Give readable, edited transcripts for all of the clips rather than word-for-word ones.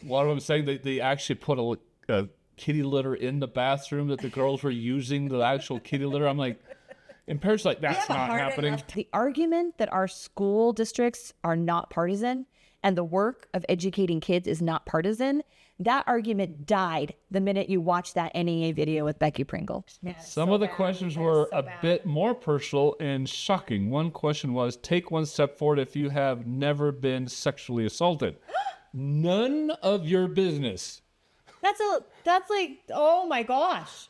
What I'm saying, they actually put a kitty litter in the bathroom that the girls were using, the actual kitty litter. I'm like, and parents are like, that's not happening. The argument that our school districts are not partisan and the work of educating kids is not partisan, that argument died the minute you watched that NEA video with Becky Pringle. Some of the questions were a bit more personal and shocking. One question was, take one step forward if you have never been sexually assaulted. None of your business. That's like, oh my gosh.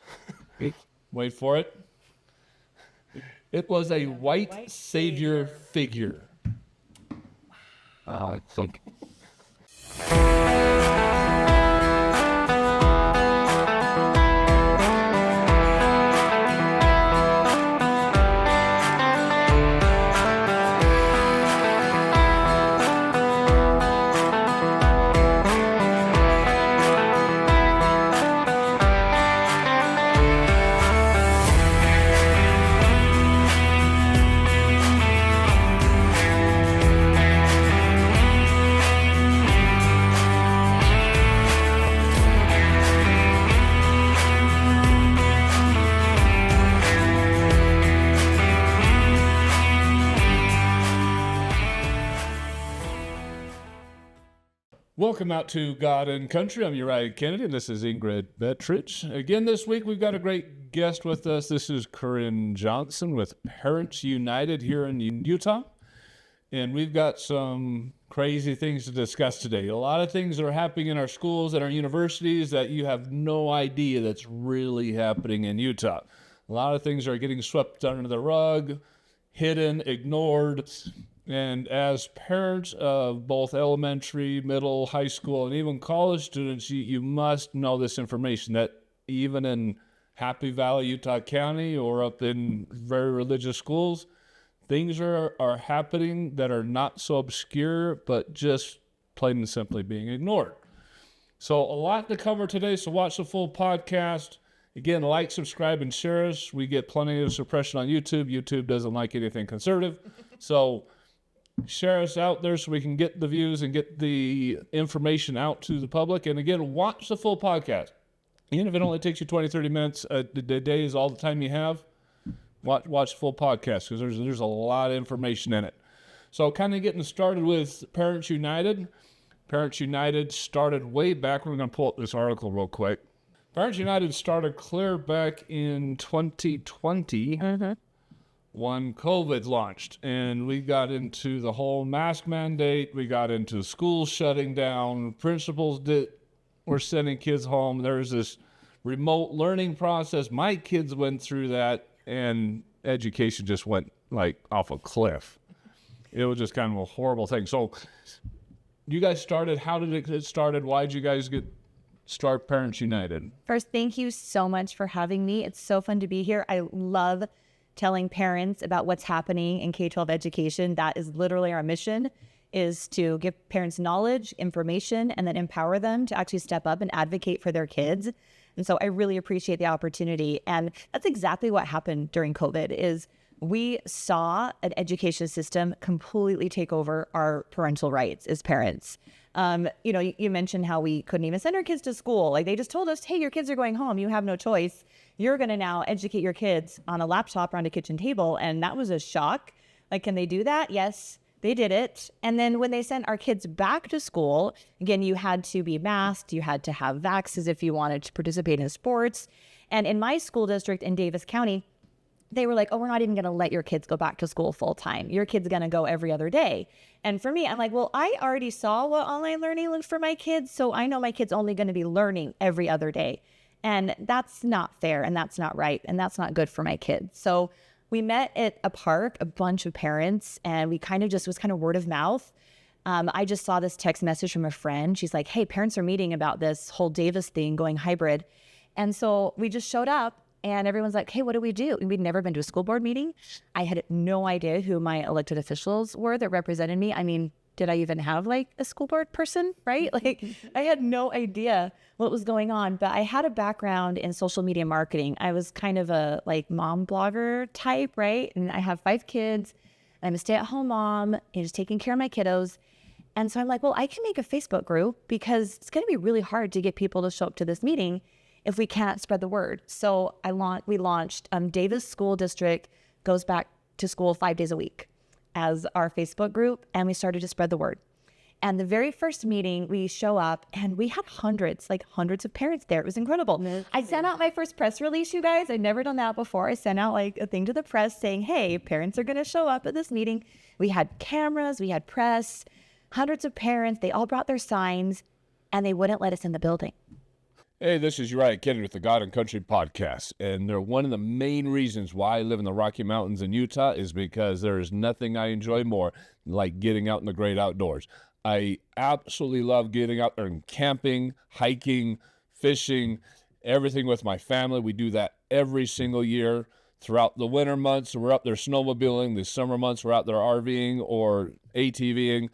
Wait for it. It was a white savior figure. I think. Welcome out to God and Country. I'm Uriah Kennedy, and this is Ingrid Bettridge. Again, this week we've got a great guest with us. This is Corinne Johnson with Parents United here in Utah. And we've got some crazy things to discuss today. A lot of things that are happening in our schools and our universities that you have no idea that's really happening in Utah. A lot of things are getting swept under the rug, hidden, ignored. And as parents of both elementary, middle, high school, and even college students, you must know this information, that even in Happy Valley, Utah County, or up in very religious schools, things are happening that are not so obscure, but just plain and simply being ignored. So a lot to cover today, so watch the full podcast. Again, like, subscribe, and share us. We get plenty of suppression on YouTube. YouTube doesn't like anything conservative. So share us out there so we can get the views and get the information out to the public. And again, watch the full podcast. Even if it only takes you 20, 30 minutes a day is all the time you have, watch the full podcast because there's a lot of information in it. So kind of getting started with Parents United. Parents United started way back. We're going to pull up this article real quick. Parents United started clear back in 2020. When COVID launched, and we got into the whole mask mandate, we got into schools shutting down, principals were sending kids home. There's this remote learning process. My kids went through that, and education just went like off a cliff. It was just kind of a horrible thing. So you guys started, how did it get started? Why did you guys start Parents United? First, thank you so much for having me. It's so fun to be here. I love telling parents about what's happening in K-12 education. That is literally our mission, is to give parents knowledge, information, and then empower them to actually step up and advocate for their kids. And so I really appreciate the opportunity. And that's exactly what happened during COVID, is we saw an education system completely take over our parental rights as parents. You mentioned how we couldn't even send our kids to school. Like, they just told us, hey, your kids are going home. You have no choice. You're going to now educate your kids on a laptop around a kitchen table. And that was a shock. Like, can they do that? Yes, they did it. And then when they sent our kids back to school, again, you had to be masked. You had to have vaxxes if you wanted to participate in sports. And in my school district in Davis County, they were like, oh, we're not even going to let your kids go back to school full time. Your kid's going to go every other day. And for me, I'm like, well, I already saw what online learning looked for my kids. So I know my kid's only going to be learning every other day. And that's not fair, and that's not right, and that's not good for my kids. So we met at a park, a bunch of parents, and we kind of just was kind of word of mouth. I just saw this text message from a friend. She's like, hey, parents are meeting about this whole Davis thing going hybrid. And so we just showed up, and everyone's like, hey, what do we do? And we'd never been to a school board meeting. I had no idea who my elected officials were that represented me. I mean, did I even have like a school board person, right? Like, I had no idea what was going on, but I had a background in social media marketing. I was kind of a like mom blogger type, right? And I have 5 kids. I'm a stay-at-home mom and just taking care of my kiddos. And so I'm like, well, I can make a Facebook group because it's going to be really hard to get people to show up to this meeting if we can't spread the word. So we launched Davis School District Goes Back to School 5 days a week as our Facebook group, and we started to spread the word. And the very first meeting, we show up and we had hundreds of parents there. It was incredible. I sent out my first press release, you guys. I'd never done that before. I sent out like a thing to the press saying, hey, parents are going to show up at this meeting. We had cameras, we had press, hundreds of parents. They all brought their signs and they wouldn't let us in the building. Hey, this is Uriah Kennedy with the God and Country podcast. And one of the main reasons why I live in the Rocky Mountains in Utah is because there is nothing I enjoy more like getting out in the great outdoors. I absolutely love getting out there and camping, hiking, fishing, everything with my family. We do that every single year. Throughout the winter months, we're up there snowmobiling. The summer months, we're out there RVing or ATVing.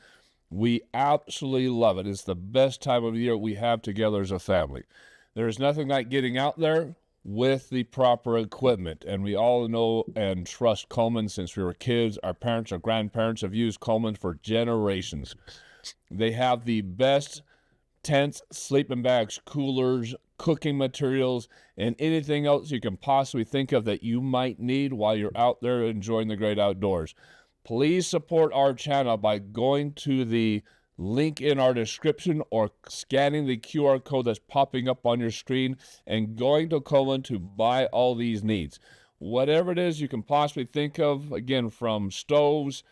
We absolutely love it. It's the best time of the year we have together as a family. There is nothing like getting out there with the proper equipment. And we all know and trust Coleman since we were kids. Our parents, our grandparents have used Coleman for generations. They have the best tents, sleeping bags, coolers, cooking materials, and anything else you can possibly think of that you might need while you're out there enjoying the great outdoors. Please support our channel by going to the link in our description or scanning the QR code that's popping up on your screen and going to Coleman to buy all these needs. Whatever it is you can possibly think of, again, from stoves,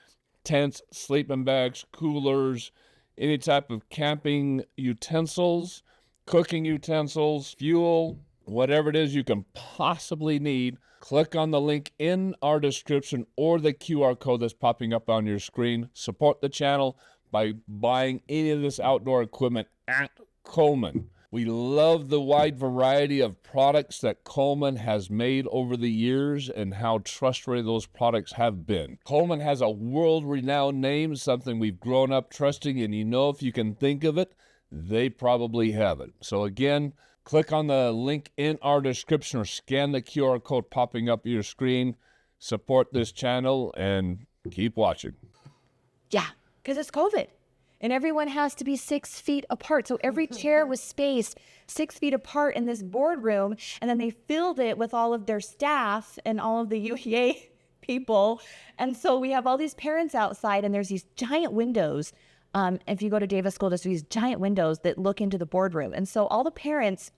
tents, sleeping bags, coolers, any type of camping utensils, cooking utensils, fuel, whatever it is you can possibly need, click on the link in our description or the QR code that's popping up on your screen. Support the channel by buying any of this outdoor equipment at Coleman. We love the wide variety of products that Coleman has made over the years and how trustworthy those products have been. Coleman has a world-renowned name, something we've grown up trusting, and if you can think of it, they probably have it. So again, click on the link in our description or scan the QR code popping up your screen. Support this channel and keep watching. Yeah, because it's COVID. And everyone has to be 6 feet apart. So every chair was spaced 6 feet apart in this boardroom. And then they filled it with all of their staff and all of the UEA people. And so we have all these parents outside and there's these giant windows. If you go to Davis School District, these giant windows that look into the boardroom. And so all the parents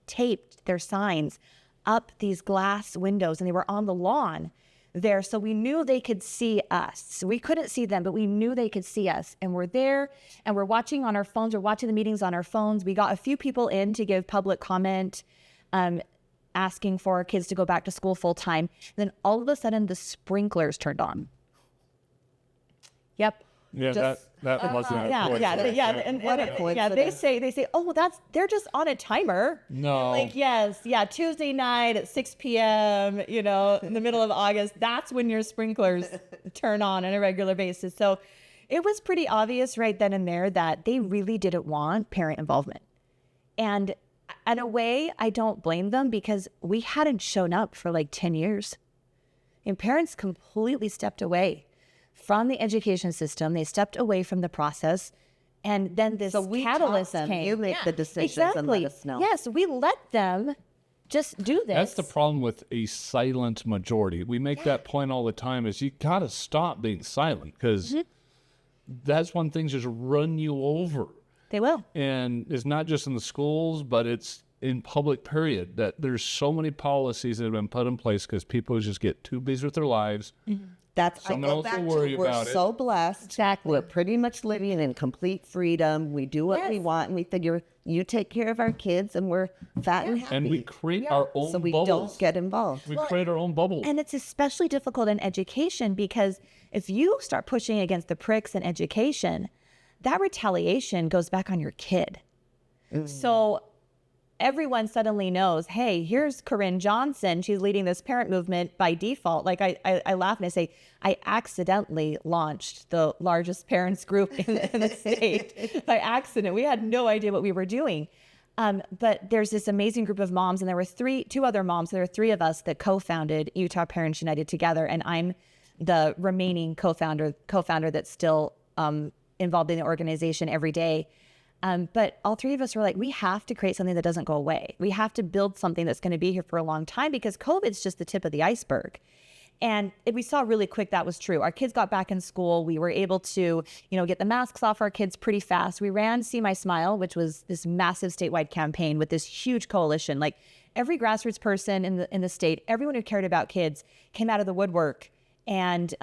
taped their signs up these glass windows and they were on the lawn there. So we knew they could see us. So we couldn't see them, but we knew they could see us. And we're there and we're watching on our phones. We're watching the meetings on our phones. We got a few people in to give public comment, asking for our kids to go back to school full time. Then all of a sudden the sprinklers turned on. Yep. Yeah, that wasn't they say, oh, they're just on a timer. No. Like, yes, Tuesday night at 6 p.m., in the middle of August, that's when your sprinklers turn on a regular basis. So it was pretty obvious right then and there that they really didn't want parent involvement. And in a way, I don't blame them because we hadn't shown up for like 10 years. And parents completely stepped away from the education system. They stepped away from the process. And then this catalyst came. You make the decisions and let us know. Yes, we let them just do this. That's the problem with a silent majority. We make that point all the time is you got to stop being silent because that's when things just run you over. They will. And it's not just in the schools, but it's in public period that there's so many policies that have been put in place because people just get too busy with their lives. That's Someone else will worry about we're it. so blessed. Exactly. We're pretty much living in complete freedom. We do what we want, and we figure you take care of our kids, and we're fat and happy. And we create our own so we bubbles. don't get involved. We create our own bubbles. And it's especially difficult in education because if you start pushing against the pricks in education, that retaliation goes back on your kid. So everyone suddenly knows, hey, here's Corinne Johnson. She's leading this parent movement by default. Like I laugh and I say, I accidentally launched the largest parents group in the state by accident. We had no idea what we were doing. But there's this amazing group of moms, and there were two other moms. There were three of us that co-founded Utah Parents United together, and I'm the remaining co-founder that's still involved in the organization every day. But all three of us were like, we have to create something that doesn't go away. We have to build something that's going to be here for a long time, because COVID's just the tip of the iceberg. And we saw really quick that was true. Our kids got back in school. We were able to, get the masks off our kids pretty fast. We ran See My Smile, which was this massive statewide campaign with this huge coalition. Like every grassroots person in the state, everyone who cared about kids came out of the woodwork and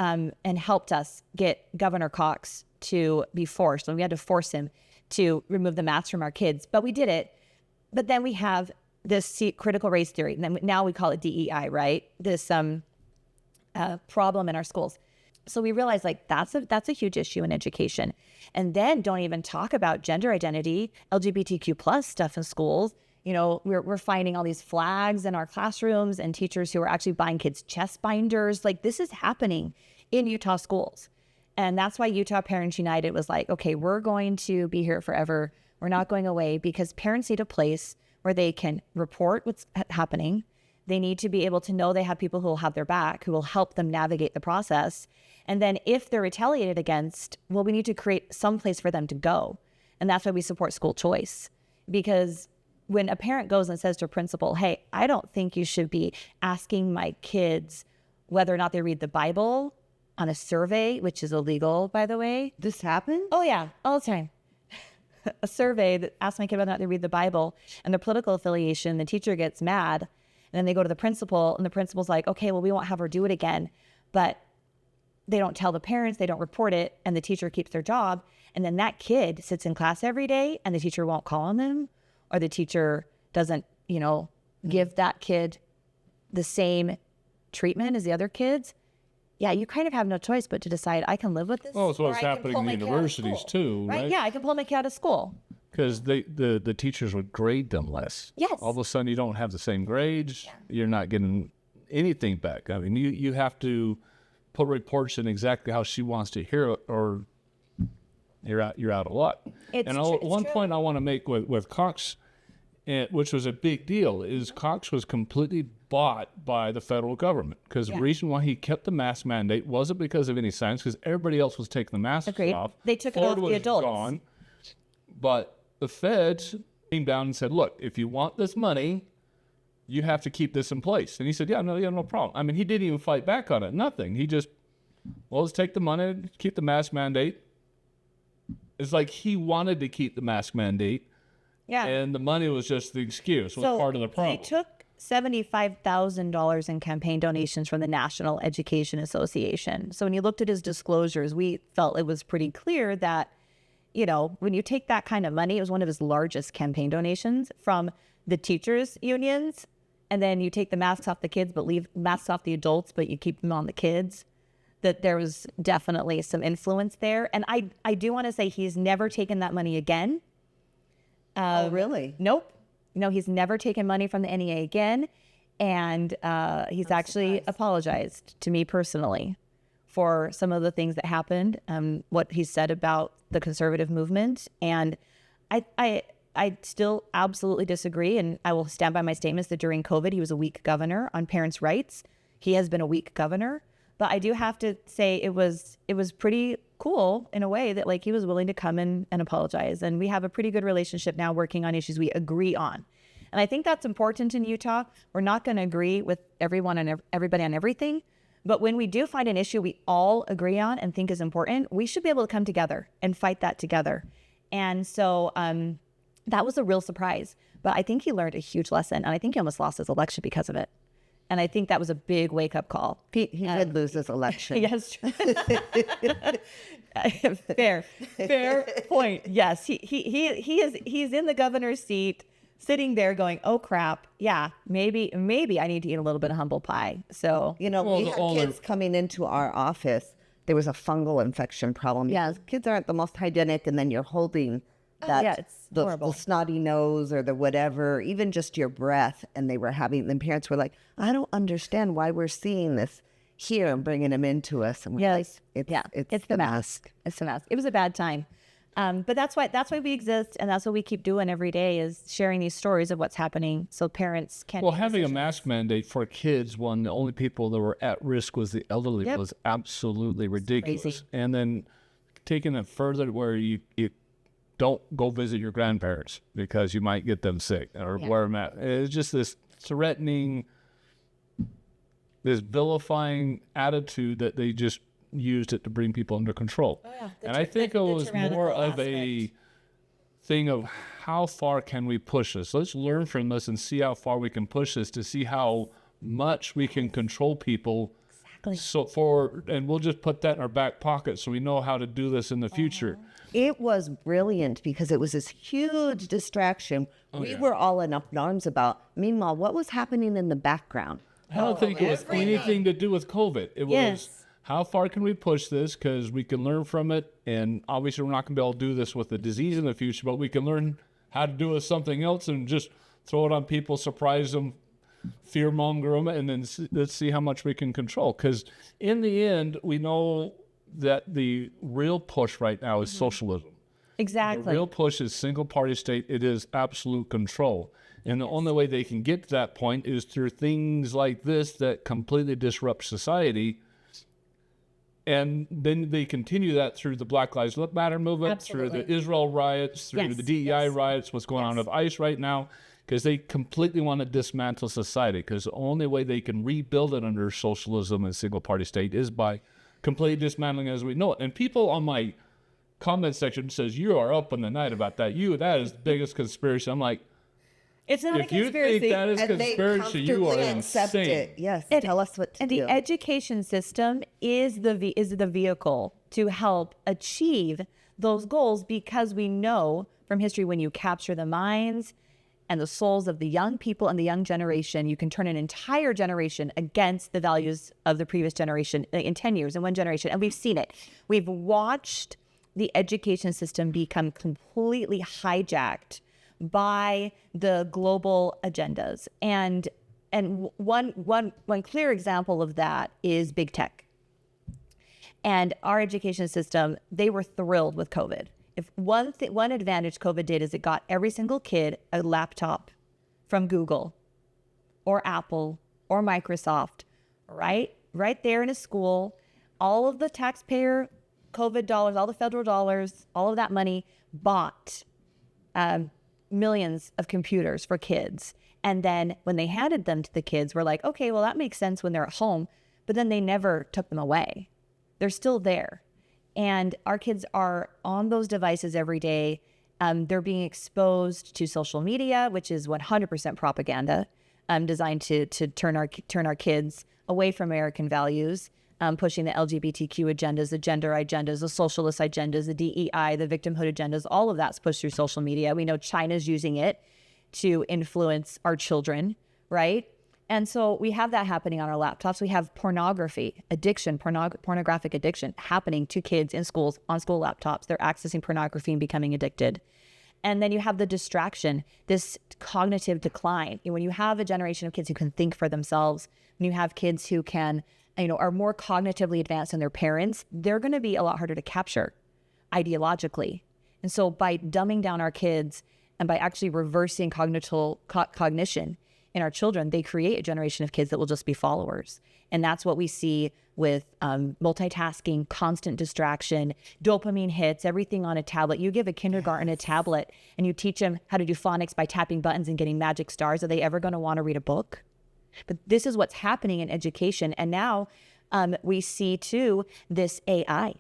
helped us get Governor Cox to be forced. And we had to force him to remove the masks from our kids, but we did it. But then we have this critical race theory, and then now we call it DEI, right? This problem in our schools. So we realized like that's a huge issue in education. And then don't even talk about gender identity, LGBTQ plus stuff in schools. We're finding all these flags in our classrooms and teachers who are actually buying kids chest binders. Like this is happening in Utah schools. And that's why Utah Parents United was like, okay, we're going to be here forever. We're not going away, because parents need a place where they can report what's happening. They need to be able to know they have people who will have their back, who will help them navigate the process. And then if they're retaliated against, well, we need to create some place for them to go. And that's why we support school choice. Because when a parent goes and says to a principal, hey, I don't think you should be asking my kids whether or not they read the Bible on a survey, which is illegal, by the way. This happened? Oh, yeah, all the time. A survey that asks my kid whether or not they read the Bible and their political affiliation, the teacher gets mad. And then they go to the principal, and the principal's like, okay, well, we won't have her do it again. But they don't tell the parents, they don't report it, and the teacher keeps their job. And then that kid sits in class every day, and the teacher won't call on them, or the teacher doesn't, give that kid the same treatment as the other kids. Yeah, you kind of have no choice but to decide, I can live with this. Oh, it's what's or I can happening pull in my kid out of universities school. too, right? Yeah, I can pull my kid out of school. Because the teachers would grade them less. Yes. All of a sudden, you don't have the same grades. Yeah. You're not getting anything back. I mean, you have to put reports in exactly how she wants to hear it, or you're out of luck. One point I want to make with Cox, which was a big deal, is Cox was completely bought by the federal government, because the reason why he kept the mask mandate wasn't because of any science, because everybody else was taking the masks off. They took it off the adults. Gone, but the feds came down and said, look, if you want this money, you have to keep this in place. And he said, no problem. I mean, he didn't even fight back on it. Nothing. He just, let's take the money, keep the mask mandate. It's like he wanted to keep the mask mandate. Yeah. And the money was just the excuse, was part of the problem. He took $75,000 in campaign donations from the National Education Association. So when you looked at his disclosures, we felt it was pretty clear that, when you take that kind of money, it was one of his largest campaign donations from the teachers' unions. And then you take the masks off the kids, but leave masks off the adults, but you keep them on the kids. That there was definitely some influence there. And I do want to say he's never taken that money again. Really? Nope. No, he's never taken money from the NEA again. And he's actually apologized to me personally for some of the things that happened, what he said about the conservative movement. And I still absolutely disagree, and I will stand by my statements that during COVID, he was a weak governor on parents' rights. He has been a weak governor. But I do have to say it was pretty cool in a way that he was willing to come in and apologize. And we have a pretty good relationship now, working on issues we agree on. And I think that's important in Utah. We're not going to agree with everyone and everybody on everything. But when we do find an issue we all agree on and think is important, we should be able to come together and fight that together. And so that was a real surprise. But I think he learned a huge lesson. And I think he almost lost his election because of it. And I think that was a big wake-up call. He did lose his election. Yes. Fair point. Yes, he's in the governor's seat, sitting there going, oh crap, yeah, maybe I need to eat a little bit of humble pie. So we had kids coming into our office. There was a fungal infection problem. Yeah, kids aren't the most hygienic, and then you're holding it's the snotty nose or the whatever, even just your breath. And they were having, parents were like, I don't understand why we're seeing this here and bringing them into us. And yes, it's the mask. It's the mask. It was a bad time. But that's why we exist, and that's what we keep doing every day, is sharing these stories of what's happening so parents can. Well, having a mask mandate for kids when the only people that were at risk was the elderly was absolutely ridiculous. Crazy. And then taking it further where you don't go visit your grandparents because you might get them sick or wear a mask. It's just this threatening, this vilifying attitude that they just used it to bring people under control. And I think it was more of a thing of how far can we push this? Let's learn from this and see how far we can push this to see how much we can control people. And we'll just put that in our back pocket so we know how to do this in the future. It was brilliant because it was this huge distraction. We were all in up in arms about. Meanwhile, what was happening in the background? I don't think it was anything to do with COVID. It was how far can we push this because we can learn from it. And obviously we're not going to be able to do this with the disease in the future, but we can learn how to do it with something else and just throw it on people, surprise them, fear-monger them, and then let's see how much we can control. Because in the end, we know that the real push right now is socialism. Exactly. The real push is single-party state. It is absolute control. And the only way they can get to that point is through things like this that completely disrupt society. And then they continue that through the Black Lives Matter movement, through the Israel riots, through the DEI riots, what's going on with ICE right now, because they completely want to dismantle society, because the only way they can rebuild it under socialism and single-party state is by completely dismantling as we know it. And people on my comment section says, you are up in the night about that. That is the biggest conspiracy. I'm like, it's not a conspiracy. If you think that is conspiracy, you are insane. It. Yes, tell us what to do. And the education system is the vehicle to help achieve those goals, because we know from history when you capture the minds and the souls of the young people and the young generation, you can turn an entire generation against the values of the previous generation in 10 years, in one generation. And we've seen it. We've watched the education system become completely hijacked by the global agendas. And one clear example of that is big tech. And our education system, they were thrilled with COVID. If one advantage COVID did is it got every single kid a laptop from Google or Apple or Microsoft, right there in a school. All of the taxpayer COVID dollars, all the federal dollars, all of that money bought millions of computers for kids. And then when they handed them to the kids, we're like, okay, well, that makes sense when they're at home, but then they never took them away. They're still there. And our kids are on those devices every day. They're being exposed to social media, which is 100% propaganda, designed to turn our kids away from American values, pushing the LGBTQ agendas, the gender agendas, the socialist agendas, the DEI, the victimhood agendas. All of that's pushed through social media. We know China's using it to influence our children, right? And so we have that happening on our laptops. We have pornography addiction, pornographic addiction happening to kids in schools on school laptops. They're accessing pornography and becoming addicted. And then you have the distraction, this cognitive decline. When you have a generation of kids who can think for themselves, when you have kids who can, are more cognitively advanced than their parents, they're going to be a lot harder to capture ideologically. And so by dumbing down our kids and by actually reversing cognition in our children, they create a generation of kids that will just be followers. And that's what we see with multitasking, constant distraction, dopamine hits, everything on a tablet. You give a kindergarten a tablet and you teach them how to do phonics by tapping buttons and getting magic stars. Are they ever going to want to read a book? But this is what's happening in education. And now we see too this AI.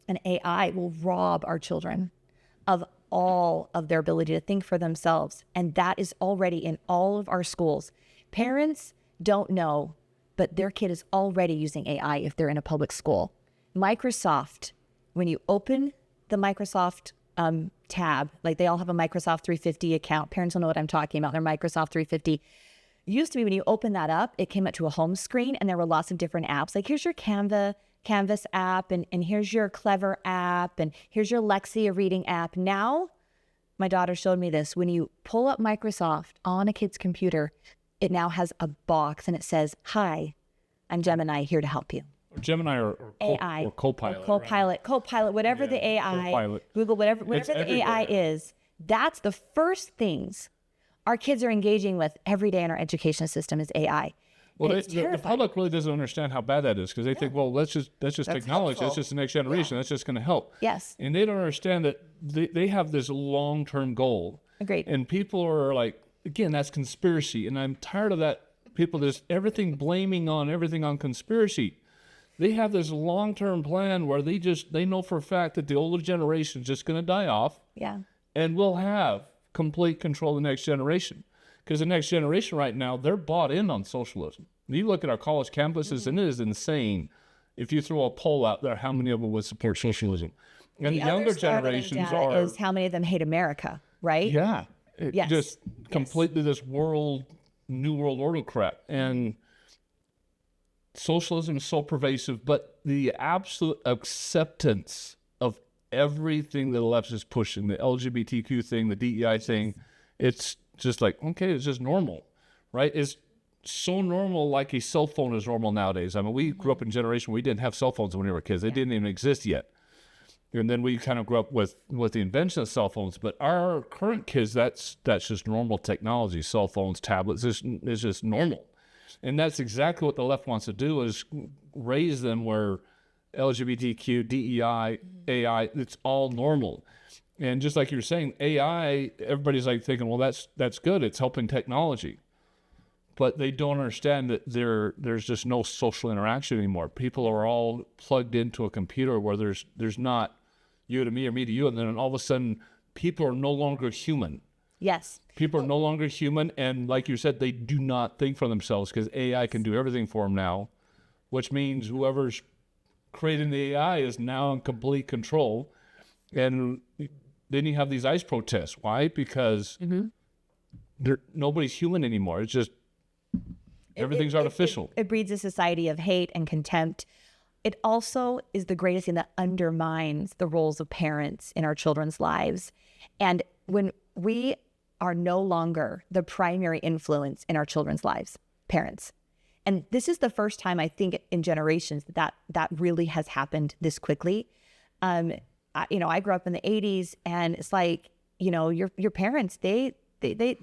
And AI will rob our children of all of their ability to think for themselves. And that is already in all of our schools. Parents don't know, but their kid is already using AI if they're in a public school. Microsoft, when you open the Microsoft tab, like they all have a Microsoft 350 account. Parents will know what I'm talking about. Their Microsoft 350. Used to be when you open that up, it came up to a home screen and there were lots of different apps. Like here's your Canvas app, and here's your Clever app, and here's your Lexia reading app. Now, my daughter showed me this. When you pull up Microsoft on a kid's computer, it now has a box and it says, "Hi, I'm Gemini, here to help you." Or Gemini or AI or Copilot. Or Copilot, whatever the AI, Copilot. Google, whatever the AI is. That's the first things our kids are engaging with every day in our education system is AI. Well, It's the terrifying. public really doesn't understand how bad that is because they think, well, that's just technology. helpful. That's just the next generation. That's just going to help. Yes. And they don't understand that they have this long-term goal. Agreed. And people are like, again, that's conspiracy. And I'm tired of that. People just everything blaming on everything on conspiracy. They have this long-term plan where they know for a fact that the older generation is just going to die off. Yeah. And we'll have complete control of the next generation. Because the next generation right now, they're bought in on socialism. You look at our college campuses, and it is insane. If you throw a poll out there, how many of them would support socialism? And the younger generations are... is how many of them hate America, right? Yeah. Yes. Just completely this new world order crap. And socialism is so pervasive, but the absolute acceptance of everything that the left is pushing, the LGBTQ thing, the DEI thing, it's just like, okay, it's just normal, right? It's so normal, like a cell phone is normal nowadays. I mean, we grew up in a generation where we didn't have cell phones when we were kids. They didn't even exist yet. And then we kind of grew up with the invention of cell phones. But our current kids, that's just normal technology, cell phones, tablets, it's just normal. And that's exactly what the left wants to do, is raise them where LGBTQ, DEI, AI, it's all normal. And just like you were saying, AI, everybody's like thinking, well, that's good. It's helping technology. But they don't understand that there's just no social interaction anymore. People are all plugged into a computer where there's not you to me or me to you. And then all of a sudden, people are no longer human. Yes. People are no longer human. And like you said, they do not think for themselves because AI can do everything for them now, which means whoever's creating the AI is now in complete control. And then you have these ICE protests. Why? Because nobody's human anymore. It's just everything's artificial. It breeds a society of hate and contempt. It also is the greatest thing that undermines the roles of parents in our children's lives. And when we are no longer the primary influence in our children's lives, parents. And this is the first time I think in generations that really has happened this quickly. I grew up in the 80s, and it's like, your parents, they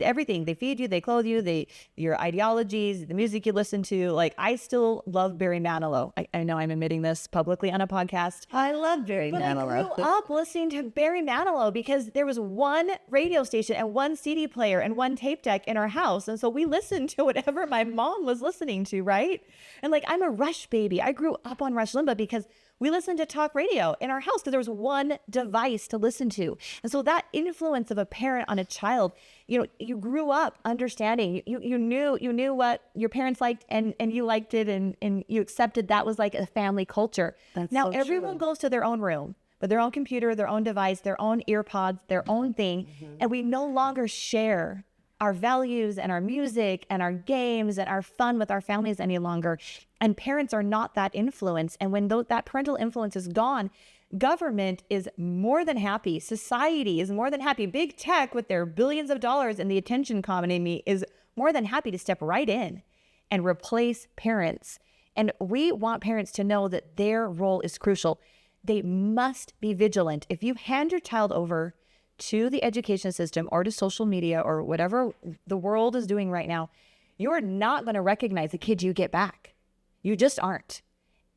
everything, they feed you, they clothe you, your ideologies, the music you listen to. Like, I still love Barry Manilow. I know I'm admitting this publicly on a podcast. I love Barry Manilow. I grew up listening to Barry Manilow because there was one radio station and one CD player and one tape deck in our house. And so we listened to whatever my mom was listening to, right? And like, I'm a Rush baby. I grew up on Rush Limbaugh because we listened to talk radio in our house because there was one device to listen to. And so that influence of a parent on a child, you grew up understanding, you knew what your parents liked and you liked it and you accepted that was like a family culture. That's now so everyone true. goes to their own room with their own computer, their own device, their own ear pods, their own thing. And we no longer share our values and our music and our games and our fun with our families any longer. And parents are not that influence. And when that parental influence is gone, government is more than happy. Society is more than happy. Big tech with their billions of dollars in the attention economy is more than happy to step right in and replace parents. And we want parents to know that their role is crucial. They must be vigilant. If you hand your child over to the education system or to social media or whatever the world is doing right now, you're not going to recognize the kid you get back. You just aren't.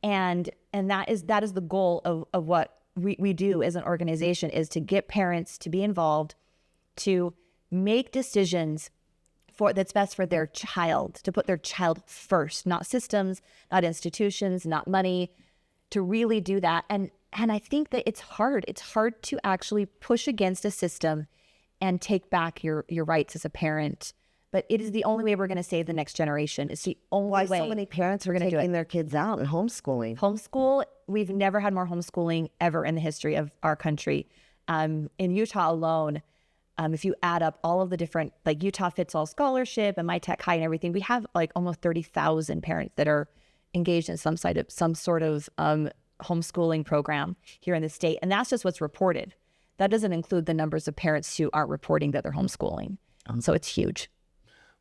And that is the goal of what we do as an organization, is to get parents to be involved, to make decisions that's best for their child, to put their child first, not systems, not institutions, not money, to really do that. And I think that it's hard. It's hard to actually push against a system and take back your rights as a parent. But it is the only way we're going to save the next generation. It's the only way. Why so many parents are taking their kids out and homeschooling? Homeschool, we've never had more homeschooling ever in the history of our country. In Utah alone, if you add up all of the different, like Utah Fits All Scholarship and My Tech High and everything, we have like almost 30,000 parents that are engaged in some sort of homeschooling program here in the state. And that's just what's reported. That doesn't include the numbers of parents who aren't reporting that they're homeschooling. So it's huge.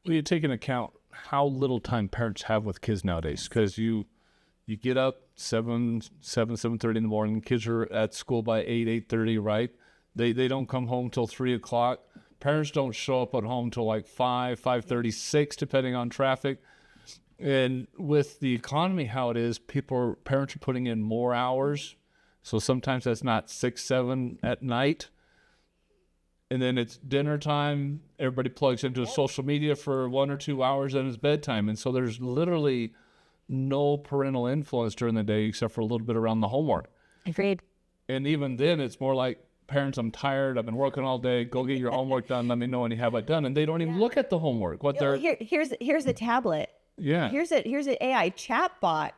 Well, you take into account how little time parents have with kids nowadays, because you get up 7:30 in the morning. Kids are at school by 8:30, right? They don't come home till 3 o'clock. Parents don't show up at home till like 5:30, 6, depending on traffic. And with the economy how it is, parents are putting in more hours. So sometimes that's not 6, 7 at night. And then it's dinner time. Everybody plugs into social media for 1 or 2 hours, and it's bedtime. And so there's literally no parental influence during the day except for a little bit around the homework. Agreed. And even then, it's more like, parents, I'm tired. I've been working all day. Go get your homework done. Let me know when you have it done. And they don't even look at the homework. Here's a tablet. Yeah. Here's an AI chat bot.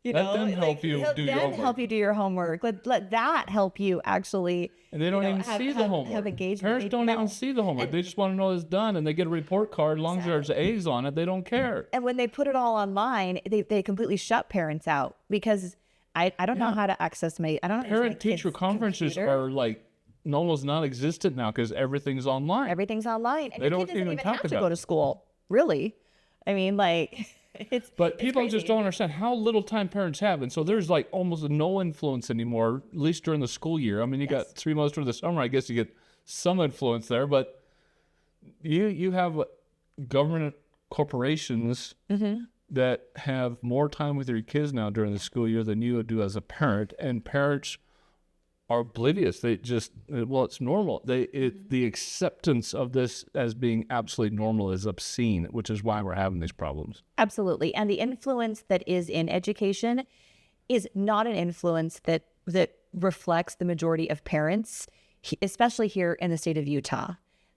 Let them help you do your homework. Help you do your homework. Let that help you actually. And they don't even see the homework. Have engagement. Parents don't even see the homework. They just want to know it's done, and they get a report card. As long as there's A's on it, they don't care. And when they put it all online, they completely shut parents out because I don't know how to access I don't know. Parent-teacher conferences are like almost non-existent now because everything's online. Everything's online. And They your don't kid doesn't even have talk to about go it. to school. Really, I mean, like But people crazy. just don't understand how little time parents have. And so there's like almost no influence anymore, at least during the school year. I mean, you got 3 months during the summer. I guess you get some influence there. But you have government corporations that have more time with your kids now during the school year than you would do as a parent. And parents are oblivious. They just, well, it's normal. The acceptance of this as being absolutely normal is obscene, which is why we're having these problems. Absolutely. And the influence that is in education is not an influence that reflects the majority of parents, especially here in the state of Utah.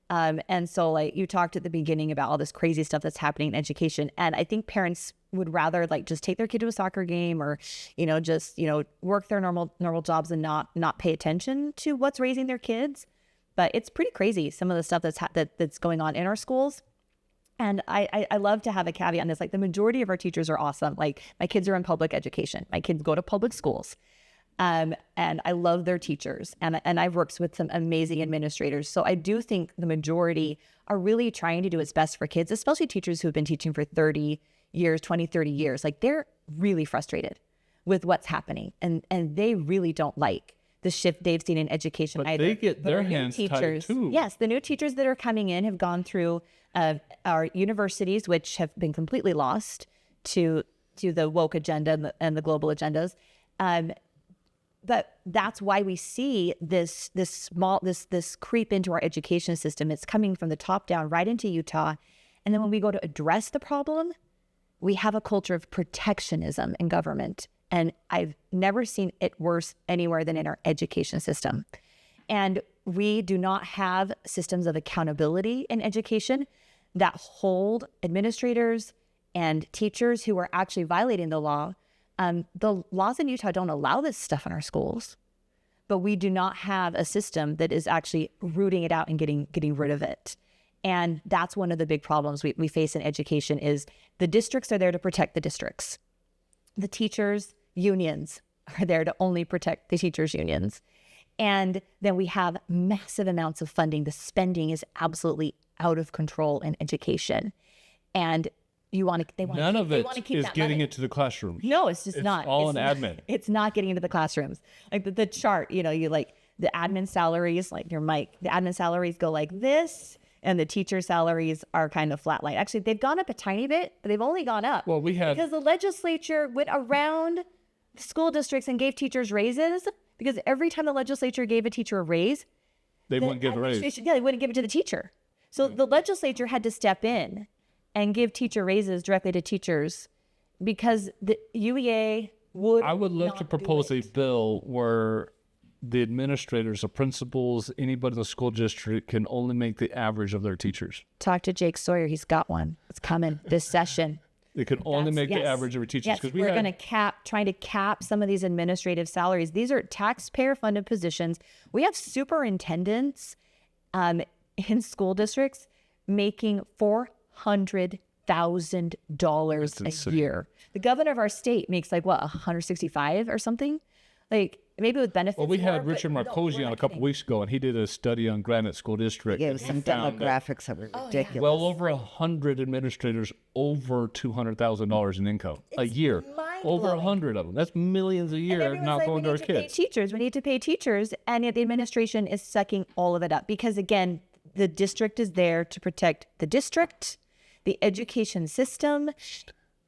And so like you talked at the beginning about all this crazy stuff that's happening in education. And I think parents would rather like just take their kid to a soccer game or, just, work their normal jobs and not pay attention to what's raising their kids. But it's pretty crazy, some of the stuff that's going on in our schools. And I love to have a caveat on this. Like the majority of our teachers are awesome. Like my kids are in public education. My kids go to public schools. And I love their teachers. And I've worked with some amazing administrators. So I do think the majority are really trying to do what's best for kids, especially teachers who've been teaching for 30 years, 20, 30 years. Like they're really frustrated with what's happening. And they really don't like the shift they've seen in education But either. they get their our new hands tied too. Yes, the new teachers that are coming in have gone through our universities, which have been completely lost to the woke agenda and the global agendas. But that's why we see this creep into our education system. It's coming from the top down right into Utah. And then when we go to address the problem, we have a culture of protectionism in government. And I've never seen it worse anywhere than in our education system. And we do not have systems of accountability in education that hold administrators and teachers who are actually violating the law. The laws in Utah don't allow this stuff in our schools, but we do not have a system that is actually rooting it out and getting rid of it. And that's one of the big problems we face in education is the districts are there to protect the districts. The teachers' unions are there to only protect the teachers' unions. And then we have massive amounts of funding. The spending is absolutely out of control in education. And none of it is getting into the classroom. No, it's just not. It's all in admin. It's not getting into the classrooms. Like the chart, you like the admin salaries, like your mic, the admin salaries go like this, and the teacher salaries are kind of flatline. Actually, they've gone up a tiny bit, but they've only gone up. Well, because the legislature went around school districts and gave teachers raises, because every time the legislature gave a teacher a raise, they wouldn't give a raise. Yeah, they wouldn't give it to the teacher. So the legislature had to step in and give teacher raises directly to teachers because the UEA would I would love not to do propose a it. bill where the administrators, the principals, anybody in the school district can only make the average of their teachers. Talk to Jake Sawyer. He's got one. It's coming this session. They can only make the Yes. average of their teachers. Yes, Because we're going to trying to cap some of these administrative salaries. These are taxpayer-funded positions. We have superintendents in school districts making $400,000 a year. The governor of our state makes like what, 165 or something? Like maybe with benefits. Well, we more, had but Richard no, Marcosi we're on not a couple kidding. weeks ago, and he did a study on Granite School District. Gave and some he found that demographics that were ridiculous. well over 100 administrators over $200,000 in income a year. Over mind-blowing. 100 of them. That's millions a And year everyone's not like, going we to our need to pay kids. teachers. We need to pay teachers. And yet the administration is sucking all of it up because, again, the district is there to protect the district, the education system,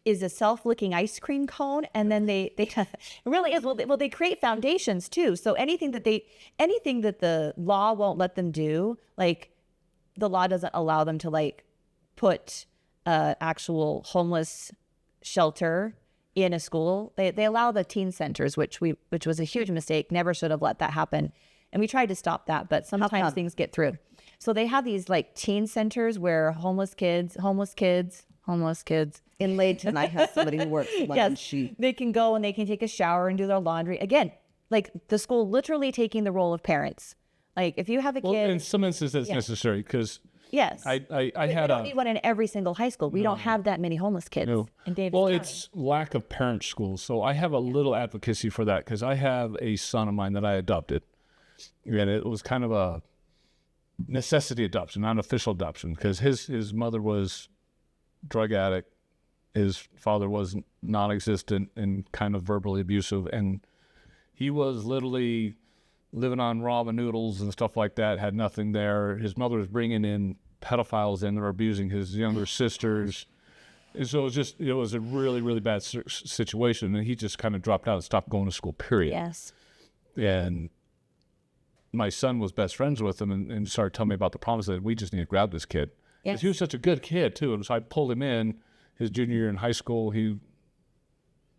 is a self-licking ice cream cone, and then they it really is. Well, they create foundations too. So anything that the law won't let them do, like the law doesn't allow them to like put actual homeless shelter in a school. They allow the teen centers, which was a huge mistake. Never should have let that happen. And we tried to stop that, but sometimes things get through. So they have these like teen centers where homeless kids. In Layton, I have somebody who works one Yes, sheet. they can go and they can take a shower and do their laundry. Again, like the school literally taking the role of parents. Like if you have a Well, kid, in some instances, it's necessary because yes, I we had don't need one in every single high school. We don't have that many homeless kids in Davis Well, County. it's lack of parent schools. So I have a little advocacy for that because I have a son of mine that I adopted. And it was kind of a necessity adoption, not an official adoption, because his mother was drug addict. His father was non-existent and kind of verbally abusive. And he was literally living on ramen noodles and stuff like that, had nothing there. His mother was bringing in pedophiles in that were abusing his younger sisters. And so it was a really, really bad situation. And he just kind of dropped out and stopped going to school, period. Yes. And my son was best friends with him and started telling me about the problems that we just need to grab this kid. Yes. Because he was such a good kid, too. And so I pulled him in his junior year in high school. He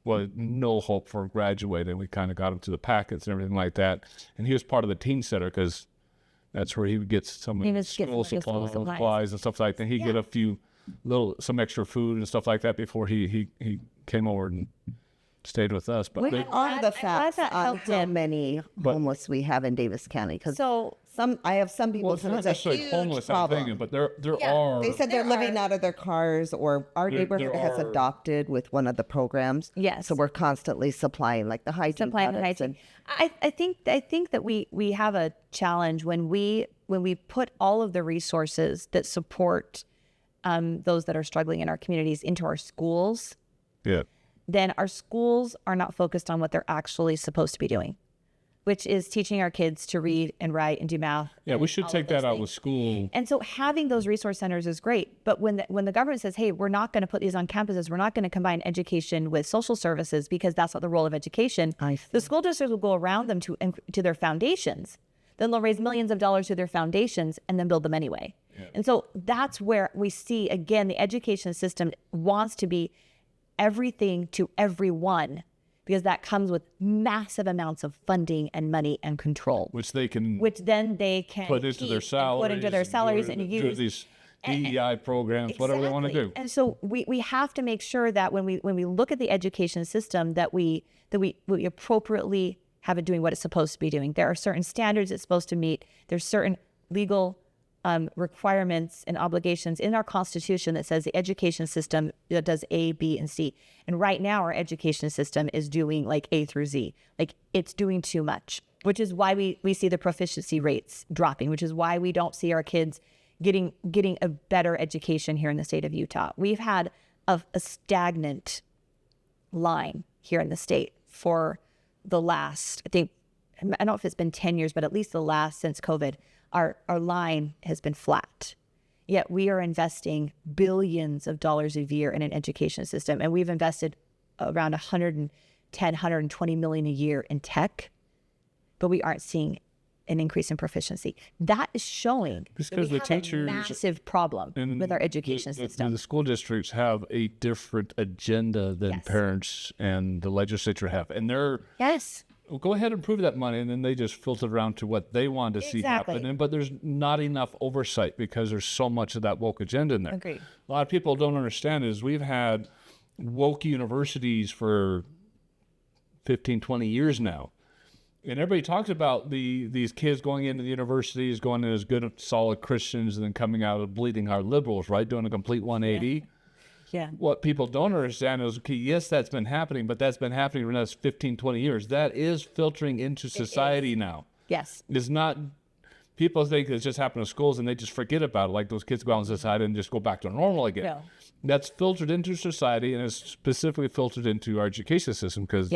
was no hope for graduating. We kind of got him to the packets and everything like that. And he was part of the teen center because that's where he would get some school supplies and stuff like that. He'd get some extra food and stuff like that before he came over and stayed with us. But On the facts on how many homeless we have in Davis County, because I have some people it's who not it's a necessarily huge homeless, problem. but there are. They said they're living out of their cars, or our neighborhood has adopted with one of the programs. Yes. So we're constantly supplying like the hygiene products. I think that we have a challenge when we put all of the resources that support those that are struggling in our communities into our schools. Yeah. Then our schools are not focused on what they're actually supposed to be doing, which is teaching our kids to read and write and do math. Yeah, we should take that out with school. And so having those resource centers is great. But when the government says, hey, we're not going to put these on campuses, we're not going to combine education with social services because that's not the role of education, the school districts will go around them to their foundations. Then they'll raise millions of dollars to their foundations and then build them anyway. Yeah. And so that's where we see, again, the education system wants to be everything to everyone, because that comes with massive amounts of funding and money and control, which then they can put into their salaries, and use do these DEI programs, whatever they want to do. And so we have to make sure that when we look at the education system, that we appropriately have it doing what it's supposed to be doing. There are certain standards it's supposed to meet. There's certain legal requirements and obligations in our Constitution that says the education system does A, B, and C. And right now, our education system is doing like A through Z. Like it's doing too much, which is why we see the proficiency rates dropping, which is why we don't see our kids getting a better education here in the state of Utah. We've had a stagnant line here in the state for the last, I don't know if it's been 10 years, but at least the last since COVID. Our line has been flat, yet we are investing billions of dollars a year in an education system. And we've invested around 120 million a year in tech, but we aren't seeing an increase in proficiency. That is showing because the teachers, a massive problem with our education system. The school districts have a different agenda than parents and the legislature have. And they're... Yes. Well, go ahead and prove that money, and then they just filter it around to what they want to see happen. But there's not enough oversight because there's so much of that woke agenda in there. Agreed. A lot of people don't understand is we've had woke universities for 15, 20 years now. And everybody talks about these kids going into the universities, going in as good, solid Christians, and then coming out of bleeding heart liberals, right? Doing a complete 180. Yeah. What people don't understand is, okay, yes, that's been happening, but that's been happening for the last 15, 20 years. That is filtering into society now. Yes. It's not, people think it's just happened to schools and they just forget about it, like those kids go out in society and just go back to normal again. No. That's filtered into society and is specifically filtered into our education system because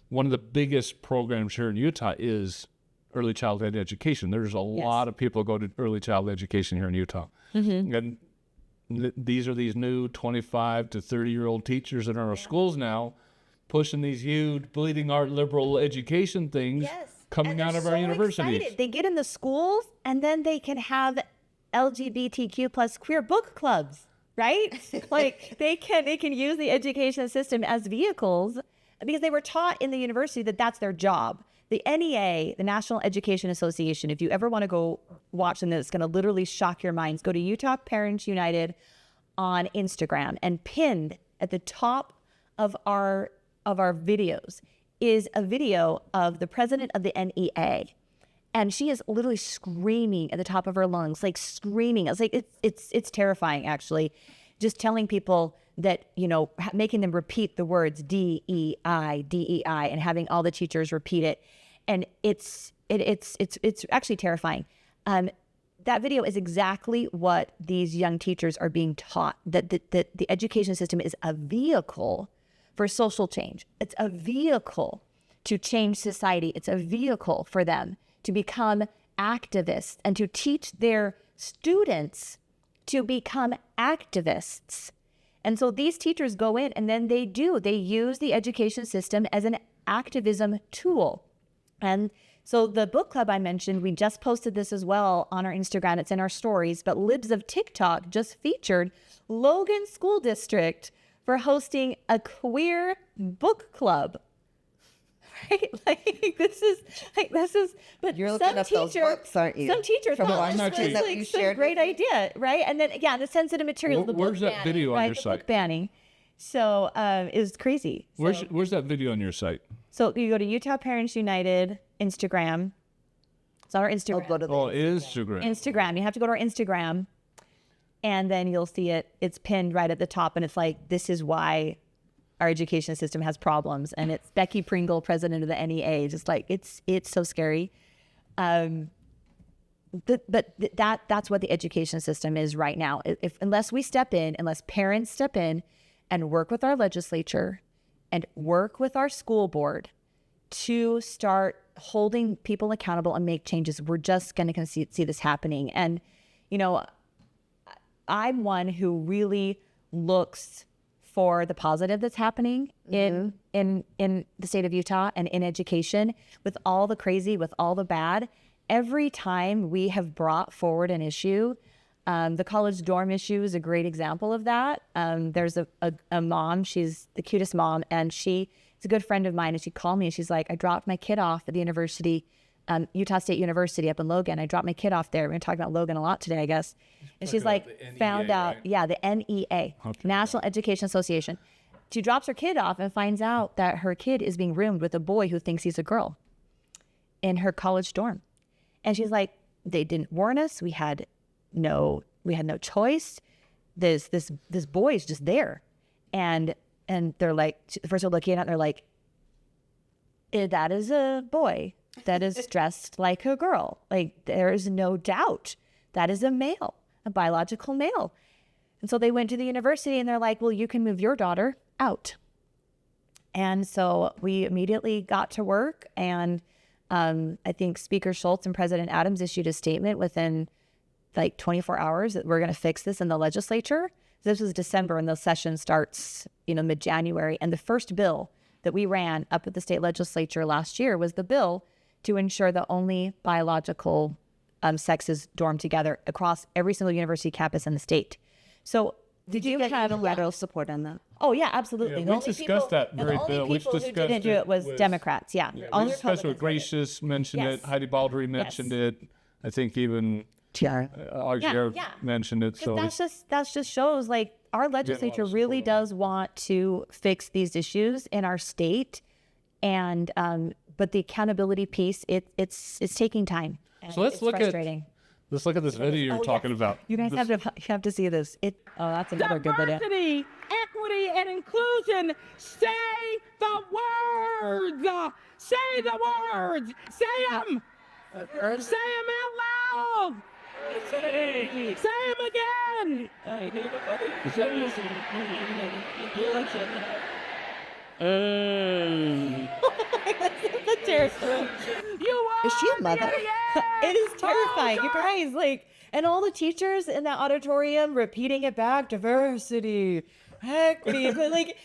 one of the biggest programs here in Utah is early childhood education. There's a lot of people go to early childhood education here in Utah. Mm-hmm. And these are these new 25 to 30-year-old teachers in our schools now, pushing these huge bleeding art liberal education things coming out of our universities. Excited. They get in the schools, and then they can have LGBTQ plus queer book clubs, right? Like they can use the education system as vehicles, because they were taught in the university that that's their job. The NEA, the National Education Association, if you ever want to go watch them, it's going to literally shock your minds. Go to Utah Parents United on Instagram, and pinned at the top of our videos is a video of the president of the NEA. And she is literally screaming at the top of her lungs, like screaming. I was like, it's terrifying, actually. Just telling people that, you know, making them repeat the words DEI, DEI, and having all the teachers repeat it. And it's actually terrifying. That video is exactly what these young teachers are being taught, that the education system is a vehicle for social change. It's a vehicle to change society. It's a vehicle for them to become activists and to teach their students to become activists. And so these teachers go in, and then they use the education system as an activism tool. And so the book club I mentioned, we just posted this as well on our Instagram. It's in our stories, but Libs of TikTok just featured Logan School District for hosting a queer book club. Right? This is, but you're looking up those books, aren't you? Some teachers thought this was like some great idea, right? And then, the sensitive material, the where's book that banning, video on right? your the site? Book banning. So it was crazy. Where's that video on your site? So you go to Utah Parents United Instagram. It's on our Instagram. Instagram. Instagram. You have to go to our Instagram, and then you'll see it. It's pinned right at the top, and it's like, this is why our education system has problems. And it's Becky Pringle, president of the NEA. Just like, it's so scary. But that's what the education system is right now. Unless we step in, unless parents step in and work with our legislature and work with our school board to start holding people accountable and make changes, we're just going to see this happening. And, you know, I'm one who really looks for the positive that's happening in the state of Utah and in education, with all the crazy, with all the bad. Every time we have brought forward an issue, the college dorm issue is a great example of that. There's a mom, she's the cutest mom, and she's a good friend of mine, and she called me and she's like, I dropped my kid off at the university, Utah State University up in Logan. I dropped my kid off there. We're going to talk about Logan a lot today, I guess. And she's like, found out, right? The NEA, National Education Association. She drops her kid off and finds out that her kid is being roomed with a boy who thinks he's a girl in her college dorm. And she's like, they didn't warn us. We had no choice. This boy is just there. And they're like, first they're looking at it and they're like, that is a boy that is dressed like a girl. Like, there is no doubt that is a male, a biological male. And so they went to the university and they're like, well, you can move your daughter out. And so we immediately got to work, and I think Speaker Schultz and President Adams issued a statement within like 24 hours that we're going to fix this in the legislature. This was December, and the session starts, mid-January. And the first bill that we ran up at the state legislature last year was the bill to ensure that only biological sexes dorm together across every single university campus in the state. So did you have a letter of support on that? Oh, yeah, absolutely. Yeah, we discussed that very bill. The only people who didn't do it was Democrats, yeah. We discussed it. Gracious mentioned it. Heidi Baldry mentioned it. I think even Tiara mentioned it. So that just shows, like, our legislature really does want to fix these issues in our state, and but the accountability piece, it's taking time. So let's look at this video you're talking about. You guys have to see this. That's another good video. Diversity, equity, and inclusion. Say the words. Say the words. Say them. Say them out loud. Say them again. That's terrifying. Is she a mother? It is terrifying. You guys, like, And all the teachers in that auditorium repeating it back, diversity, equity, but like,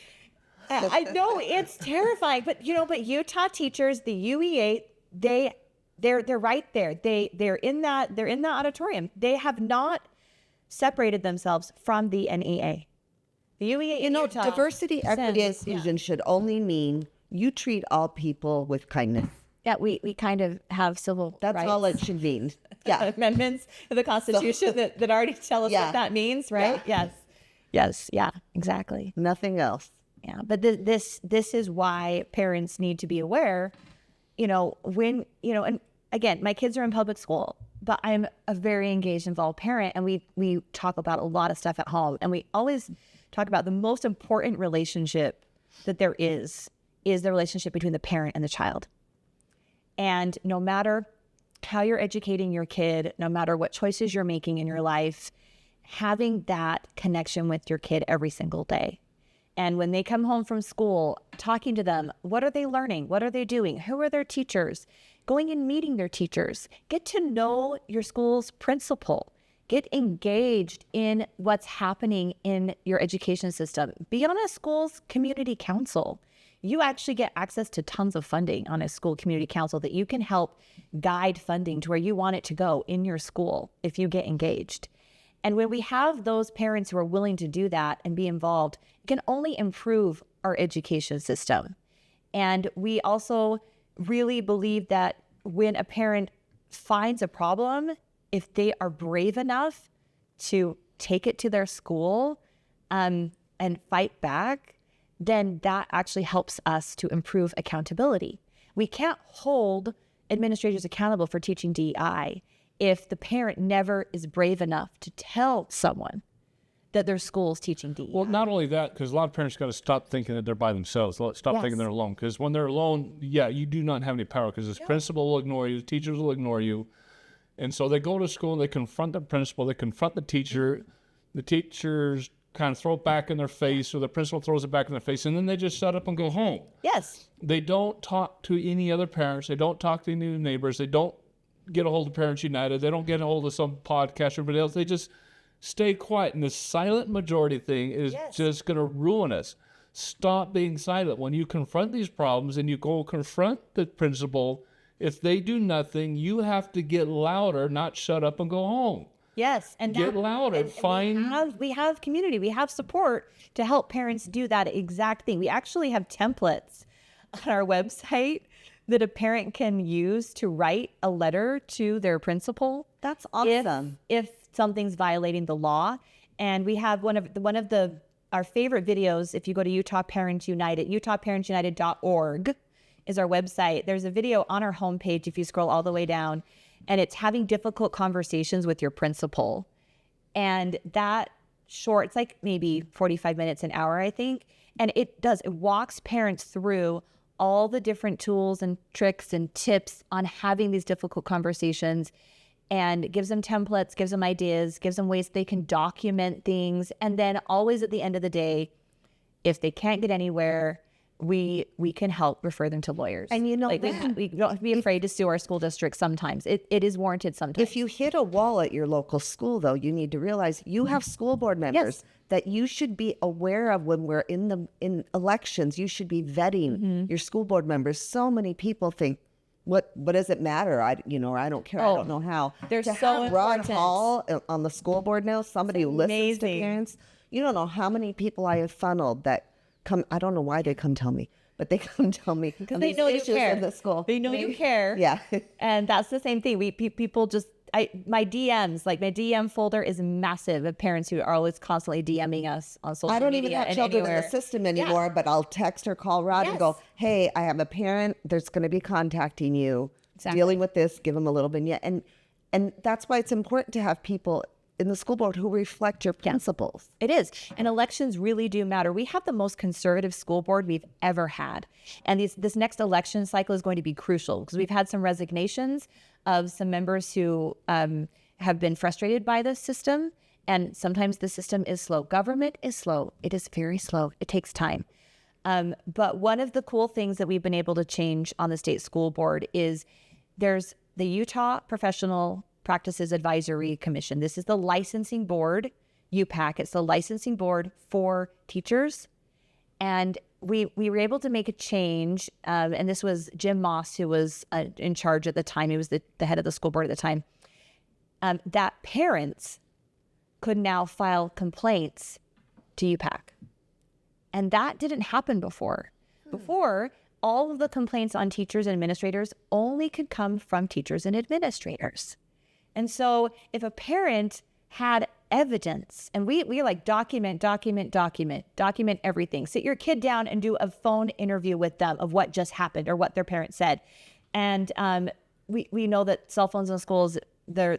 I know it's terrifying, but but Utah teachers, the UE8, they're right there. They're in that auditorium. They have not separated themselves from the NEA. The UEA in Utah diversity, equity, and says, inclusion should only mean you treat all people with kindness. Yeah, we kind of have civil That's rights. all it should mean. Yeah. Amendments to the Constitution that already tell us Yeah. what that means, right? Yeah. Yes, yeah, exactly. Nothing else. Yeah, but this is why parents need to be aware, when, and again, my kids are in public school, but I'm a very engaged, involved parent, and we talk about a lot of stuff at home, and we always talk about the most important relationship that there is the relationship between the parent and the child. And no matter how you're educating your kid, no matter what choices you're making in your life, having that connection with your kid every single day. And when they come home from school, talking to them, what are they learning? What are they doing? Who are their teachers? Going and meeting their teachers. Get to know your school's principal. Get engaged in what's happening in your education system. Be on a school's community council. You actually get access to tons of funding on a school community council that you can help guide funding to where you want it to go in your school if you get engaged. And when we have those parents who are willing to do that and be involved, it can only improve our education system. And we also really believe that when a parent finds a problem, if they are brave enough to take it to their school and fight back, then that actually helps us to improve accountability. We can't hold administrators accountable for teaching DEI if the parent never is brave enough to tell someone that their school's teaching DEI. Well, not only that, because a lot of parents got to stop thinking that they're by themselves. Stop thinking they're alone. Because when they're alone, you do not have any power. Because this principal will ignore you, the teachers will ignore you, and so they go to school and they confront the principal, they confront the teacher. The teachers kind of throw it back in their face, or the principal throws it back in their face, and then they just shut up and go home. Yes. They don't talk to any other parents. They don't talk to any neighbors. They don't get a hold of Parents United. They don't get a hold of some podcast or everybody else. They just stay quiet. And this silent majority thing is just going to ruin us. Stop being silent. When you confront these problems and you go confront the principal, if they do nothing, you have to get louder, not shut up and go home. Yes, and Get louder. We have community. We have support to help parents do that exact thing. We actually have templates on our website that a parent can use to write a letter to their principal. That's awesome. If something's violating the law, and we have one of our favorite videos. If you go to Utah Parents United, utahparentsunited.org is our website. There's a video on our homepage if you scroll all the way down, and it's having difficult conversations with your principal. And that short, it's like maybe 45 minutes, an hour, I think. And it walks parents through all the different tools and tricks and tips on having these difficult conversations, and gives them templates, gives them ideas, gives them ways they can document things. And then always at the end of the day, if they can't get anywhere, we can help refer them to lawyers. And we don't have to be afraid to sue our school district sometimes. It is warranted sometimes. If you hit a wall at your local school, though, you need to realize you have school board members that you should be aware of when we're in elections. You should be vetting your school board members. So many people think, what does it matter? I don't care. I don't know how. They're to so have Ron important. Hall on the school board now, somebody who listens to amazing. parents. You don't know how many people I have funneled that come. I don't know why they come tell me, but they come tell me because they know you care. In the school. They know you care. Yeah. And that's the same thing. People just, my DMs, like my DM folder is massive of parents who are always constantly DMing us on social media. I don't even have children in the system anymore, but I'll text or call Rod and go, hey, I have a parent that's going to be contacting you, dealing with this, give them a little vignette. And that's why it's important to have people in the school board who reflect your principles. It is. And elections really do matter. We have the most conservative school board we've ever had. And this next election cycle is going to be crucial because we've had some resignations of some members who have been frustrated by the system. And sometimes the system is slow. Government is slow. It is very slow. It takes time. But one of the cool things that we've been able to change on the state school board is there's the Utah Professional Practices Advisory Commission. This is the licensing board, UPAC. It's the licensing board for teachers. And we were able to make a change. And this was Jim Moss, who was in charge at the time. He was the head of the school board at the time. That parents could now file complaints to UPAC. And that didn't happen before. Before, all of the complaints on teachers and administrators only could come from teachers and administrators. And so if a parent had evidence, and we like document everything. Sit your kid down and do a phone interview with them of what just happened or what their parent said. And we know that cell phones in schools, they're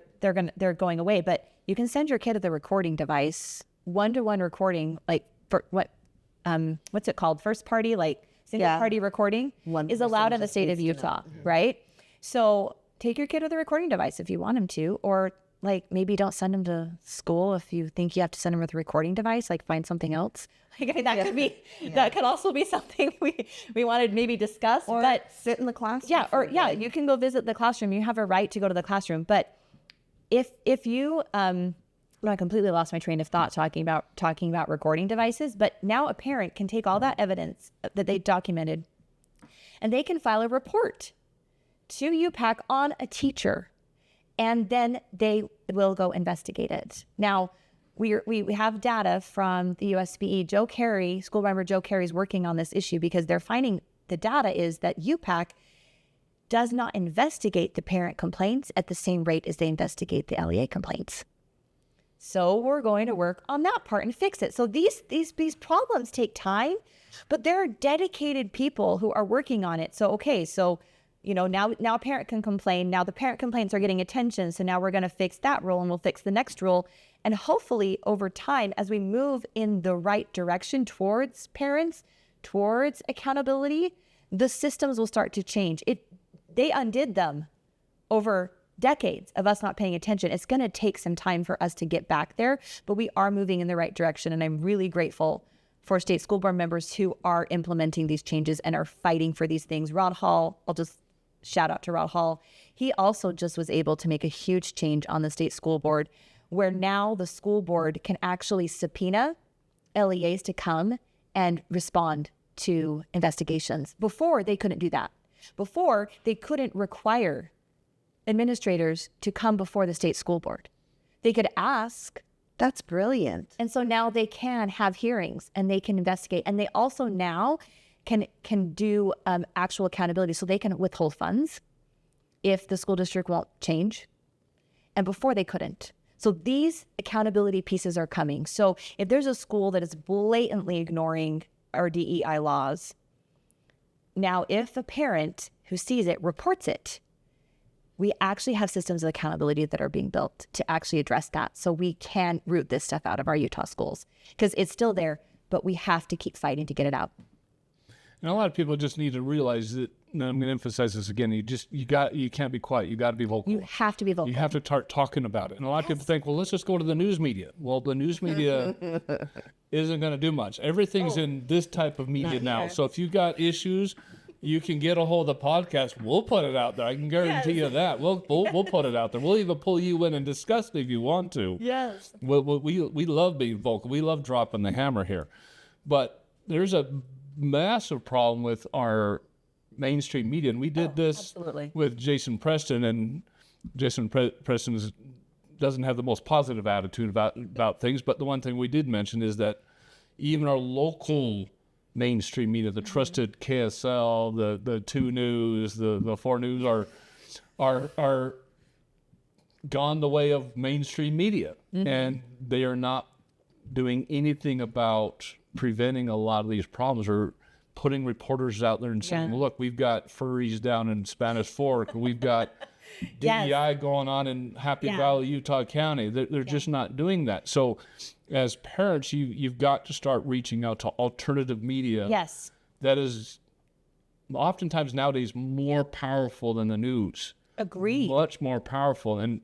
going away, but you can send your kid with a recording device, one-to-one recording, like for what's it called? First party, like single party recording is allowed in the state of Utah, right? So take your kid with a recording device if you want him to, or like maybe don't send him to school if you think you have to send him with a recording device, like find something else. Like, I mean, that could be, that could also be something we wanted to maybe discuss. Or but sit in the classroom. Yeah, or you can go visit the classroom. You have a right to go to the classroom. But if you, I completely lost my train of thought talking about recording devices, but now a parent can take all that evidence that they documented and they can file a report to UPAC on a teacher, and then they will go investigate it. Now, we have data from the USBE. Joe Carey, school member Joe Carey, is working on this issue because they're finding the data is that UPAC does not investigate the parent complaints at the same rate as they investigate the LEA complaints. So we're going to work on that part and fix it. So these problems take time, but there are dedicated people who are working on it. So, now a parent can complain. Now the parent complaints are getting attention. So now we're going to fix that rule and we'll fix the next rule. And hopefully over time, as we move in the right direction towards parents, towards accountability, the systems will start to change. They undid them over decades of us not paying attention. It's going to take some time for us to get back there, but we are moving in the right direction. And I'm really grateful for state school board members who are implementing these changes and are fighting for these things. Rod Hall, I'll just shout out to Rod Hall. He also just was able to make a huge change on the state school board where now the school board can actually subpoena LEAs to come and respond to investigations. Before, they couldn't do that. Before, they couldn't require administrators to come before the state school board. They could ask. That's brilliant. And so now they can have hearings and they can investigate. And they also now can do actual accountability. So they can withhold funds if the school district won't change. And before they couldn't. So these accountability pieces are coming. So if there's a school that is blatantly ignoring our DEI laws, now if a parent who sees it reports it, we actually have systems of accountability that are being built to actually address that. So we can root this stuff out of our Utah schools because it's still there, but we have to keep fighting to get it out. And a lot of people just need to realize that, and I'm going to emphasize this again, you can't be quiet. You got to be vocal. You have to be vocal. You have to start talking about it. And a lot of people think, well, let's just go to the news media. Well, the news media isn't going to do much. Everything's in this type of media now. So if you've got issues, you can get a hold of the podcast. We'll put it out there. I can guarantee you that. We'll put it out there. We'll even pull you in and discuss it if you want to. Yes. We love being vocal. We love dropping the hammer here. But there's a massive problem with our mainstream media. And we did this with Jason Preston. And Jason Preston doesn't have the most positive attitude about things. But the one thing we did mention is that even our local mainstream media, the trusted KSL, the 2 News, the 4 News are gone the way of mainstream media. And they are not doing anything about preventing a lot of these problems or putting reporters out there and saying, look, we've got furries down in Spanish Fork, we've got DEI going on in Happy Valley, Utah County. They're just not doing that. So as parents, you've got to start reaching out to alternative media. Yes. That is oftentimes nowadays more powerful than the news. Agreed. Much more powerful. And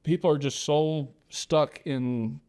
people are just so stuck in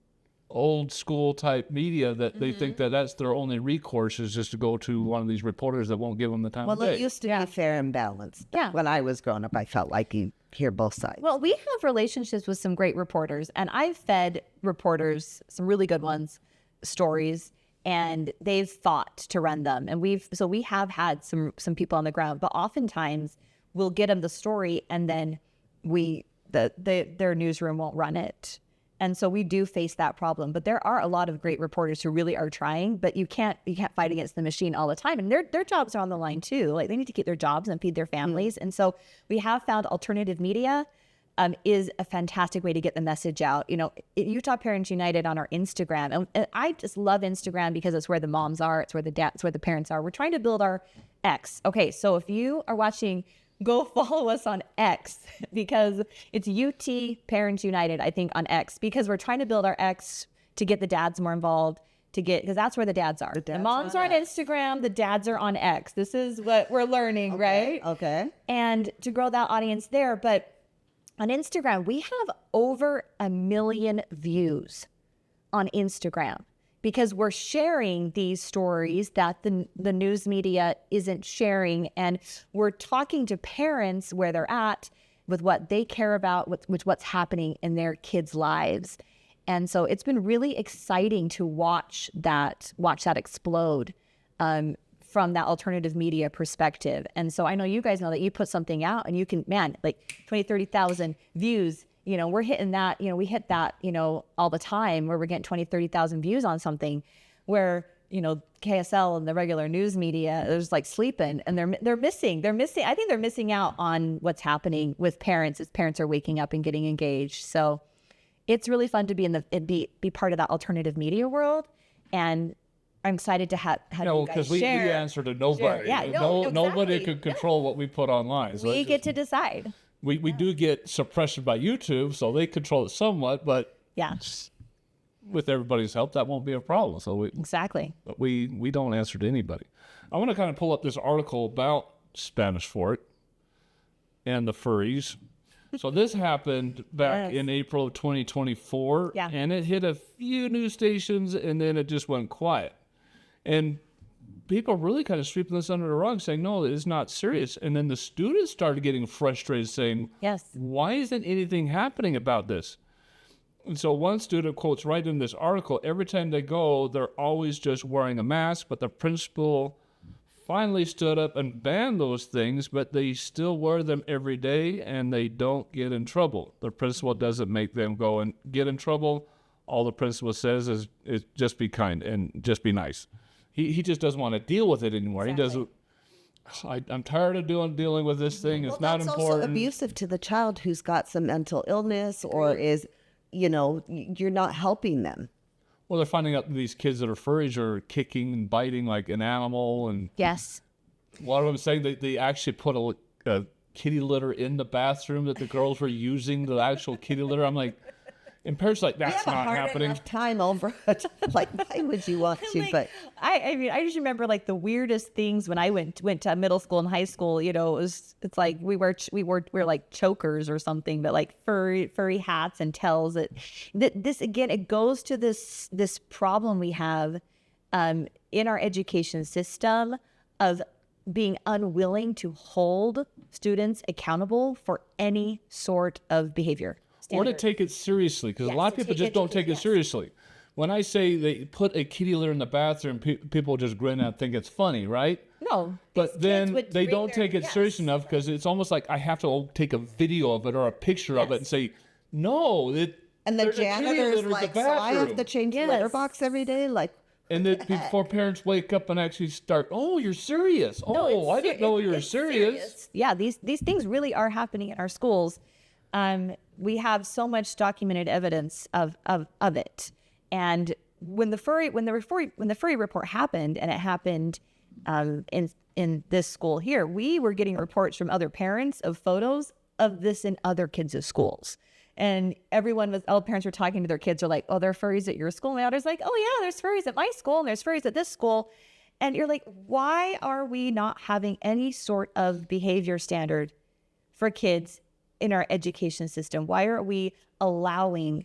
old school type media that they think that that's their only recourse is just to go to one of these reporters that won't give them the time of day. Well, it used to be fair and balanced. Yeah. When I was growing up, I felt like hear both sides. Well, we have relationships with some great reporters, and I've fed reporters, some really good ones, stories, and they've fought to run them. And we have had some people on the ground, but oftentimes we'll get them the story, and then their newsroom won't run it. And so we do face that problem. But there are a lot of great reporters who really are trying, but you can't fight against the machine all the time. And their jobs are on the line too. Like, they need to keep their jobs and feed their families. And so we have found alternative media is a fantastic way to get the message out. You know, Utah Parents United on our Instagram, and I just love Instagram because it's where the moms are, it's where the dads, it's where the parents are. We're trying to build our X. Okay, so if you are watching, go follow us on X, because it's UT Parents United, I think, on X, because we're trying to build our X to get the dads more involved, because that's where the dads are. The moms are on Instagram, the dads are on X. This is what we're learning, right? Okay. And to grow that audience there. But on Instagram, we have over 1 million views on Instagram, because we're sharing these stories that the news media isn't sharing. And we're talking to parents where they're at with what they care about, with what's happening in their kids' lives. And so it's been really exciting to watch that explode from that alternative media perspective. And so I know you guys know that you put something out and you can, like 20, 30,000 views. You know, we're hitting that, we hit that, all the time, where we're getting 20, 30,000 views on something where, KSL and the regular news media is like sleeping, and they're missing. I think they're missing out on what's happening with parents as parents are waking up and getting engaged. So it's really fun to be part of that alternative media world. And I'm excited to have you guys because we answer to nobody. Yeah, nobody exactly. could control what we put online. So we get to decide. We do get suppression by YouTube, so they control it somewhat, but yeah, with everybody's help, that won't be a problem. So exactly. But we don't answer to anybody. I want to kind of pull up this article about Spanish Fort and the furries. So this happened back in April of 2024, and it hit a few news stations, and then it just went quiet. And people really kind of sweeping this under the rug, saying, no, it's not serious. And then the students started getting frustrated, saying, yes, why isn't anything happening about this? And so one student quotes right in this article, every time they go, they're always just wearing a mask, but the principal finally stood up and banned those things, but they still wear them every day and they don't get in trouble. The principal doesn't make them go and get in trouble. All the principal says is just be kind and just be nice. He just doesn't want to deal with it anymore. Exactly. He doesn't. I'm tired of dealing with this thing. It's not important. Also abusive to the child who's got some mental illness or is, you're not helping them. Well, they're finding out these kids that are furries are kicking and biting like an animal, and yes, a lot of them saying that they actually put a kitty litter in the bathroom that the girls were using, the actual kitty litter. I'm like. And parents like, that's not happening. Time over it. Like, why would you want to? Like, but I just remember like the weirdest things when I went to middle school and high school. It's like we were like chokers or something, but like furry hats and tails. This again, it goes to this problem we have in our education system of being unwilling to hold students accountable for any sort of behavior. Or to take it seriously, because a lot of people just don't take it seriously. When I say they put a kitty litter in the bathroom, people just grin and think it's funny, right? No. But then they don't take it serious enough, because it's almost like I have to take a video of it or a picture of it and say, no. And the janitor is like, so I have to change the litter box every day? Like, and then before parents wake up and actually start, oh, you're serious. Oh, I didn't know you were serious. Yeah, these things really are happening in our schools. We have so much documented evidence of it. And when the furry report happened, and it happened in this school here, we were getting reports from other parents of photos of this in other kids' schools. And all parents were talking to their kids, are like, oh, there are furries at your school. And the other's like, oh yeah, there's furries at my school and there's furries at this school. And you're like, why are we not having any sort of behavior standard for kids in our education system? Why are we allowing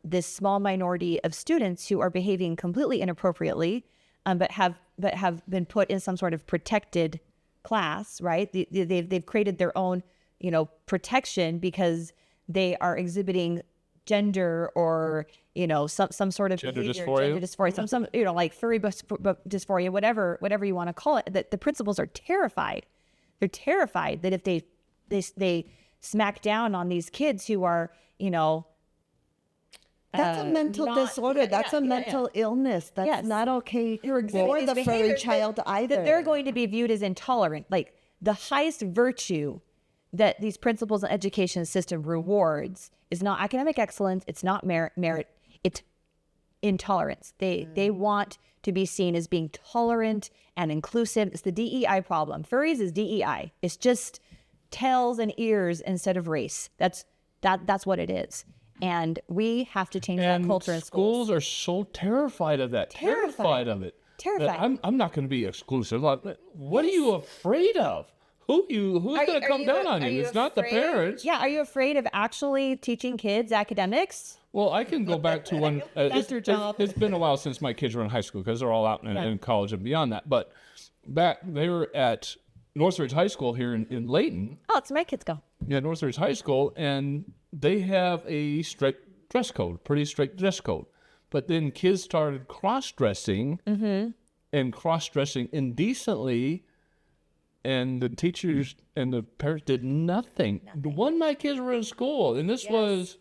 this small minority of students who are behaving completely inappropriately, but have been put in some sort of protected class, right? They've created their own protection because they are exhibiting gender or, some sort of Gender behavior, dysphoria? gender dysphoria, some like furry dysphoria, whatever you want to call it, that the principals are terrified. They're terrified that if they smack down on these kids who are, That's a mental disorder. That's a mental illness. That's not okay for the furry child either. That they're going to be viewed as intolerant. Like the highest virtue that these principals and education system rewards is not academic excellence. It's not merit. It's intolerance. They want to be seen as being tolerant and inclusive. It's the DEI problem. Furries is DEI. It's just tails and ears instead of race. That's what it is. And we have to change that culture in schools. Schools are so terrified of that. Terrified of it. Terrified. I'm not going to be exclusive. What are you afraid of? Who's going to come down on you? It's not the parents. Yeah. Are you afraid of actually teaching kids academics? Well, I can go back to when That's your job. It's been a while since my kids were in high school because they're all out in college and beyond that. But back they were at Northridge High School here in Layton. Oh, it's my kids go. Yeah, Northridge High School, and they have a strict dress code, pretty strict dress code. But then kids started cross-dressing and cross-dressing indecently, and the teachers and the parents did nothing. When my kids were in school, and this was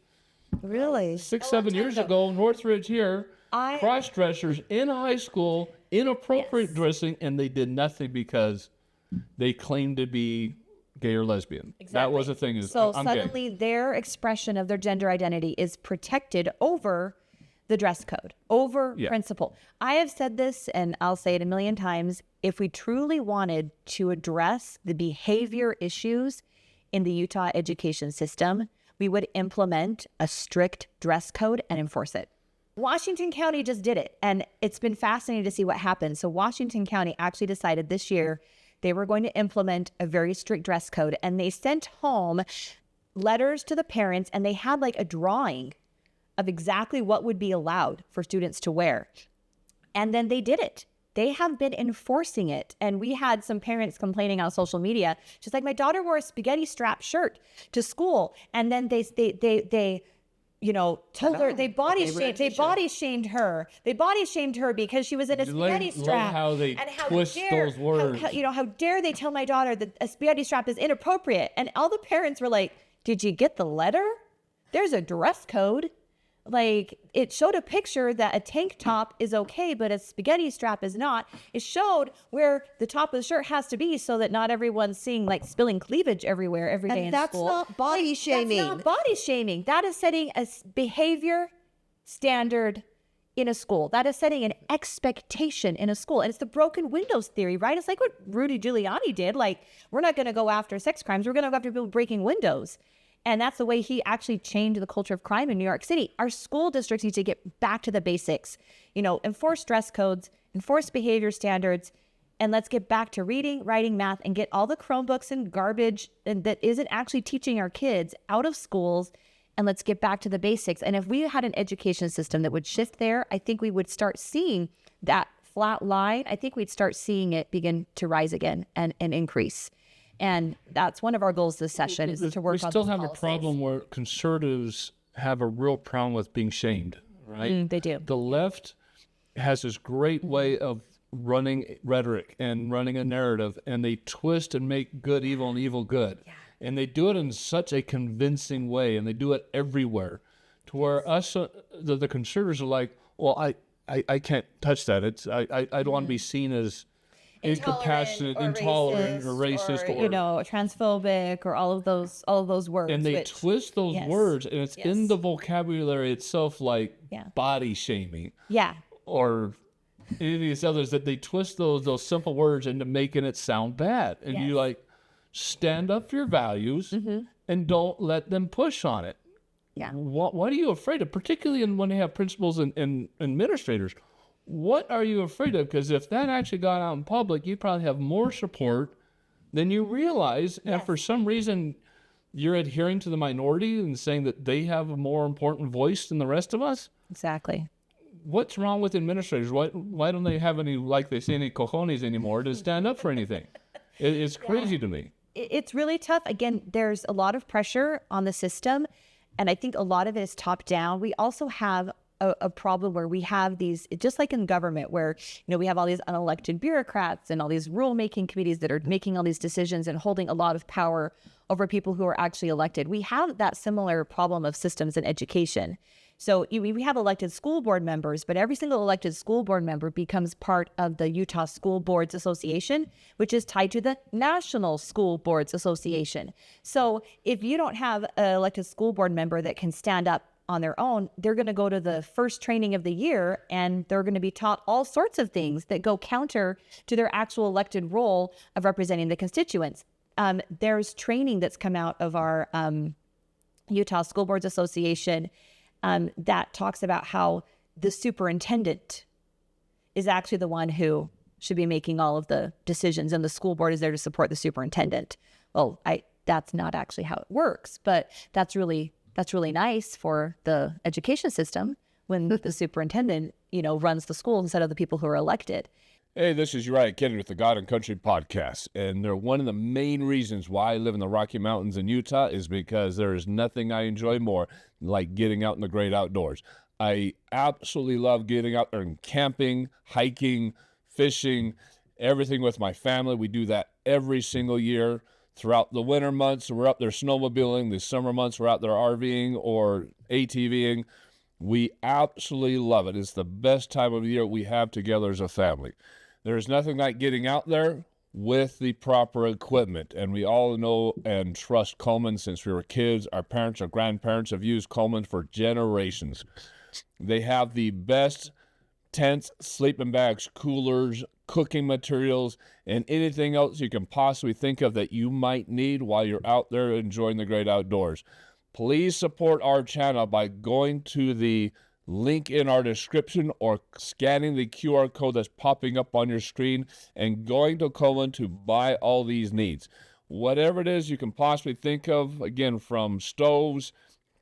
Really? 7 years ago, Northridge here, cross-dressers in high school, inappropriate dressing, and they did nothing because they claimed to be gay or lesbian. Exactly. That was the thing. So I'm suddenly gay. their expression of their gender identity is protected over the dress code, over principle. I have said this, and I'll say it a million times. If we truly wanted to address the behavior issues in the Utah education system, we would implement a strict dress code and enforce it. Washington County just did it, and it's been fascinating to see what happened. So Washington County actually decided this year they were going to implement a very strict dress code, and they sent home letters to the parents, and they had like a drawing of exactly what would be allowed for students to wear. And then they did it. They have been enforcing it. And we had some parents complaining on social media. She's like, my daughter wore a spaghetti strap shirt to school. And then they told her, they body shamed her. They body shamed her because she was in a spaghetti strap. How they twist those words. How dare they tell my daughter that a spaghetti strap is inappropriate? And all the parents were like, did you get the letter? There's a dress code. Like, it showed a picture that a tank top is okay, but a spaghetti strap is not. It showed where the top of the shirt has to be so that not everyone's seeing, like, spilling cleavage everywhere every day in school. That's not body shaming. That's not body shaming. That is setting a behavior standard in a school. That is setting an expectation in a school. And it's the broken windows theory, right? It's like what Rudy Giuliani did. Like, we're not going to go after sex crimes. We're going to go after people breaking windows. And that's the way he actually changed the culture of crime in New York City. Our school districts need to get back to the basics, enforce dress codes, enforce behavior standards, and let's get back to reading, writing, math, and get all the Chromebooks and garbage that isn't actually teaching our kids out of schools, and let's get back to the basics. And if we had an education system that would shift there, I think we would start seeing that flat line. I think we'd start seeing it begin to rise again and increase. And that's one of our goals this session is to work on We still have policies. a problem where conservatives have a real problem with being shamed, right? They do. The left has this great way of running rhetoric and running a narrative, and they twist and make good evil and evil good. Yeah. And they do it in such a convincing way, and they do it everywhere, to where us, the conservatives are like, well, I can't touch that. I don't want to be seen as incapacitated, intolerant, or racist, or transphobic, or all of those words. And they twist those words, and it's in the vocabulary itself, like body shaming, or any of these others that they twist those simple words into making it sound bad. And you like stand up for your values and don't let them push on it. Yeah. What are you afraid of, particularly when they have principals and administrators? What are you afraid of? Because if that actually got out in public, you'd probably have more support than you realize. And for some reason, you're adhering to the minority and saying that they have a more important voice than the rest of us. Exactly. What's wrong with administrators? Why don't they have any, like they say, any cojones anymore to stand up for anything? It's crazy to me. it's really tough. Again, there's a lot of pressure on the system, and I think a lot of it is top down. We also have a problem where we have these, just like in government, where, we have all these unelected bureaucrats and all these rulemaking committees that are making all these decisions and holding a lot of power over people who are actually elected. We have that similar problem of systems in education. So we have elected school board members, but every single elected school board member becomes part of the Utah School Boards Association, which is tied to the National School Boards Association. So if you don't have an elected school board member that can stand up on their own, they're going to go to the first training of the year and they're going to be taught all sorts of things that go counter to their actual elected role of representing the constituents. There's training that's come out of our Utah School Boards Association that talks about how the superintendent is actually the one who should be making all of the decisions, and the school board is there to support the superintendent. Well, that's not actually how it works, but that's really nice for the education system when the superintendent, runs the school instead of the people who are elected. Hey, this is Uriah Kennedy with the God and Country podcast, and one of the main reasons why I live in the Rocky Mountains in Utah is because there is nothing I enjoy more like getting out in the great outdoors. I absolutely love getting out there and camping, hiking, fishing, everything with my family. We do that every single year. Throughout the winter months, we're up there snowmobiling. The summer months, we're out there RVing or ATVing. We absolutely love it. It's the best time of the year we have together as a family. There's nothing like getting out there with the proper equipment. And we all know and trust Coleman since we were kids. Our parents, our grandparents have used Coleman for generations. They have the best tents, sleeping bags, coolers, cooking materials, and anything else you can possibly think of that you might need while you're out there enjoying the great outdoors. Please support our channel by going to the link in our description or scanning the QR code that's popping up on your screen and going to Coleman to buy all these needs. Whatever it is you can possibly think of, again, from stoves,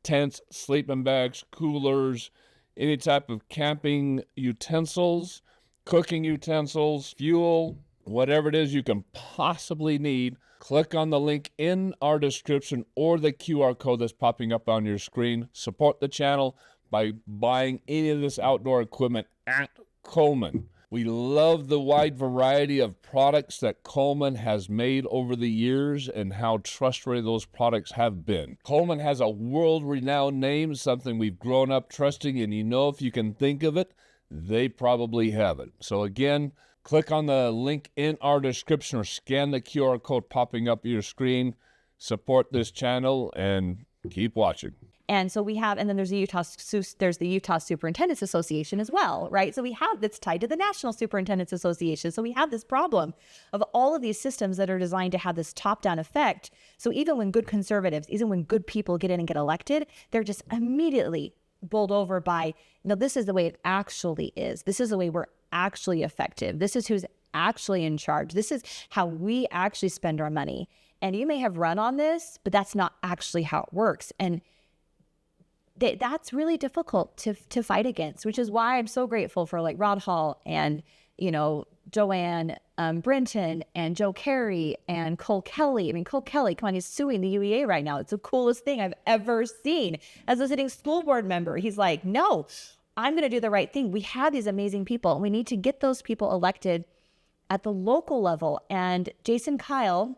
tents, sleeping bags, coolers, any type of camping utensils, cooking utensils, fuel, whatever it is you can possibly need, click on the link in our description or the QR code that's popping up on your screen. Support the channel by buying any of this outdoor equipment at Coleman. We love the wide variety of products that Coleman has made over the years and how trustworthy those products have been. Coleman has a world-renowned name, something we've grown up trusting, and if you can think of it, they probably have it. So again, click on the link in our description or scan the QR code popping up your screen. Support this channel and keep watching. And so and then there's the Utah Superintendents Association as well, right? So we have that's tied to the National Superintendents Association. So we have this problem of all of these systems that are designed to have this top-down effect. So even when good conservatives, even when good people get in and get elected, they're just immediately bowled over by, this is the way it actually is. This is the way we're actually effective. This is who's actually in charge. This is how we actually spend our money. And you may have run on this, but that's not actually how it works. And that's really difficult to fight against, which is why I'm so grateful for like Rod Hall and, Joanne Brenton and Joe Carey and Cole Kelly. I mean, Cole Kelly, come on, he's suing the UEA right now. It's the coolest thing I've ever seen. As a sitting school board member, he's like, no, I'm going to do the right thing. We have these amazing people, and we need to get those people elected at the local level. And Jason Kyle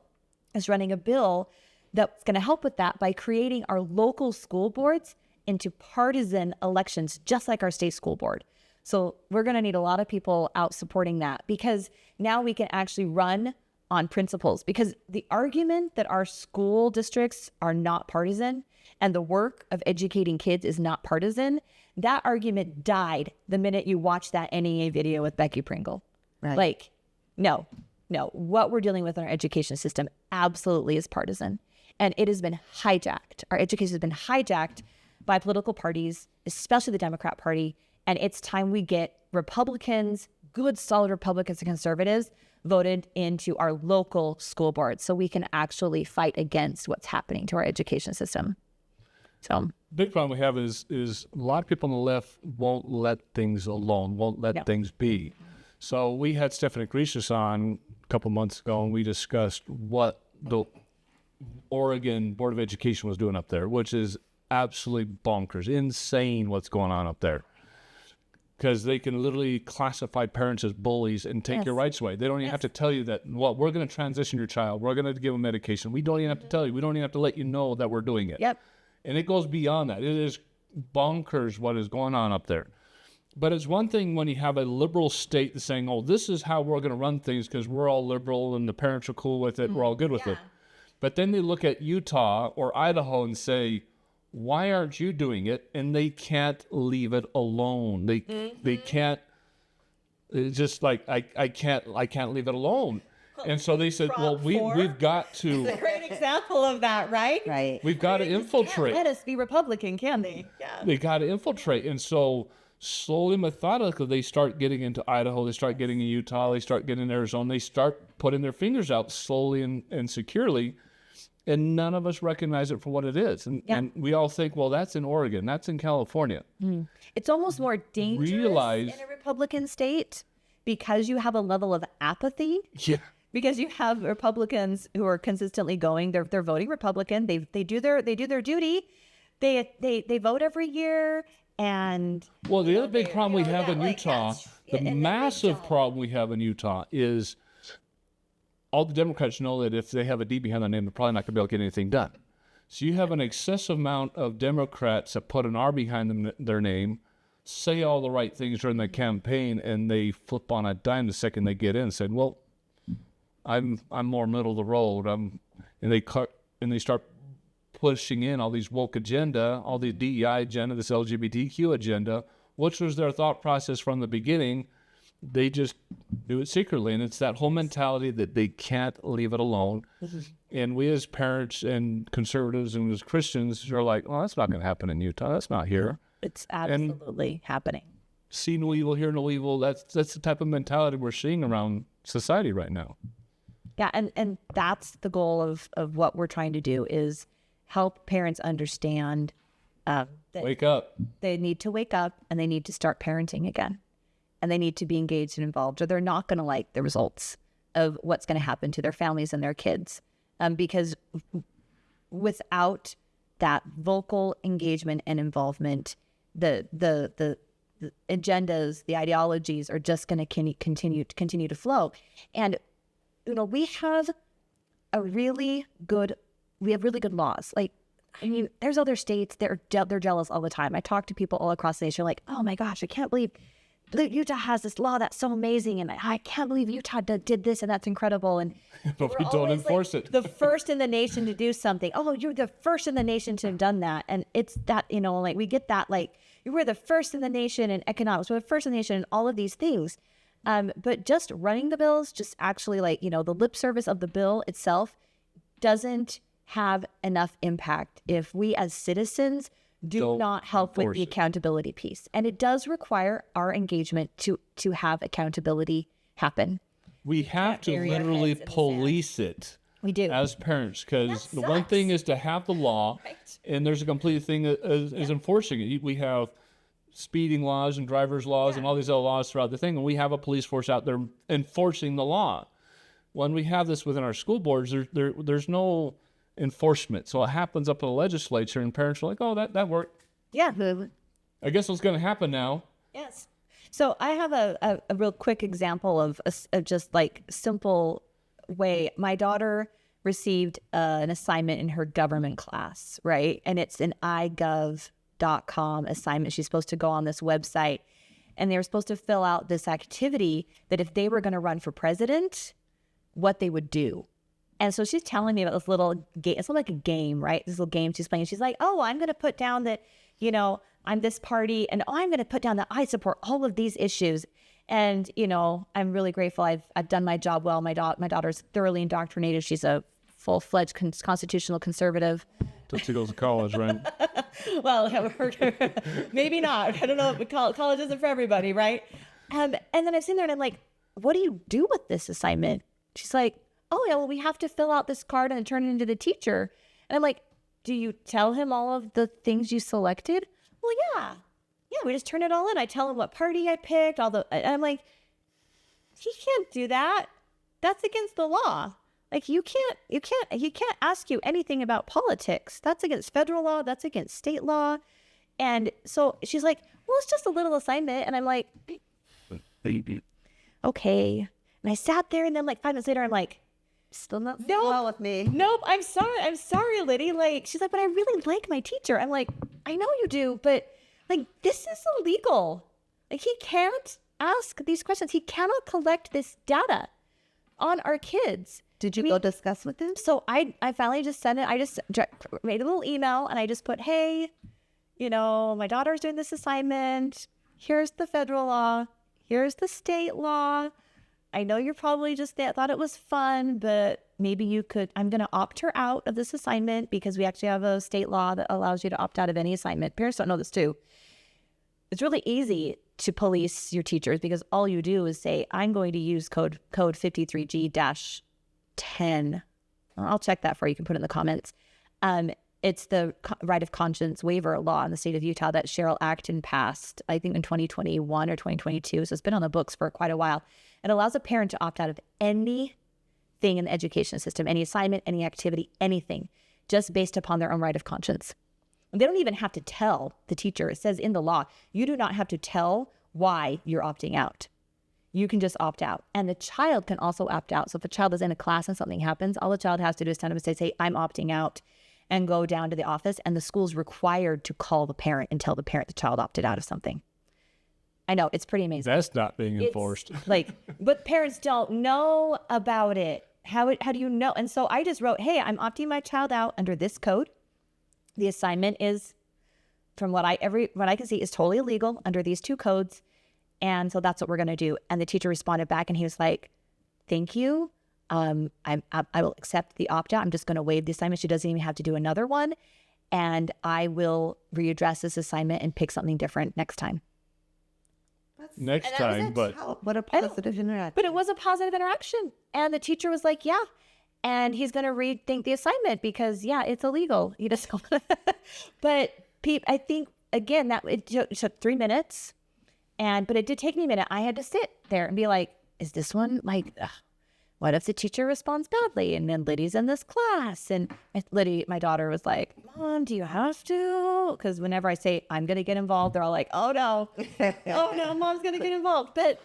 is running a bill that's going to help with that by creating our local school boards into partisan elections, just like our state school board. So we're going to need a lot of people out supporting that, because now we can actually run on principles. Because the argument that our school districts are not partisan and the work of educating kids is not partisan, that argument died the minute you watch that NEA video with Becky Pringle. Right. Like, no, what we're dealing with in our education system absolutely is partisan. And it has been hijacked. Our education has been hijacked by political parties, especially the Democrat Party. And it's time we get Republicans, good solid Republicans and conservatives, voted into our local school boards so we can actually fight against what's happening to our education system. So Big problem we have is a lot of people on the left won't let things alone, won't let things be. So we had Stephanie Grecius on a couple months ago, and we discussed what the Oregon Board of Education was doing up there, which is absolutely bonkers, insane what's going on up there. Because they can literally classify parents as bullies and take your rights away. They don't even have to tell you that, well, we're going to transition your child. We're going to give them medication. We don't even have to tell you. We don't even have to let you know that we're doing it. Yep. And it goes beyond that. It is bonkers what is going on up there. But it's one thing when you have a liberal state that's saying, oh, this is how we're going to run things because we're all liberal and the parents are cool with it. We're all good with it. But then they look at Utah or Idaho and say, why aren't you doing it? And they can't leave it alone. They can't. It's just like I can't leave it alone. And so they said, well, we've got to. It's a great example of that, right? Right. We've got to infiltrate. Can't let us be Republican, can they? Yeah. They got to infiltrate. And so slowly, methodically, they start getting into Idaho. They start getting in Utah. They start getting in Arizona. They start putting their fingers out slowly and securely. And none of us recognize it for what it is. And we all think, well, that's in Oregon. That's in California. It's almost more dangerous in a Republican state because you have a level of apathy. Yeah. Because you have Republicans who are consistently going, they're voting Republican. They do their duty. They vote every year. And well, the other big problem we have in Utah, the massive problem we have in Utah is all the Democrats know that if they have a D behind their name, they're probably not going to be able to get anything done. So you have an excessive amount of Democrats that put an R behind their name, say all the right things during the campaign, and they flip on a dime the second they get in and say, well, I'm more middle of the road. And they start pushing in all these woke agenda, all the DEI agenda, this LGBTQ agenda, which was their thought process from the beginning. They just do it secretly, and it's that whole mentality that they can't leave it alone. And we as parents and conservatives and as Christians are like, well, that's not going to happen in Utah. That's not here. It's absolutely happening. See no evil, hear no evil. That's the type of mentality we're seeing around society right now. Yeah, and that's the goal of what we're trying to do is help parents understand that wake up. They need to wake up and they need to start parenting again. And they need to be engaged and involved, or they're not going to like the results of what's going to happen to their families and their kids. Because without that vocal engagement and involvement, the agendas, the ideologies are just going to continue to flow. And we have really good laws. Like, I mean, there's other states they're jealous all the time. I talk to people all across the nation like, oh my gosh, I can't believe Utah has this law that's so amazing, and I can't believe Utah did this, and that's incredible. And but we don't enforce it. The first in the nation to do something. Oh, you're the first in the nation to have done that, and it's that like we get that like you were the first in the nation in economics, we're the first in the nation in all of these things. But just running the bills, just actually like the lip service of the bill itself doesn't have enough impact if we as citizens do not help with the accountability piece. And it does require our engagement to have accountability happen. We have to literally police it. We do. As parents, because the one thing is to have the law, and there's a complete thing that is enforcing it. We have speeding laws and driver's laws and all these other laws throughout the thing, and we have a police force out there enforcing the law. When we have this within our school boards, there's no enforcement. So it happens up to the legislature, and parents are like, oh, that worked. Yeah. I guess what's going to happen now. Yes. So I have a real quick example of just like simple way. My daughter received an assignment in her government class, right? And it's an igov.com assignment. She's supposed to go on this website, and they were supposed to fill out this activity that if they were going to run for president, what they would do. And so she's telling me about this little game. It's not like a game, right? This little game she's playing. She's like, oh, I'm going to put down that, I'm this party, and I'm going to put down that I support all of these issues. And, I'm really grateful. I've done my job well. My daughter's thoroughly indoctrinated. She's a full-fledged constitutional conservative. Till she goes to college, right? Well, maybe not. I don't know. College isn't for everybody, right? And then I've seen there, and I'm like, what do you do with this assignment? She's like, oh, yeah, well, we have to fill out this card and turn it into the teacher. And I'm like, do you tell him all of the things you selected? Well, yeah. Yeah, we just turn it all in. I tell him what party I picked, and I'm like, he can't do that. That's against the law. Like he can't ask you anything about politics. That's against federal law. That's against state law. And so she's like, well, it's just a little assignment. And I'm like, okay. And I sat there, and then like 5 minutes later, I'm like, Still not Nope. well with me. nope, I'm sorry, Liddy. Like, she's like, but I really like my teacher. I'm like, I know you do, but like, this is illegal. Like, he can't ask these questions. He cannot collect this data on our kids. Did you go discuss with him? So I finally just sent it. I just made a little email, and I just put, hey, my daughter's doing this assignment. Here's the federal law. Here's the state law. I know you're probably just thought it was fun, but maybe you could, I'm going to opt her out of this assignment because we actually have a state law that allows you to opt out of any assignment. Parents don't know this too. It's really easy to police your teachers because all you do is say, I'm going to use code 53G-10. I'll check that for you. You can put it in the comments. It's the right of conscience waiver law in the state of Utah that Cheryl Acton passed, I think in 2021 or 2022. So it's been on the books for quite a while. It allows a parent to opt out of anything in the education system, any assignment, any activity, anything, just based upon their own right of conscience. And they don't even have to tell the teacher. It says in the law, you do not have to tell why you're opting out. You can just opt out. And the child can also opt out. So if a child is in a class and something happens, all the child has to do is stand up and say, I'm opting out, and go down to the office, and the school's required to call the parent and tell the parent the child opted out of something. I know, it's pretty amazing. That's not being enforced. But parents don't know about it. How do you know? And so I just wrote, hey, I'm opting my child out under this code. The assignment is, from what I can see, is totally illegal under these two codes. And so that's what we're going to do. And the teacher responded back, and he was like, thank you. I will accept the opt-out. I'm just going to waive the assignment. She doesn't even have to do another one. And I will readdress this assignment and pick something different next time. Next time, but What a positive interaction. But it was a positive interaction. And the teacher was like, yeah. And he's going to rethink the assignment because, yeah, it's illegal. He doesn't. But I think, again, that it took 3 minutes. But it did take me a minute. I had to sit there and be like, is this one like... What if the teacher responds badly? And then Liddy's in this class. And Liddy, my daughter, was like, Mom, do you have to? Because whenever I say I'm going to get involved, they're all like, oh, no. Oh, no, Mom's going to get involved. But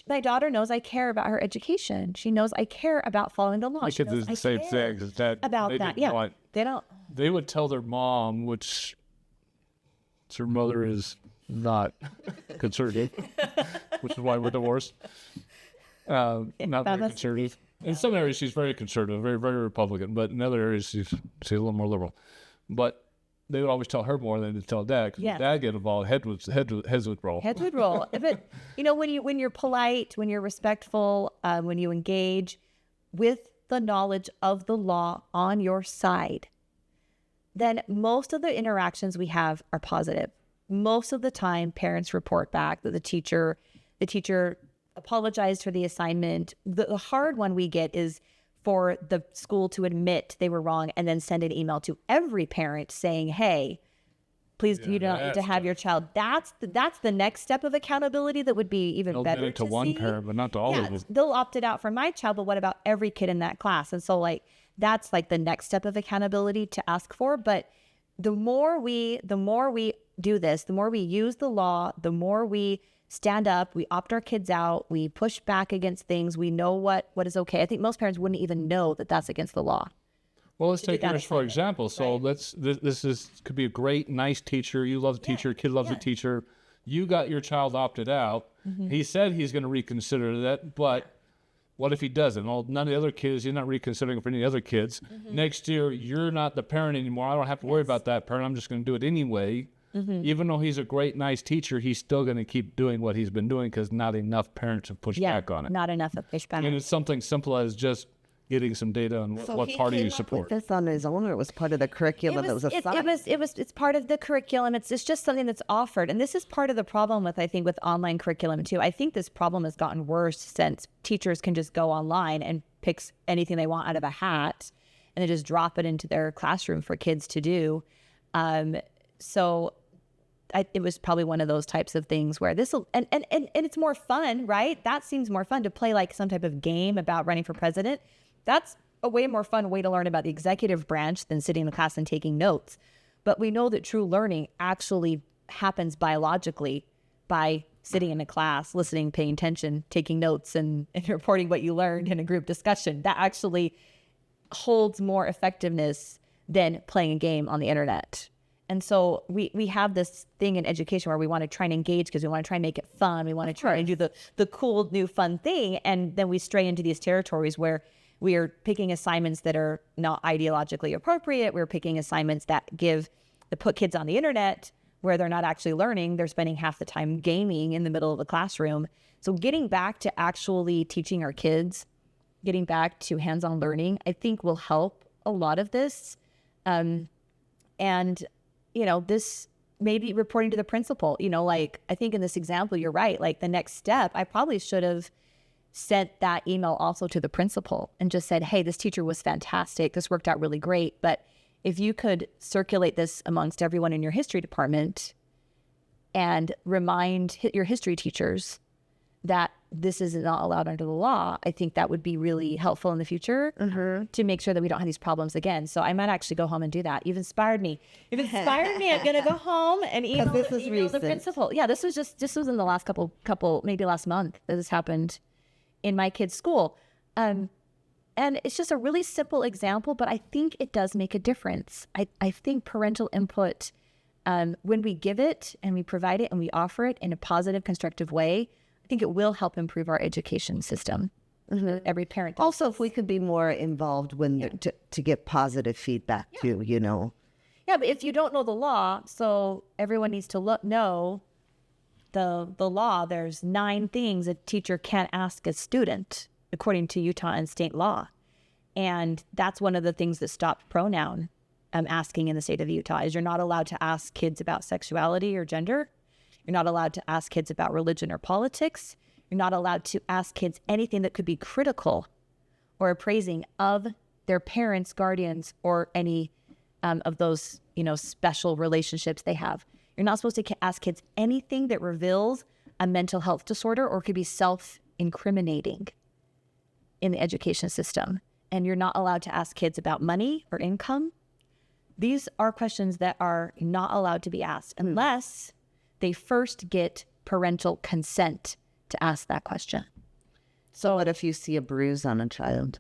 my daughter knows I care about her education. She knows I care about following the law. my kids is the same thing. Is that about they that. didn't Yeah. want- They don't. They would tell their mom, which her mother is not conservative, which is why we're divorced. Not very conservative. In some areas, she's very conservative, very, very Republican. But in other areas, she's a little more liberal. But they would always tell her more than they tell Dad. Because Yes. when Dad get involved, heads would roll. Heads would roll. But when you're polite, when you're respectful, when you engage with the knowledge of the law on your side, then most of the interactions we have are positive. Most of the time, parents report back that the teacher apologized for the assignment. The hard one we get is for the school to admit they were wrong and then send an email to every parent saying, hey, please, you don't need to have your child. That's the next step of accountability that would be even They'll better do it to one see. parent, but not to all of them. They'll opt it out for my child, but what about every kid in that class? And so that's the next step of accountability to ask for. But the more we do this, the more we use the law, the more we stand up, we opt our kids out, we push back against things, we know what is okay. I think most parents wouldn't even know that that's against the law. Well, let's take that yours for example. So right? this could be a great, nice teacher. You love the teacher, kid loves the teacher. You got your child opted out. Mm-hmm. He said he's going to reconsider that, but what if he doesn't? Well, none of the other kids, you're not reconsidering for any other kids. Mm-hmm. Next year, you're not the parent anymore. I don't have to worry about that parent. I'm just going to do it anyway. Mm-hmm. Even though he's a great, nice teacher, he's still going to keep doing what he's been doing because not enough parents have pushed back on it. Not enough have pushed back. And it's something simple as just getting some data on what party you support. This on his own, or it was part of the curriculum that was assigned? It's part of the curriculum. It's just something that's offered. And this is part of the problem with online curriculum too. I think this problem has gotten worse since teachers can just go online and pick anything they want out of a hat and then just drop it into their classroom for kids to do. It was probably one of those types of things where and it's more fun, right? That seems more fun to play like some type of game about running for president. That's a way more fun way to learn about the executive branch than sitting in the class and taking notes. But we know that true learning actually happens biologically by sitting in a class, listening, paying attention, taking notes, and reporting what you learned in a group discussion. That actually holds more effectiveness than playing a game on the internet. And so we have this thing in education where we want to try and engage because we want to try and make it fun. We want to try and do the cool, new, fun thing. And then we stray into these territories where we are picking assignments that are not ideologically appropriate. We're picking assignments that put kids on the internet where they're not actually learning. They're spending half the time gaming in the middle of the classroom. So getting back to actually teaching our kids, getting back to hands-on learning, I think will help a lot of this. And, this maybe reporting to the principal, I think in this example, you're right. Like the next step, I probably should have sent that email also to the principal and just said, hey, this teacher was fantastic. This worked out really great. But if you could circulate this amongst everyone in your history department and remind your history teachers that this is not allowed under the law, I think that would be really helpful in the future to make sure that we don't have these problems again. So I might actually go home and do that. You've inspired me. I'm going to go home and email the principal. Yeah, this was in the last couple, maybe last month that this happened in my kid's school. And it's just a really simple example, but I think it does make a difference. I think parental input, when we give it and we provide it and we offer it in a positive, constructive way, I think it will help improve our education system. Every parent. Also, if we could be more involved to get positive feedback too, Yeah, but if you don't know the law, so everyone needs to know the law. There's 9 things a teacher can't ask a student, according to Utah and state law. And that's one of the things that stopped pronoun asking in the state of Utah is you're not allowed to ask kids about sexuality or gender. You're not allowed to ask kids about religion or politics. You're not allowed to ask kids anything that could be critical or appraising of their parents, guardians, or any of those, special relationships they have. You're not supposed to ask kids anything that reveals a mental health disorder or could be self-incriminating in the education system. And you're not allowed to ask kids about money or income. These are questions that are not allowed to be asked unless they first get parental consent to ask that question. So what if you see a bruise on a child?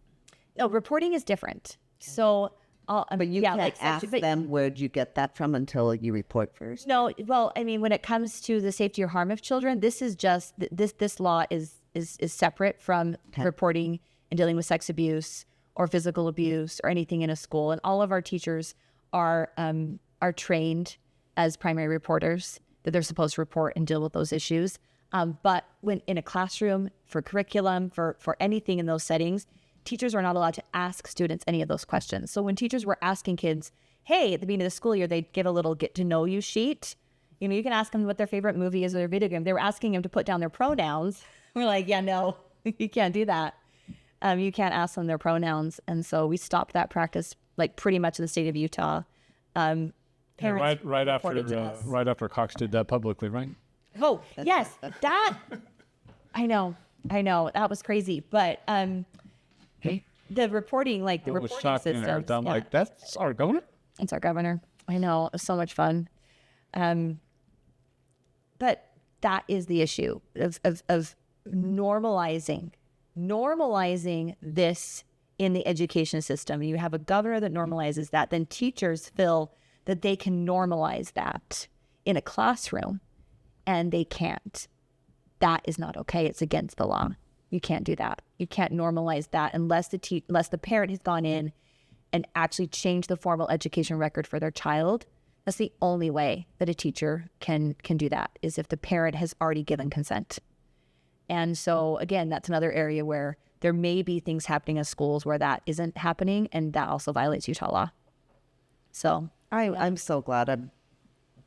No, reporting is different. So, but you can't ask them where'd you get that from until you report first. No, well, I mean, when it comes to the safety or harm of children, this is just this law is separate from reporting and dealing with sex abuse or physical abuse or anything in a school. And all of our teachers are trained as primary reporters, that they're supposed to report and deal with those issues. But when in a classroom, for curriculum, for anything in those settings, teachers are not allowed to ask students any of those questions. So when teachers were asking kids, hey, at the beginning of the school year, they'd give a little get to know you sheet. You can ask them what their favorite movie is or their video game. They were asking them to put down their pronouns. We're like, yeah, no, you can't do that. You can't ask them their pronouns. And so we stopped that practice like pretty much in the state of Utah. Right after Cox did that publicly, right? Oh, yes, that, I know, that was crazy. But the reporting, like the reporting system. I'm like, that's our governor? It's our governor. I know, it was so much fun. But that is the issue of normalizing this in the education system. You have a governor that normalizes that, then teachers feel that they can normalize that in a classroom, and they can't. That is not okay. It's against the law. You can't do that. You can't normalize that unless the parent has gone in and actually changed the formal education record for their child. That's the only way that a teacher can do that, is if the parent has already given consent. And so, again, that's another area where there may be things happening at schools where that isn't happening, and that also violates Utah law. So I'm so glad I'm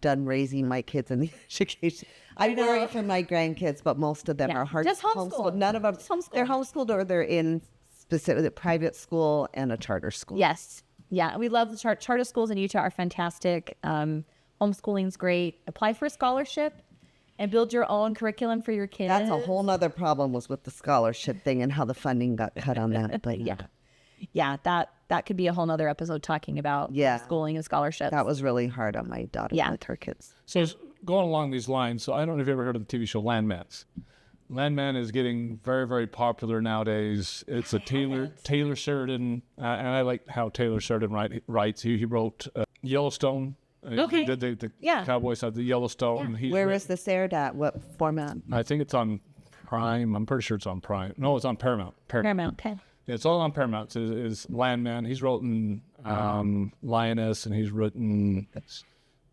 done raising my kids in the education. I worry for my grandkids, but most of them are homeschooled. None of them, they're homeschooled or they're in specific private school and a charter school. Yes. Yeah, we love the charter schools in Utah are fantastic. Homeschooling's great. Apply for a scholarship and build your own curriculum for your kids. That's a whole nother problem was with the scholarship thing and how the funding got cut on that. But Yeah, that could be a whole nother episode talking about schooling and scholarships. That was really hard on my daughter with her kids. So going along these lines, so I don't know if you've ever heard of the TV show Landman. Landman is getting very, very popular nowadays. It's a Taylor Sheridan, and I like how Taylor Sheridan writes. He wrote Yellowstone. Okay. The Cowboys have the Yellowstone. Yeah. Where is this aired at? What format? I think it's on Prime. I'm pretty sure it's on Prime. No, it's on Paramount. Paramount. Okay. It's all on Paramount. Is Landman. He's written Lioness, and he's written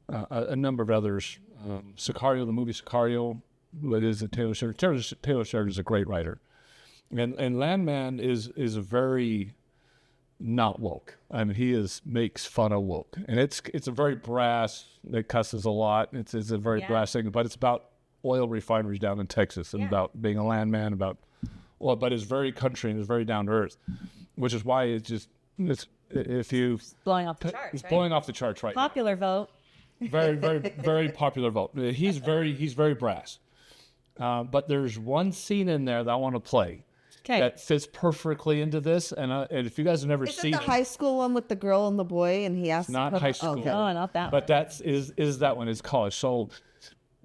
a number of others. Sicario, the movie Sicario. What is it? Taylor Sheridan. Taylor Sheridan is a great writer, and Landman is a very not woke. I mean, he makes fun of woke, and it's a very brass. It cusses a lot. It's a very brass thing, but it's about oil refineries down in Texas and about being a landman, about but it's very country and it's very down to earth, which is why it's blowing off the charts. It's blowing off the charts right now. Popular vote. Very, very, very popular vote. He's very brass. But there's one scene in there that I want to play that fits perfectly into this. And if you guys have never seen the high school one with the girl and the boy, and he asked not high school. Okay. No, not that but that is that one. It's college. So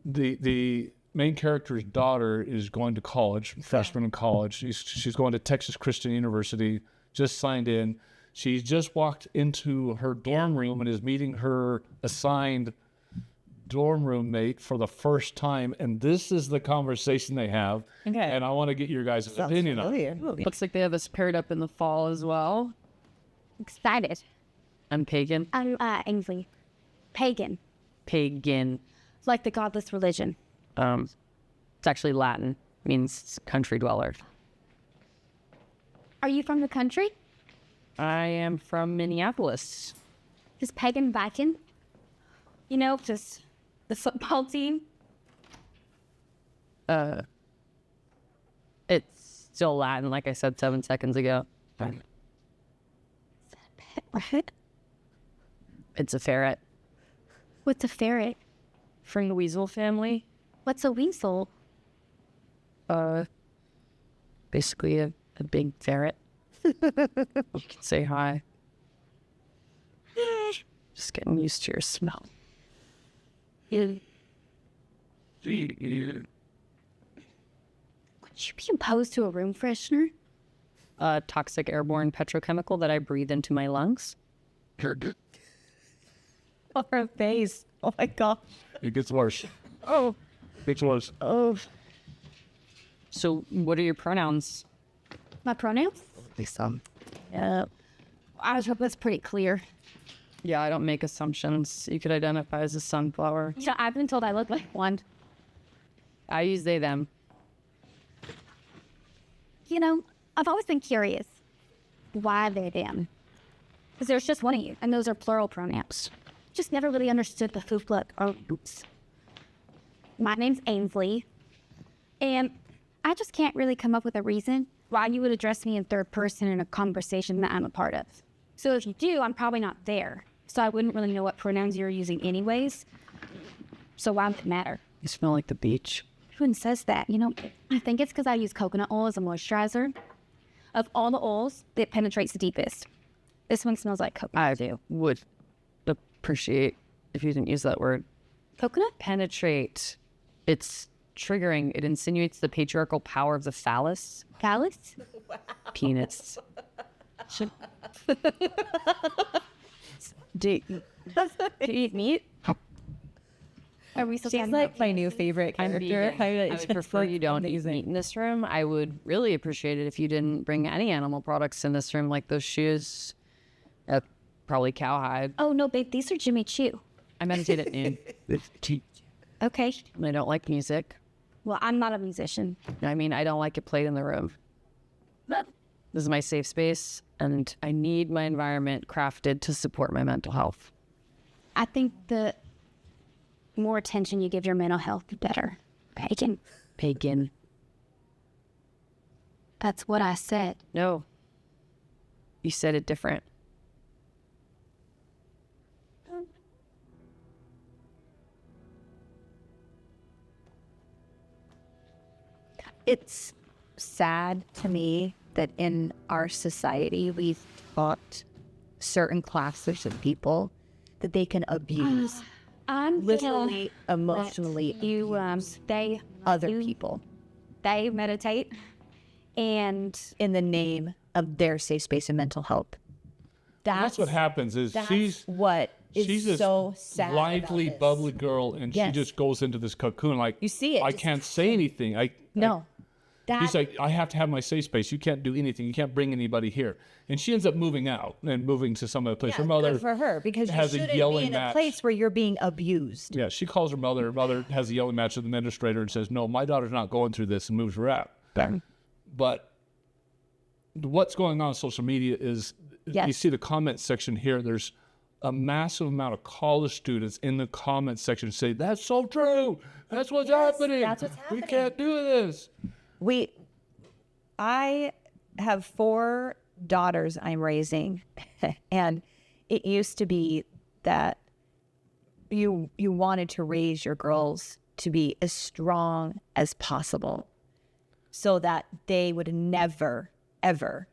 the main character's daughter is going to college, freshman in college. She's going to Texas Christian University, just signed in. She's just walked into her dorm room and is meeting her assigned dorm roommate for the first time, and this is the conversation they have. Okay. And I want to get your guys' opinion on it. Looks like they have us paired up in the fall as well. Excited. I'm pagan. I'm Ainsley. Pagan. Pagan. It's like the godless religion. It's actually Latin. Means country dweller. Are you from the country? I am from Minneapolis. Is Pagan Viking? You know, just the football team? It's still Latin, like I said 7 seconds ago. What? It's a ferret. What's a ferret? From the weasel family. What's a weasel? Basically a big ferret. You can say hi. Just getting used to your smell. Would you be opposed to a room freshener? A toxic airborne petrochemical that I breathe into my lungs. Or a face. Oh my god. It gets worse. Oh. It gets worse. Oh. So what are your pronouns? My pronouns? Yeah. I hope that's pretty clear. Yeah, I don't make assumptions. You could identify as a sunflower. You know, I've been told I look like one. I use they, them. You know, I've always been curious. Why they, them? Because there's just one of you, and those are plural pronouns. Just never really understood the hoopla or oops. My name's Ainsley, and I just can't really come up with a reason why you would address me in third person in a conversation that I'm a part of. So if you do, I'm probably not there. So I wouldn't really know what pronouns you're using anyways. So why would it matter? You smell like the beach. Who says that? You know, I think it's because I use coconut oil as a moisturizer. Of all the oils, it penetrates the deepest. This one smells like coconut. I do. Would appreciate if you didn't use that word. Coconut? Penetrate. It's triggering. It insinuates the patriarchal power of the phallus. Phallus? Penis. Do you eat meat? Are we still She's talking like about my new favorite I'm character. vegan. I would prefer you don't eat meat in this room. I would really appreciate it if you didn't bring any animal products in this room, like those shoes. Probably cowhide. Oh, no, babe, these are Jimmy Choo. I meditate at noon. Okay. And I don't like music. Well, I'm not a musician. I mean, I don't like it played in the room. This is my safe space, and I need my environment crafted to support my mental health. I think the more attention you give your mental health, the better. Pagan. Pagan. That's what I said. No. You said it different. It's sad to me that in our society we've taught certain classes of people that they can abuse, I'm literally, emotionally you they other people they meditate and in the name of their safe space and mental health. That's what happens is That's she's what is this so sad lively, about this. bubbly girl, and she Yes. just goes into this cocoon like, You see it, I just- can't say anything. No, He's like, I have to have my safe space. You can't do anything. You can't bring anybody here. And she ends up moving out and moving to some other place. Her mother good for her, because you has a shouldn't yelling be in match. a place where you're being abused. Yeah, she calls her mother. Her mother has a yelling match with the administrator and says, no, my daughter's not going through this, and moves her out. But what's going on social media is you Yes. see the comment section here. There's a massive amount of college students in the comment section say, that's so true. That's what's happening. that's what's We happening." can't do this. I have 4 daughters I'm raising, and it used to be that you wanted to raise your girls to be as strong as possible so that they would never, ever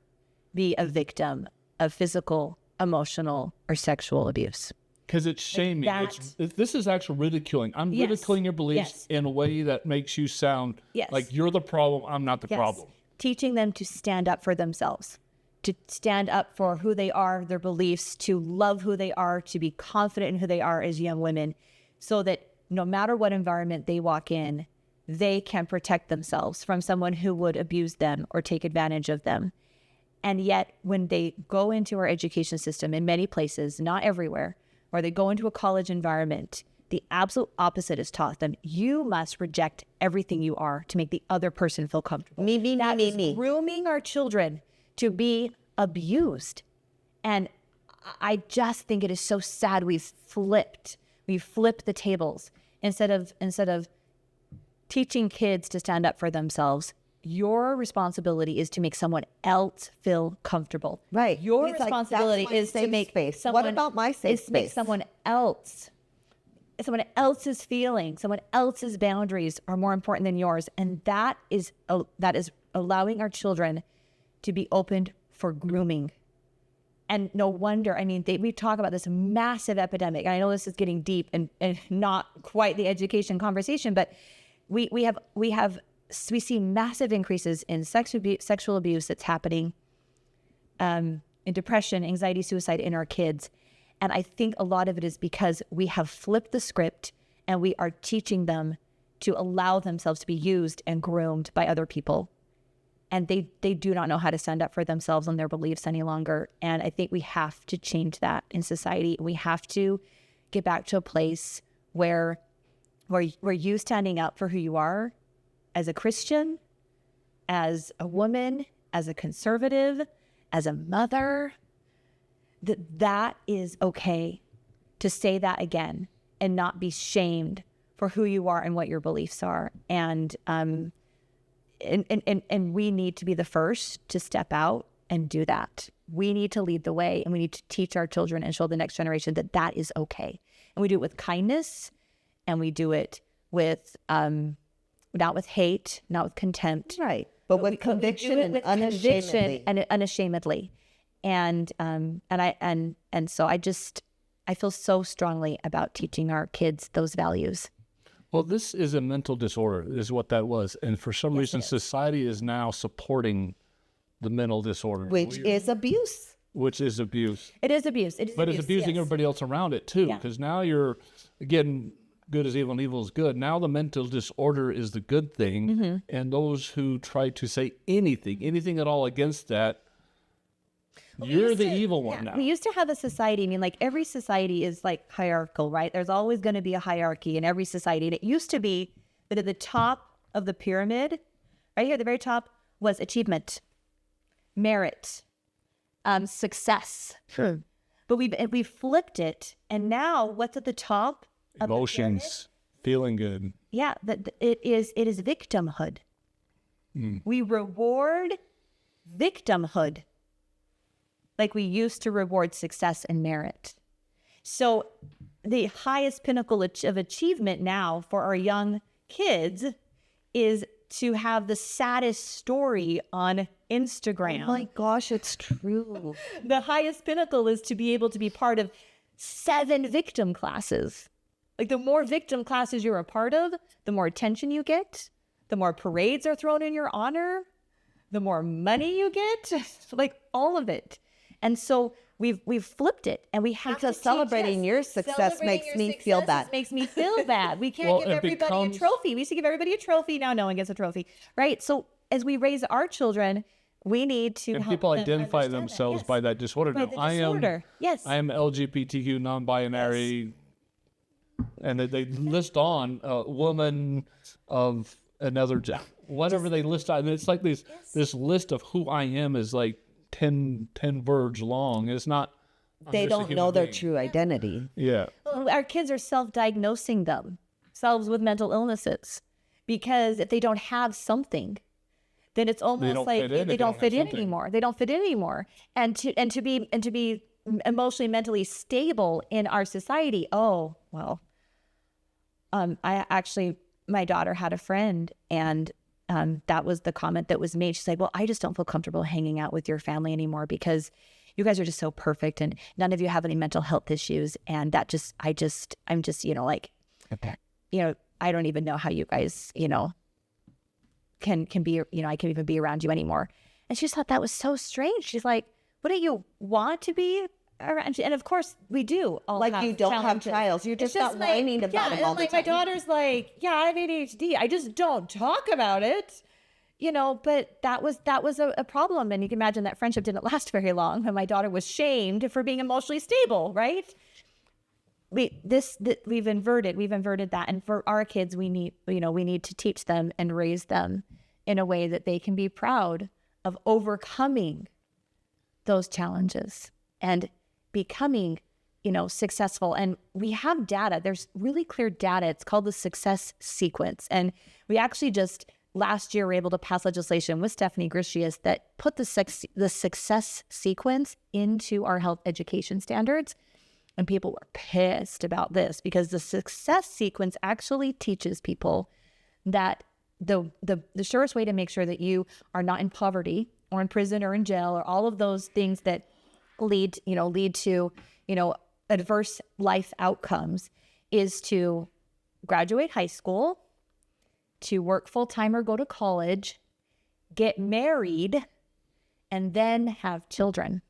be a victim of physical, emotional, or sexual abuse. Because it's shaming. This is actual ridiculing. I'm Yes. ridiculing your beliefs Yes. in a way that makes you sound Yes. like you're the problem. I'm not the problem. Teaching them to stand up for themselves, to stand up for who they are, their beliefs, to love who they are, to be confident in who they are as young women, so that no matter what environment they walk in, they can protect themselves from someone who would abuse them or take advantage of them. And yet, when they go into our education system in many places, not everywhere, or they go into a college environment, the absolute opposite is taught them. You must reject everything you are to make the other person feel comfortable. That is grooming our children to be abused. And I just think it is so sad we've flipped the tables. Instead of teaching kids to stand up for themselves, your responsibility is to make someone else feel comfortable. Right. Your He's like, responsibility "That's my is to safe make space. someone What about my safe is to make space?" someone else's feelings, someone else's boundaries are more important than yours. And that is allowing our children to be opened for grooming. And no wonder, I mean, we talk about this massive epidemic. And I know this is getting deep and not quite the education conversation, but we see massive increases in sexual abuse that's happening, in depression, anxiety, suicide in our kids. And I think a lot of it is because we have flipped the script and we are teaching them to allow themselves to be used and groomed by other people. And they do not know how to stand up for themselves and their beliefs any longer. And I think we have to change that in society. We have to get back to a place where you standing up for who you are as a Christian, as a woman, as a conservative, as a mother, that is okay to say that again and not be shamed for who you are and what your beliefs are. And we need to be the first to step out and do that. We need to lead the way, and we need to teach our children and show the next generation that that is okay. And we do it with kindness, and we do it with not with hate, not with contempt, Right. But with conviction and unashamedly. and unashamedly. And so I feel so strongly about teaching our kids those values. Well, this is a mental disorder, is what that was. And for some reason, society is now supporting the mental disorder. Which is abuse. Which is abuse. It is abuse. But it's abusing yes. everybody else around it, too. Because now you're, again, good is evil and evil is good. Now the mental disorder is the good thing. And those who try to say anything at all against that, you're the evil one now. We used to have a society. I mean, like every society is like hierarchical, right? There's always going to be a hierarchy in every society. And it used to be that at the top of the pyramid, right here at the very top, was achievement, merit, success. Sure. But we flipped it. And now what's at the top of Emotions, feeling good. Yeah, it is victimhood. We reward victimhood like we used to reward success and merit. So the highest pinnacle of achievement now for our young kids is to have the saddest story on Instagram. Oh my gosh, it's true. The highest pinnacle is to be able to be part of 7 victim classes. Like, the more victim classes you're a part of, the more attention you get, the more parades are thrown in your honor, the more money you get, like all of it. And so we've flipped it, and we have Because to celebrating your success makes me feel bad. Makes me feel bad. We can't Well, give it everybody becomes- a trophy. We used to give everybody a trophy. Now no one gets a trophy, right? So as we raise our children, we need to And help people them identify understand that. themselves Yes. by that disorder. By Now, the disorder. Yes. I am LGBTQ, non-binary, and they list on a woman of another whatever they list on. And it's like this list of who I am is like 10 words long. It's not. I'm They just a don't human know their being. true identity. Yeah. Well, our kids are self-diagnosing themselves with mental illnesses, because if they don't have something, then it's almost don't like fit in if they they don't don't fit have in something. anymore. They don't fit in anymore. And to be emotionally, mentally stable in our society. Oh, well, my daughter had a friend, and that was the comment that was made. She's like, well, I just don't feel comfortable hanging out with your family anymore because you guys are just so perfect and none of you have any mental health issues. And that I'm just, like, I don't even know how you guys, can be, I can't even be around you anymore. And she just thought that was so strange. She's like, wouldn't you want to be around? And of course we do. All Like, have you don't have challenges. child. You're It's just not whining about yeah, them all and the like my time. daughter's like, yeah, I have ADHD. I just don't talk about it. But that was a problem. And you can imagine that friendship didn't last very long. And my daughter was shamed for being emotionally stable, right? We've inverted that. And for our kids, we need to teach them and raise them in a way that they can be proud of overcoming those challenges and becoming, successful. And we have data. There's really clear data. It's called the success sequence. And we actually just last year were able to pass legislation with Stephanie Grishius that put the success sequence into our health education standards. And people were pissed about this because the success sequence actually teaches people that the surest way to make sure that you are not in poverty or in prison or in jail or all of those things that lead to, adverse life outcomes is to graduate high school, to work full-time or go to college, get married, and then have children.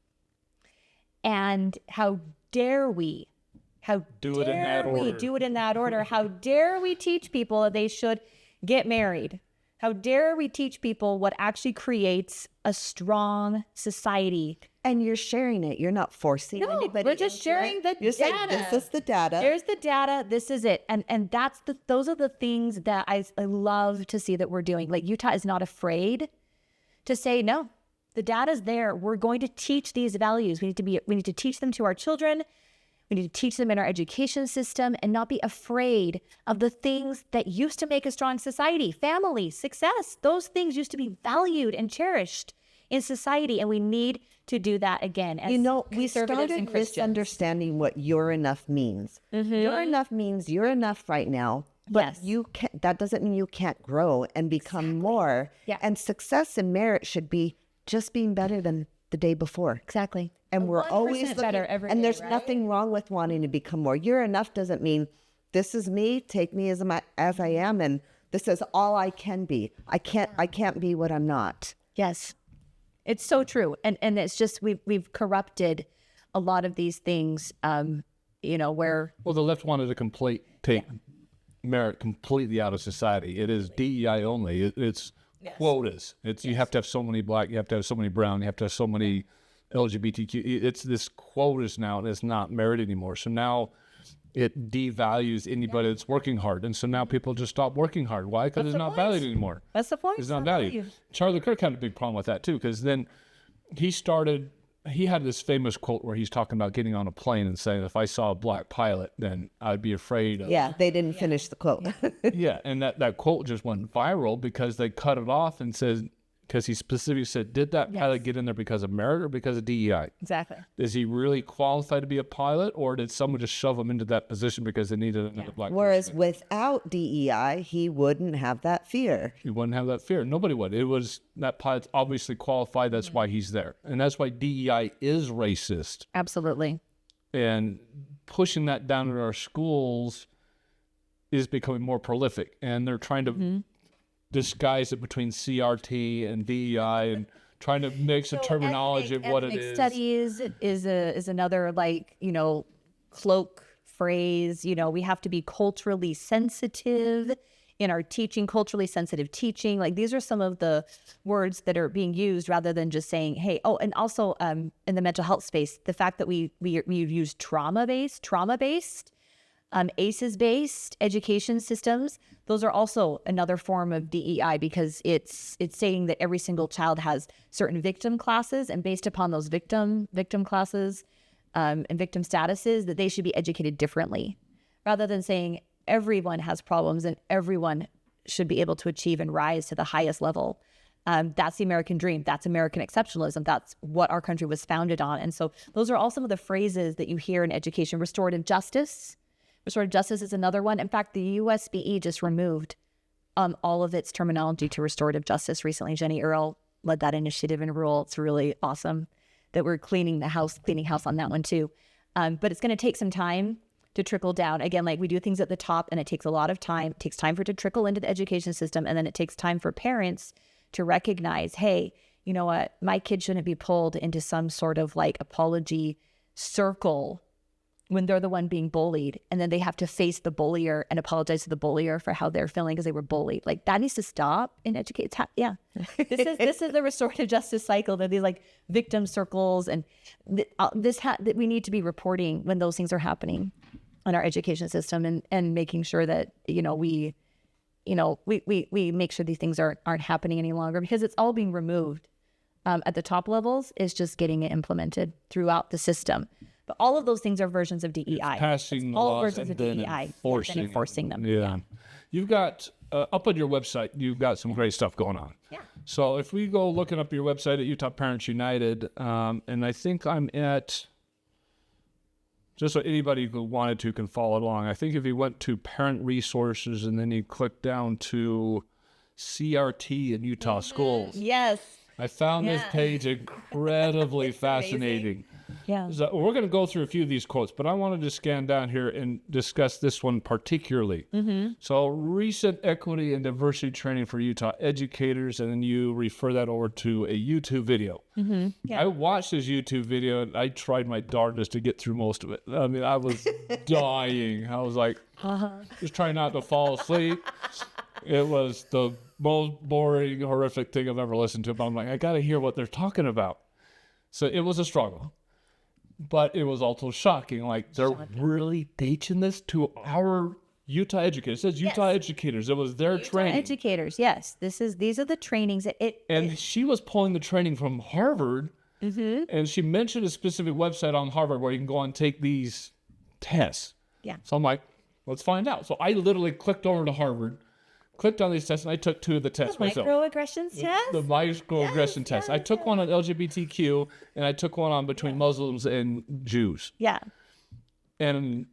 And how dare we Do it in that order. do it in that order? How dare we teach people that they should get married? How dare we teach people what actually creates a strong society? And you're sharing it. You're not forcing No, anybody. we're just into sharing it. the You're saying, data. this is the data. Here's the data. This is it. And those are the things that I love to see that we're doing. Like, Utah is not afraid to say, no, the data's there. We're going to teach these values. We need to teach them to our children. We need to teach them in our education system and not be afraid of the things that used to make a strong society. Family, success, those things used to be valued and cherished in society. And we need to do that again. As we conservatives started and Christians. misunderstanding what you're enough means. You're enough means you're enough right now. But Yes. you can't, that doesn't mean you can't grow and become more. Yeah. And success and merit should be just being better than the day before. Exactly. And we're always 1% better looking- every and day, there's right? nothing wrong with wanting to become more. You're enough doesn't mean this is me, take me as I am, and this is all I can be. I can't be what I'm not. Yes. It's so true. And it's just we've corrupted a lot of these things where Well, the left wanted to take merit completely out of society. It is DEI only. It's quotas. You have to have so many black, you have to have so many brown, you have to have so many LGBTQ. It's this quotas now, and it's not merit anymore. So now it devalues anybody that's working hard. And so now people just stop working hard. Why? Because it's not valued anymore. that's the point. It's not valued. Charlie Kirk had a big problem with that too, because then he had this famous quote where he's talking about getting on a plane and saying, if I saw a black pilot, then I'd be afraid of. Yeah, they didn't finish the quote. Yeah, and that quote just went viral because they cut it off and said, because he specifically said, did that pilot get in there because of merit or because of DEI? Exactly. Is he really qualified to be a pilot, or did someone just shove him into that position because they needed another black Whereas person? without DEI, he wouldn't have that fear. He wouldn't have that fear. Nobody would. It was that pilot's obviously qualified. That's why he's there. And that's why DEI is racist. Absolutely. And pushing that down in our schools is becoming more prolific. And they're trying to disguise it between CRT and DEI and trying to mix the terminology of what it ethnic is. Studies is another, like, cloak phrase. We have to be culturally sensitive in our teaching, culturally sensitive teaching. Like, these are some of the words that are being used rather than just saying, hey, and also in the mental health space, the fact that we use trauma-based, ACEs-based education systems, those are also another form of DEI, because it's saying that every single child has certain victim classes, and based upon those victim classes and victim statuses, that they should be educated differently, rather than saying everyone has problems and everyone should be able to achieve and rise to the highest level. That's the American dream. That's American exceptionalism. That's what our country was founded on. And so those are all some of the phrases that you hear in education. Restorative justice. Restorative justice is another one. In fact, the USBE just removed all of its terminology to restorative justice recently. Jenny Earl led that initiative in rural. It's really awesome that we're cleaning house on that one too. But it's going to take some time to trickle down. Again, like, we do things at the top and it takes a lot of time. It takes time for it to trickle into the education system. And then it takes time for parents to recognize, hey, you know what? My kid shouldn't be pulled into some sort of like apology circle when they're the one being bullied, and then they have to face the bullier and apologize to the bullier for how they're feeling because they were bullied. Like, that needs to stop in education. This is the restorative justice cycle. That these like victim circles, and that we need to be reporting when those things are happening in our education system, and making sure that we make sure these things aren't happening any longer, because it's all being removed at the top levels. Is just getting it implemented throughout the system. But all of those things are versions of DEI. Passing the all laws versions and of then DEI, enforcing them. Yeah. You've got, up on your website, you've got some great stuff going on. Yeah. So if we go looking up your website at Utah Parents United, and I think I'm at, just so anybody who wanted to can follow along, I think if you went to Parent Resources and then you click down to CRT in Utah schools. Yes. I found this page incredibly fascinating. Yeah. So we're going to go through a few of these quotes, but I wanted to scan down here and discuss this one particularly. So, recent equity and diversity training for Utah educators, and then you refer that over to a YouTube video. I watched this YouTube video, and I tried my darndest to get through most of it. I mean, I was dying. I was like, just trying not to fall asleep. It was the most boring, horrific thing I've ever listened to, but I'm like, I got to hear what they're talking about. So it was a struggle. But it was also shocking. Like, they're really teaching this to our Utah educators. It says Utah educators. It was their training. Educators, yes. These are the trainings. And she was pulling the training from Harvard. And she mentioned a specific website on Harvard where you can go and take these tests. Yeah. So I'm like, let's find out. So I literally clicked over to Harvard, clicked on these tests, and I took 2 of the tests myself. Microaggressions test? The microaggression test. I took one on LGBTQ, and I took one on between Muslims and Jews. Yeah. And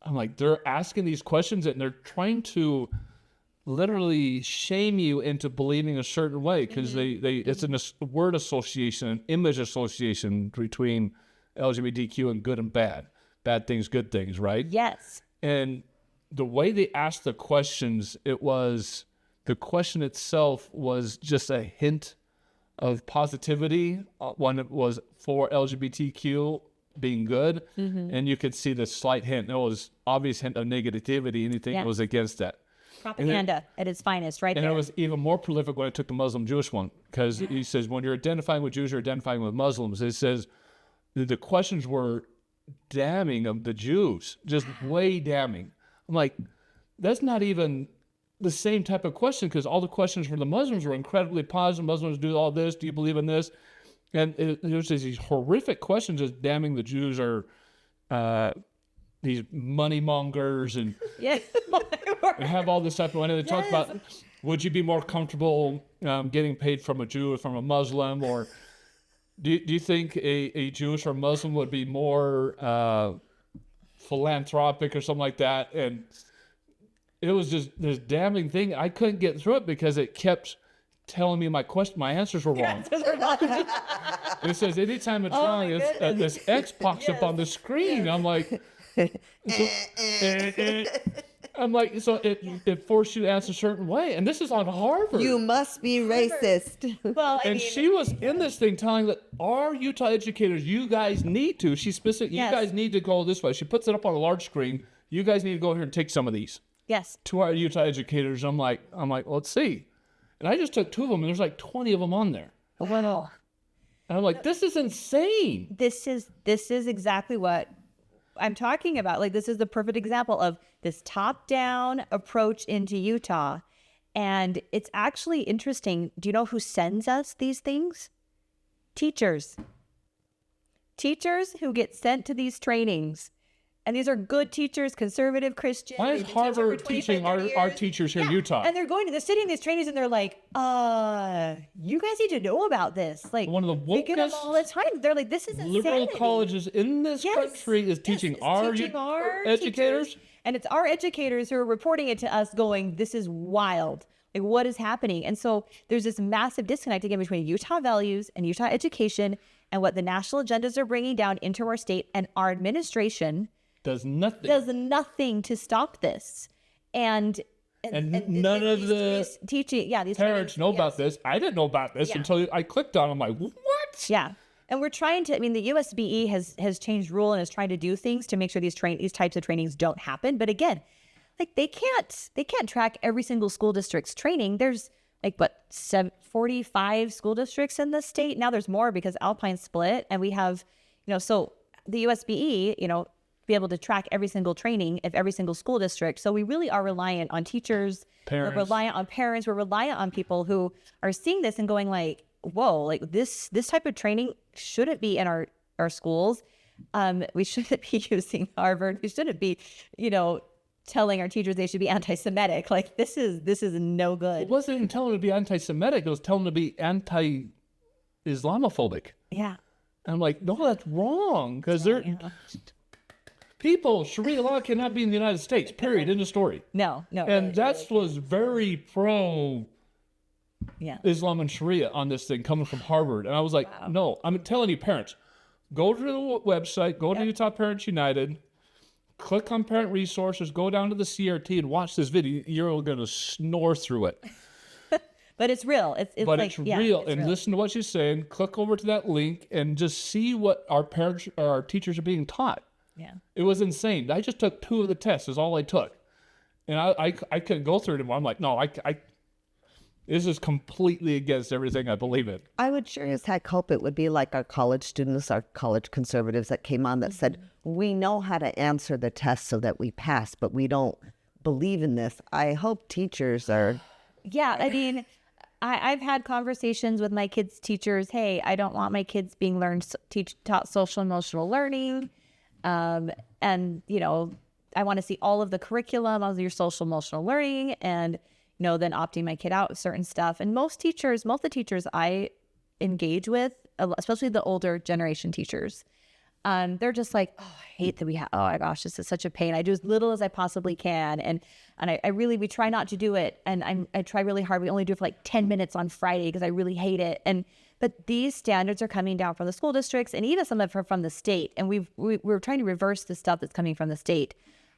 I'm like, they're asking these questions, and they're trying to literally shame you into believing a certain way, because it's a word association, an image association between LGBTQ and good and bad. Bad things, good things, right? Yes. And the way they asked the questions, the question itself was just a hint of positivity. One was for LGBTQ being good, and you could see the slight hint. There was obvious hint of negativity, anything that was against that. Propaganda at its finest, right there. And it was even more prolific when I took the Muslim-Jewish one, because he says when you're identifying with Jews, you're identifying with Muslims. It says the questions were damning of the Jews, just way damning. I'm like, that's not even the same type of question, because all the questions from the Muslims were incredibly positive. Muslims do all this. Do you believe in this? And it was just these horrific questions just damning the Jews are these money mongers and have all this type of money. They talk about would you be more comfortable getting paid from a Jew or from a Muslim? Or do you think a Jewish or Muslim would be more philanthropic or something like that? And it was just this damning thing. I couldn't get through it because it kept telling me my answers were wrong. It says anytime it's wrong, this X pops up on the screen. I'm like, so it forced you to answer a certain way. And this is on Harvard. You must be racist. Well, And she was in this thing telling that our Utah educators, you guys need to. She's specific. You guys need to go this way. She puts it up on a large screen. You guys need to go here and take some of these. Yes. To our Utah educators. I'm like, well, let's see. And I just took 2 of them, and there's like 20 of them on there. Wow. And I'm like, this is insane. This is exactly what I'm talking about. Like, this is the perfect example of this top-down approach into Utah. And it's actually interesting. Do you know who sends us these things? Teachers. Teachers who get sent to these trainings. And these are good teachers, conservative Christian. Why is Harvard teaching our teachers here in Utah? And they're sitting in these trainings and they're like, you guys need to know about this. Like, one of the they get them all the time. They're like, this is insanity. Liberal colleges in this country is teaching our educators. Teachers. And it's our educators who are reporting it to us going, this is wild. Like, what is happening? And so there's this massive disconnect again between Utah values and Utah education and what the national agendas are bringing down into our state, and our administration does nothing to stop this. And none of the teaching, these parents know about this. I didn't know about this until I clicked on it. I'm like, what? Yeah. And we're trying to, the USBE has changed rule and is trying to do things to make sure these types of trainings don't happen. But again, like they can't track every single school district's training. There's 45 school districts in the state. Now there's more because Alpine split, and we have, so the USBE, be able to track every single training of every single school district. So we really are reliant on teachers, parents. We're reliant on parents, we're reliant on people who are seeing this and going like, whoa, like this type of training shouldn't be in our schools. We shouldn't be using Harvard. We shouldn't be, telling our teachers they should be anti-Semitic. Like this is no good. It wasn't even telling them to be anti-Semitic. It was telling them to be anti-Islamophobic. Yeah. And I'm like, no, that's wrong. Because people, Sharia law cannot be in the United States, period, end of story. No. And that was very pro Islam and Sharia on this thing coming from Harvard. And I was like, no, I'm telling you, parents, go to the website, go to Utah Parents United, click on parent resources, go down to the CRT and watch this video. You're going to snore through it. But it's real. It's real. And listen to what she's saying. Click over to that link and just see what our parents or our teachers are being taught. Yeah. It was insane. I just took 2 of the tests is all I took. And I couldn't go through it anymore. I'm like, no, this is completely against everything I believe in. I would sure as heck hope it would be like our college students, our college conservatives that came on that said, we know how to answer the test so that we pass, but we don't believe in this. I hope teachers are. Yeah, I've had conversations with my kids' teachers. Hey, I don't want my kids being taught social emotional learning. And, I want to see all of the curriculum of your social emotional learning and, then opting my kid out with certain stuff. And most of the teachers I engage with, especially the older generation teachers, they're just like, oh, I hate that oh my gosh, this is such a pain. I do as little as I possibly can. And we try not to do it. And I try really hard. We only do it for like 10 minutes on Friday because I really hate it. But these standards are coming down from the school districts and even some of them from the state. And we're trying to reverse the stuff that's coming from the state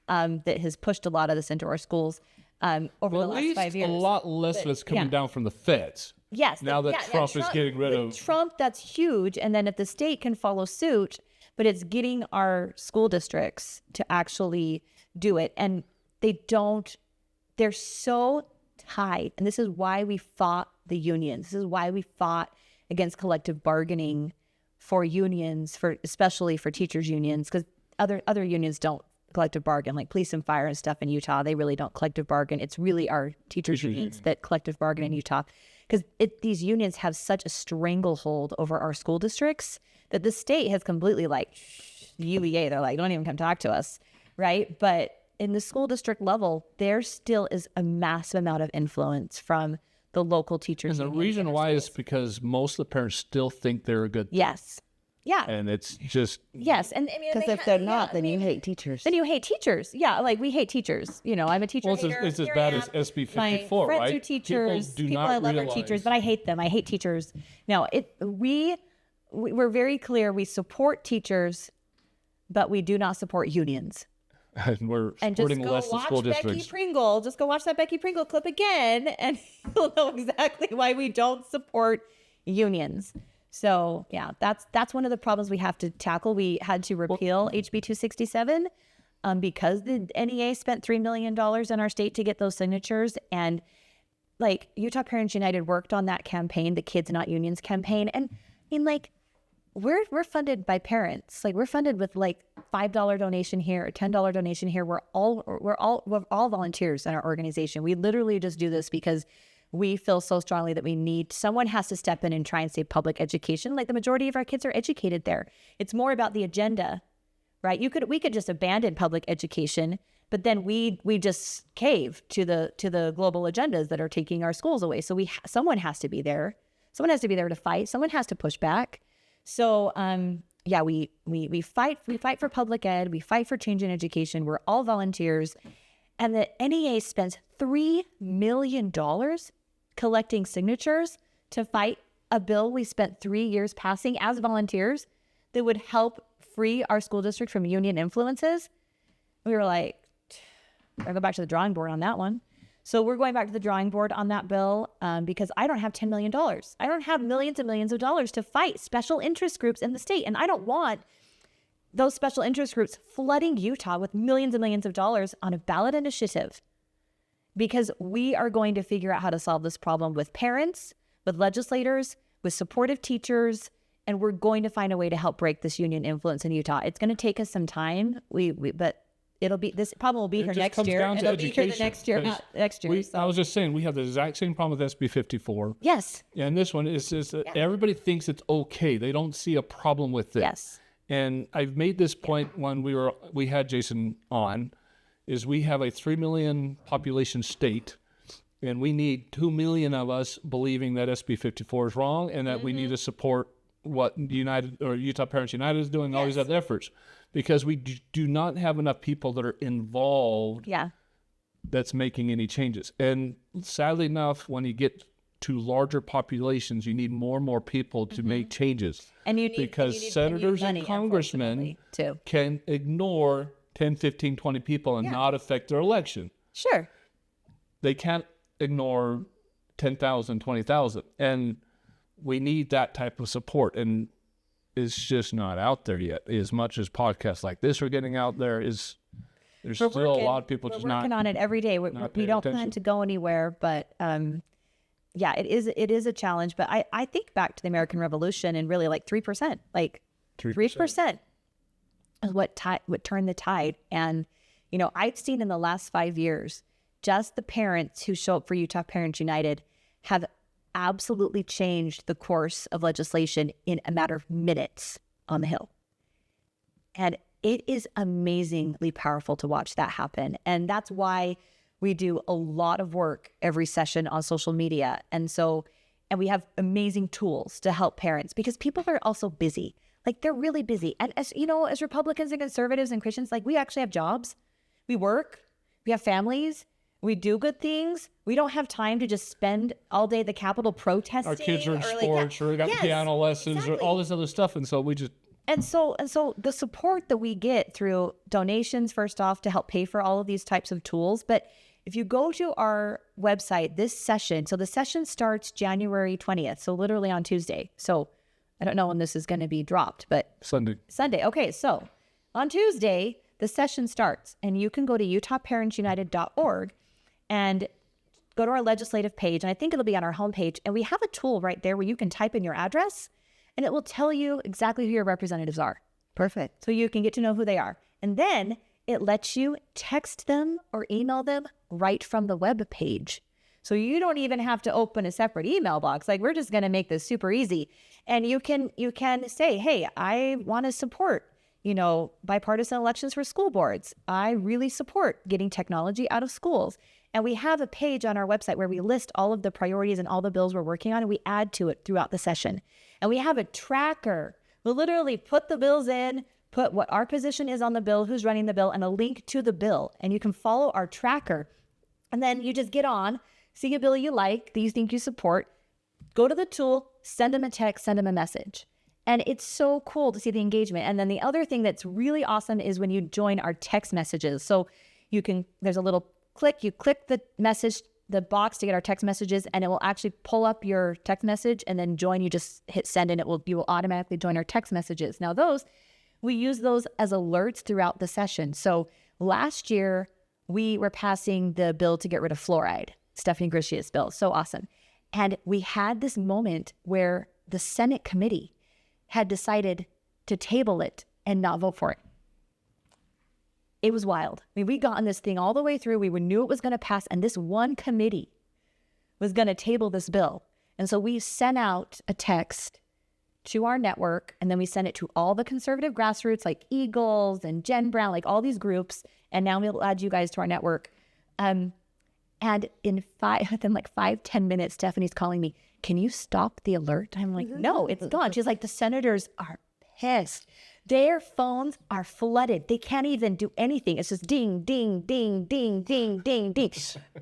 that has pushed a lot of this into our schools over the last 5 years. A lot less of it's coming down from the feds. Yes. Now that Trump is getting rid of Trump, that's huge. And then if the state can follow suit, but it's getting our school districts to actually do it. And they're so tied. And this is why we fought the unions. This is why we fought against collective bargaining for unions, especially for teachers unions, because other unions don't collective bargain, like police and fire and stuff in Utah. They really don't collective bargain. It's really our teachers unions that collective bargain in Utah, because these unions have such a stranglehold over our school districts that the state has completely UEA. They're like, don't even come talk to us, right? But in the school district level, there still is a massive amount of influence from the local teachers. And the union reason in our why is schools. because most of the parents still think they're a good thing. Yes. Yeah. And it's just, Yes. And I mean, Because if they're not, then you hate teachers. then you hate teachers. Yeah, like we hate teachers. You know, I'm a teacher well, hater. it's as Here bad I as am. SB My 54, friends right? are teachers. People do I not love realize. are teachers, but I hate them. I hate teachers. No, we're very clear. We support teachers, but we do not support unions. And we're And just supporting go less the watch school Becky districts. Pringle. Just go watch that Becky Pringle clip again, and you'll know exactly why we don't support unions. So yeah, that's one of the problems we have to tackle. We had to repeal HB 267 because the NEA spent $3 million in our state to get those signatures, and like Utah Parents United worked on that campaign, the Kids Not Unions campaign, and in like we're funded by parents. Like we're funded with like $5 donation here, a $10 donation here. We're all volunteers in our organization. We literally just do this because we feel so strongly that someone has to step in and try and save public education. Like the majority of our kids are educated there. It's more about the agenda, right? We could just abandon public education, but then we just cave to the global agendas that are taking our schools away. So someone has to be there. Someone has to be there to fight. Someone has to push back. So yeah, we fight for public ed. We fight for change in education. We're all volunteers, and the NEA spends $3 million collecting signatures to fight a bill we spent 3 years passing as volunteers that would help free our school district from union influences. We were like, I'll go back to the drawing board on that one. So we're going back to the drawing board on that bill because I don't have $10 million. I don't have millions and millions of dollars to fight special interest groups in the state. And I don't want those special interest groups flooding Utah with millions and millions of dollars on a ballot initiative, because we are going to figure out how to solve this problem with parents, with legislators, with supportive teachers, and we're going to find a way to help break this union influence in Utah. It's going to take us some time, but this problem will be here next year. Down to It'll be here the education, next year. I was just saying, we have the exact same problem with SB 54. Yes. And this one is that everybody thinks it's okay. They don't see a problem with it. Yes. And I've made this point when we had Jason on, is we have a 3 million population state, and we need 2 million of us believing that SB 54 is wrong and that we need to support what Utah Parents United is doing, all these other efforts, because we do not have enough people that are involved that's making any changes. And sadly enough, when you get to larger populations, you need more and more people to make changes. And you need because senators and congressmen can ignore 10, 15, 20 people and not affect their election. Sure. They can't ignore 10,000, 20,000. And we need that type of support. And it's just not out there yet. As much as podcasts like this are getting out there, there's still a lot of people just not working on it every day. We don't plan to go anywhere, but yeah, it is a challenge. But I think back to the American Revolution and really like 3%, like 3% is what turned the tide. And, I've seen in the last 5 years, just the parents who show up for Utah Parents United have absolutely changed the course of legislation in a matter of minutes on the Hill. And it is amazingly powerful to watch that happen. And that's why we do a lot of work every session on social media. And we have amazing tools to help parents, because people are also busy. Like, they're really busy. And as Republicans and conservatives and Christians, like, we actually have jobs. We work. We have families. We do good things. We don't have time to just spend all day at the Capitol protesting. Our kids are in sports, or we got piano lessons, or all this other stuff. And so we just... And so the support that we get through donations, first off, to help pay for all of these types of tools. But if you go to our website, this session, so the session starts January 20th, so literally on Tuesday. So I don't know when this is going to be dropped, but... Sunday. Okay, so on Tuesday, the session starts, and you can go to utahparentsunited.org and go to our legislative page, and I think it'll be on our homepage, and we have a tool right there where you can type in your address, and it will tell you exactly who your representatives are. Perfect. So you can get to know who they are. And then it lets you text them or email them right from the web page. So you don't even have to open a separate email box. Like, we're just going to make this super easy. And you can say, hey, I want to support bipartisan elections for school boards. I really support getting technology out of schools. And we have a page on our website where we list all of the priorities and all the bills we're working on, and we add to it throughout the session. And we have a tracker. We'll literally put the bills in, put what our position is on the bill, who's running the bill, and a link to the bill. And you can follow our tracker. And then you just get on, see a bill you like, that you think you support, go to the tool, send them a text, send them a message. And it's so cool to see the engagement. And then the other thing that's really awesome is when you join our text messages. So there's a little click, you click the message, the box to get our text messages, and it will actually pull up your text message and then join. You just hit send and you will automatically join our text messages. Now we use those as alerts throughout the session. So last year we were passing the bill to get rid of fluoride, Stephanie Grishia's bill. So awesome. And we had this moment where the Senate committee had decided to table it and not vote for it. It was wild. I mean, we got on this thing all the way through. We knew it was going to pass, and this one committee was going to table this bill. And so we sent out a text to our network, and then we sent it to all the conservative grassroots like Eagles and Jen Brown, like all these groups. And now we'll add you guys to our network. And within 5-10 minutes, Stephanie's calling me, can you stop the alert? I'm like, no, it's gone. She's like, the senators are pissed. Their phones are flooded. They can't even do anything. It's just ding, ding, ding, ding, ding, ding, ding.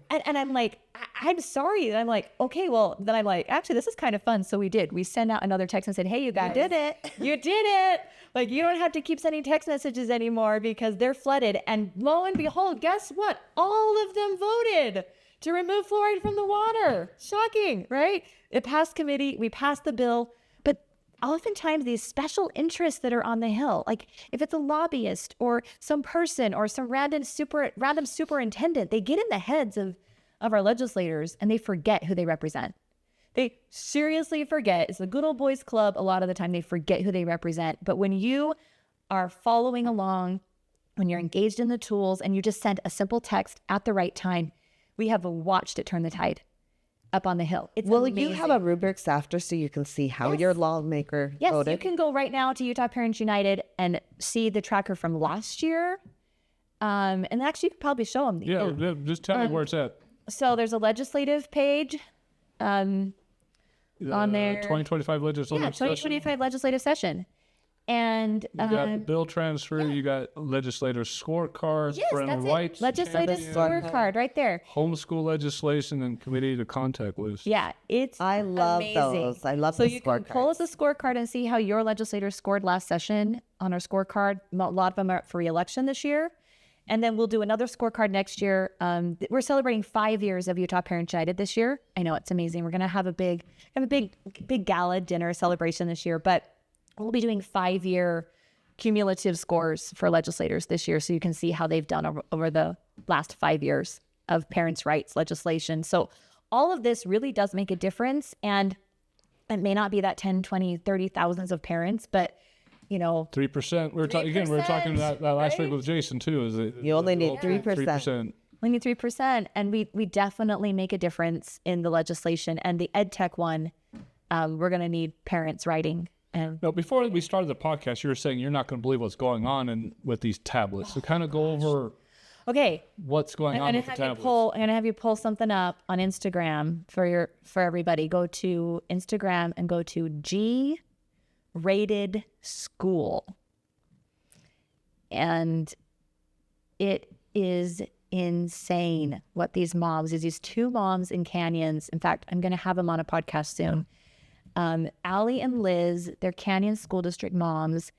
And I'm like, I'm sorry. And I'm like, okay, well, then I'm like, actually, this is kind of fun. So we did. We sent out another text and said, hey, you guys did it. You did it. Like, you don't have to keep sending text messages anymore because they're flooded. And lo and behold, guess what? All of them voted to remove fluoride from the water. Shocking, right? It passed committee. We passed the bill. But oftentimes these special interests that are on the Hill, like if it's a lobbyist or some person or some random superintendent, they get in the heads of our legislators and they forget who they represent. They seriously forget. It's the good old boys club. A lot of the time they forget who they represent. But when you are following along, when you're engaged in the tools and you just send a simple text at the right time, we have watched it turn the tide up on the Hill. It's amazing. You have a rubrics after so you can see how your lawmaker voted? Yes, you can go right now to Utah Parents United and see the tracker from last year. And actually, you could probably show them. Yeah, just tell me where it's at. So there's a legislative page on there. 2025 legislative session. 2025 legislative session. And you got bill transfer, you got legislator scorecard, parental rights, legislative scorecard right there. Homeschool legislation and committee to contact list. Yeah, I love amazing. those. I love the scorecard. So you can pull up the scorecard and see how your legislators scored last session on our scorecard. A lot of them are up for re-election this year. And then we'll do another scorecard next year. We're celebrating 5 years of Utah Parents United this year. I know, it's amazing. We're going to have a big gala dinner celebration this year, but we'll be doing 5-year cumulative scores for legislators this year so you can see how they've done over the last 5 years of parents' rights legislation. So all of this really does make a difference. And it may not be that 10, 20, 30 thousands of parents, but 3%. We were talking that last week with Jason too. Is it you only need 3%. We need 3%. And we definitely make a difference in the legislation. And the ed tech one, we're going to need parents writing. No, before we started the podcast, you were saying you're not going to believe what's going on with these tablets. So kind of go over what's going on with the tablets. I'm going to have you pull something up on Instagram for everybody. Go to Instagram and go to G-rated school. And it is insane what these moms, these 2 moms in Canyons. In fact, I'm going to have them on a podcast soon. Allie and Liz, they're Canyon School District moms,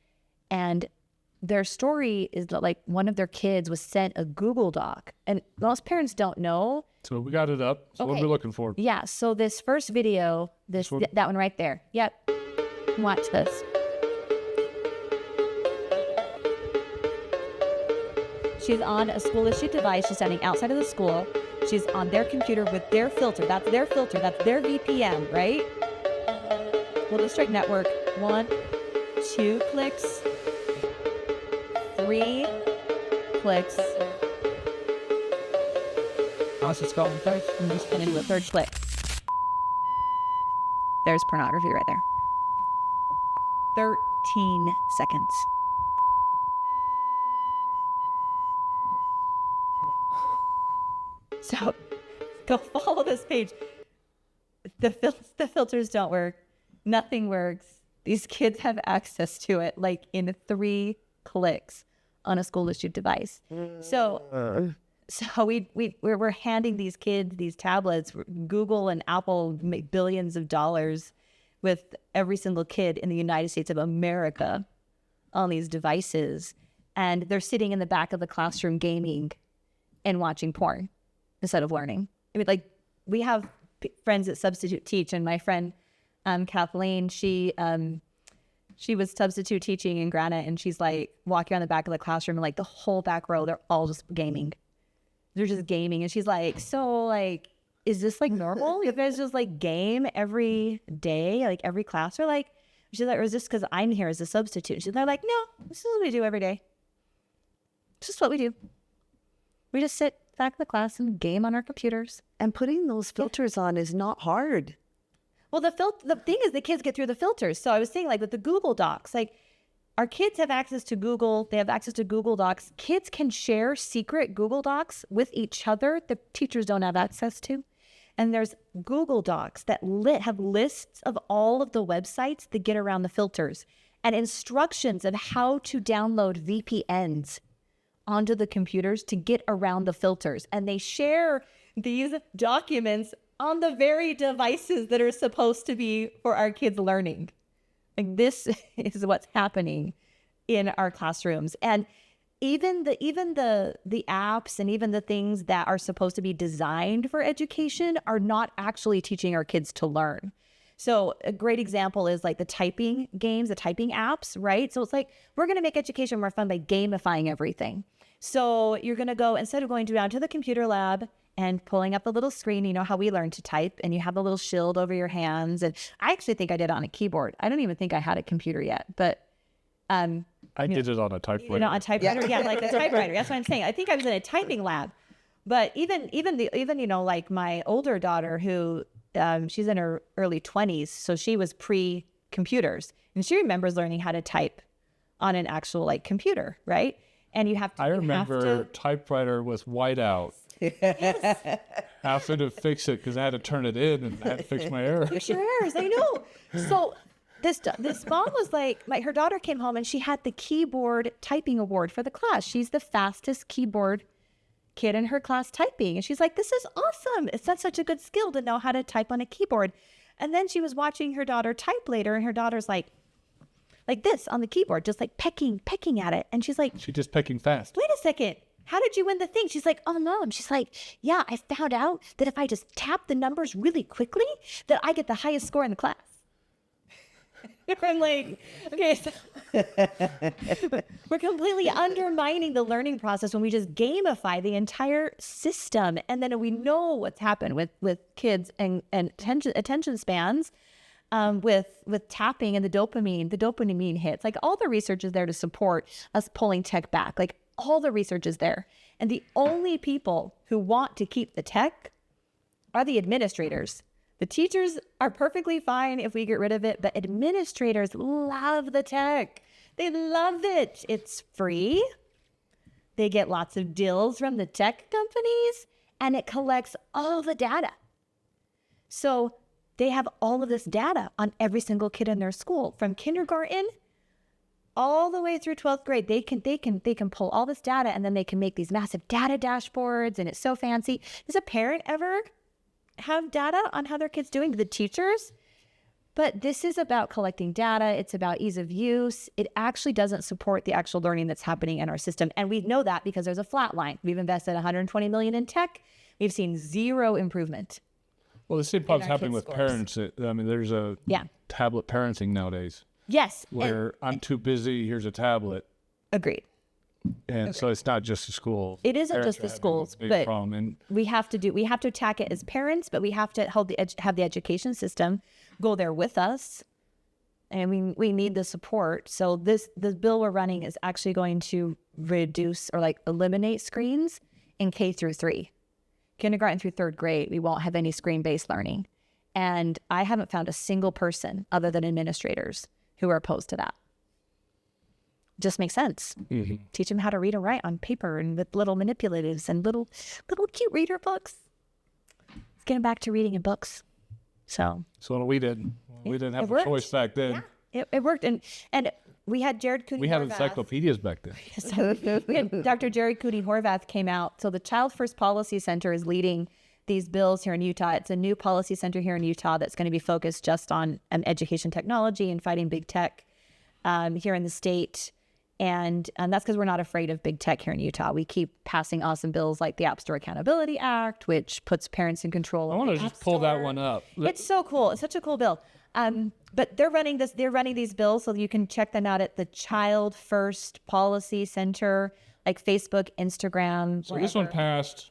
and their story is that like one of their kids was sent a Google Doc, and most parents don't know. So we got it up. So what are we looking for? Yeah. So this first video, that one right there. Yep. Watch this. She's on a school issued device. She's standing outside of the school. She's on their computer with their filter. That's their filter. That's their VPN, right? School District Network. 1, 2 clicks. 3 clicks. How's it spelled? And then the 3rd click. There's pornography right there. 13 seconds. So go follow this page. The filters don't work. Nothing works. These kids have access to it like in 3 clicks on a school-issued device. So we're handing these kids these tablets. Google and Apple make billions of dollars with every single kid in the United States of America on these devices. And they're sitting in the back of the classroom gaming and watching porn instead of learning. I mean, like, we have friends that substitute teach, and my friend Kathleen, she was substitute teaching in Granite, and she's like walking around the back of the classroom, and like the whole back row, they're all just gaming. They're just gaming, and she's like, so like, is this like normal? You guys just like game every day, like every class? Or like, she's like, or is this because I'm here as a substitute? They're like, no, this is what we do every day. This is what we do. We just sit back in the class and game on our computers. And putting those filters on is not hard. Well, the thing is, the kids get through the filters. So I was saying, like, with the Google Docs, like, our kids have access to Google. They have access to Google Docs. Kids can share secret Google Docs with each other the teachers don't have access to. And there's Google Docs that have lists of all of the websites that get around the filters and instructions of how to download VPNs onto the computers to get around the filters. And they share these documents on the very devices that are supposed to be for our kids learning. Like, this is what's happening in our classrooms. And even the apps and even the things that are supposed to be designed for education are not actually teaching our kids to learn. So a great example is like the typing games, the typing apps, right? So it's like, we're going to make education more fun by gamifying everything. So you're going to go, instead of going down to the computer lab and pulling up the little screen, you know how we learn to type, and you have a little shield over your hands. And I actually think I did it on a keyboard. I don't even think I had a computer yet, but I did it on a typewriter. You know, on a typewriter, yeah, like the typewriter. That's what I'm saying. I think I was in a typing lab. But even you know, like my older daughter, who she's in her early 20s, so she was pre-computers, and she remembers learning how to type on an actual like computer, right? And you have to. I remember typewriter with whiteout. Yes. Having to fix it because I had to turn it in and I had to fix my error. Fix your errors, I know. So this mom was like, her daughter came home and she had the keyboard typing award for the class. She's the fastest keyboard kid in her class typing. And she's like, this is awesome. It's not such a good skill to know how to type on a keyboard. And then she was watching her daughter type later, and her daughter's like this on the keyboard, just like pecking at it. And she's like, she's just pecking fast. Wait a second. How did you win the thing? She's like, oh, Mom. She's like, yeah, I found out that if I just tap the numbers really quickly, that I get the highest score in the class. I'm like, okay, so we're completely undermining the learning process when we just gamify the entire system. And then we know what's happened with kids and attention spans, with tapping and the dopamine hits. Like, all the research is there to support us pulling tech back. Like, all the research is there. And the only people who want to keep the tech are the administrators. The teachers are perfectly fine if we get rid of it, but administrators love the tech. They love it. It's free. They get lots of deals from the tech companies, and it collects all the data. So they have all of this data on every single kid in their school, from kindergarten all the way through 12th grade. They can pull all this data, and then they can make these massive data dashboards, and it's so fancy. Does a parent ever have data on how their kid's doing? The teachers? But this is about collecting data. It's about ease of use. It actually doesn't support the actual learning that's happening in our system. And we know that because there's a flat line. We've invested $120 million in tech. We've seen zero improvement. Well, the same problem's happening with parents. I mean, there's a tablet parenting nowadays. Yes. Where I'm too busy, here's a tablet. Agreed. And so it's not just the schools. It isn't just the schools, but we have to attack it as parents, but we have to have the education system go there with us. And we need the support. So the bill we're running is actually going to reduce or like eliminate screens in K through 3. Kindergarten through 3rd grade, we won't have any screen-based learning. And I haven't found a single person other than administrators who are opposed to that. just makes sense. Teach them how to read and write on paper and with little manipulatives and little cute reader books. Let's get them back to reading and books. So what we did. We didn't have a worked. choice back then. Yeah, it worked. And we had Jared Cooney. We had Horvath. encyclopedias back then. We had Dr. Jared Cooney Horvath came out. So the Child First Policy Center is leading these bills here in Utah. It's a new policy center here in Utah that's going to be focused just on education technology and fighting big tech here in the state. And that's because we're not afraid of big tech here in Utah. We keep passing awesome bills like the App Store Accountability Act, which puts parents in control. I want to just pull that one up. It's so cool. It's such a cool bill. But they're running these bills, so you can check them out at the Child First Policy Center, like Facebook, Instagram. So this one passed.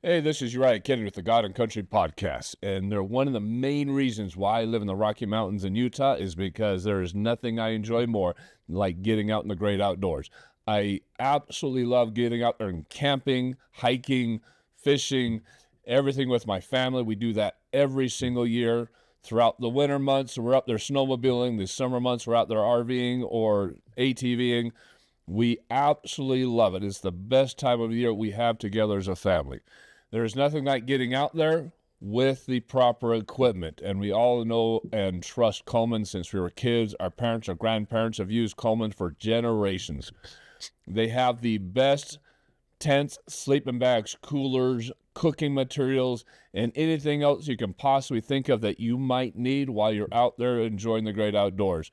Hey, this is Uriah Kennedy with the God and Country podcast. And they're one of the main reasons why I live in the Rocky Mountains in Utah is because there is nothing I enjoy more like getting out in the great outdoors. I absolutely love getting out there and camping, hiking, fishing, everything with my family. We do that every single year. Throughout the winter months, we're up there snowmobiling. The summer months, we're out there RVing or ATVing. We absolutely love it. It's the best time of the year we have together as a family. There's nothing like getting out there with the proper equipment. And we all know and trust Coleman since we were kids. Our parents, our grandparents have used Coleman for generations. They have the best tents, sleeping bags, coolers, cooking materials, and anything else you can possibly think of that you might need while you're out there enjoying the great outdoors.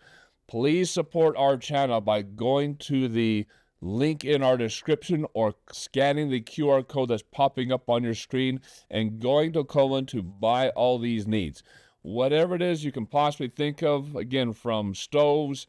Please support our channel by going to the link in our description or scanning the QR code that's popping up on your screen and going to Coleman to buy all these needs. Whatever it is you can possibly think of, again, from stoves,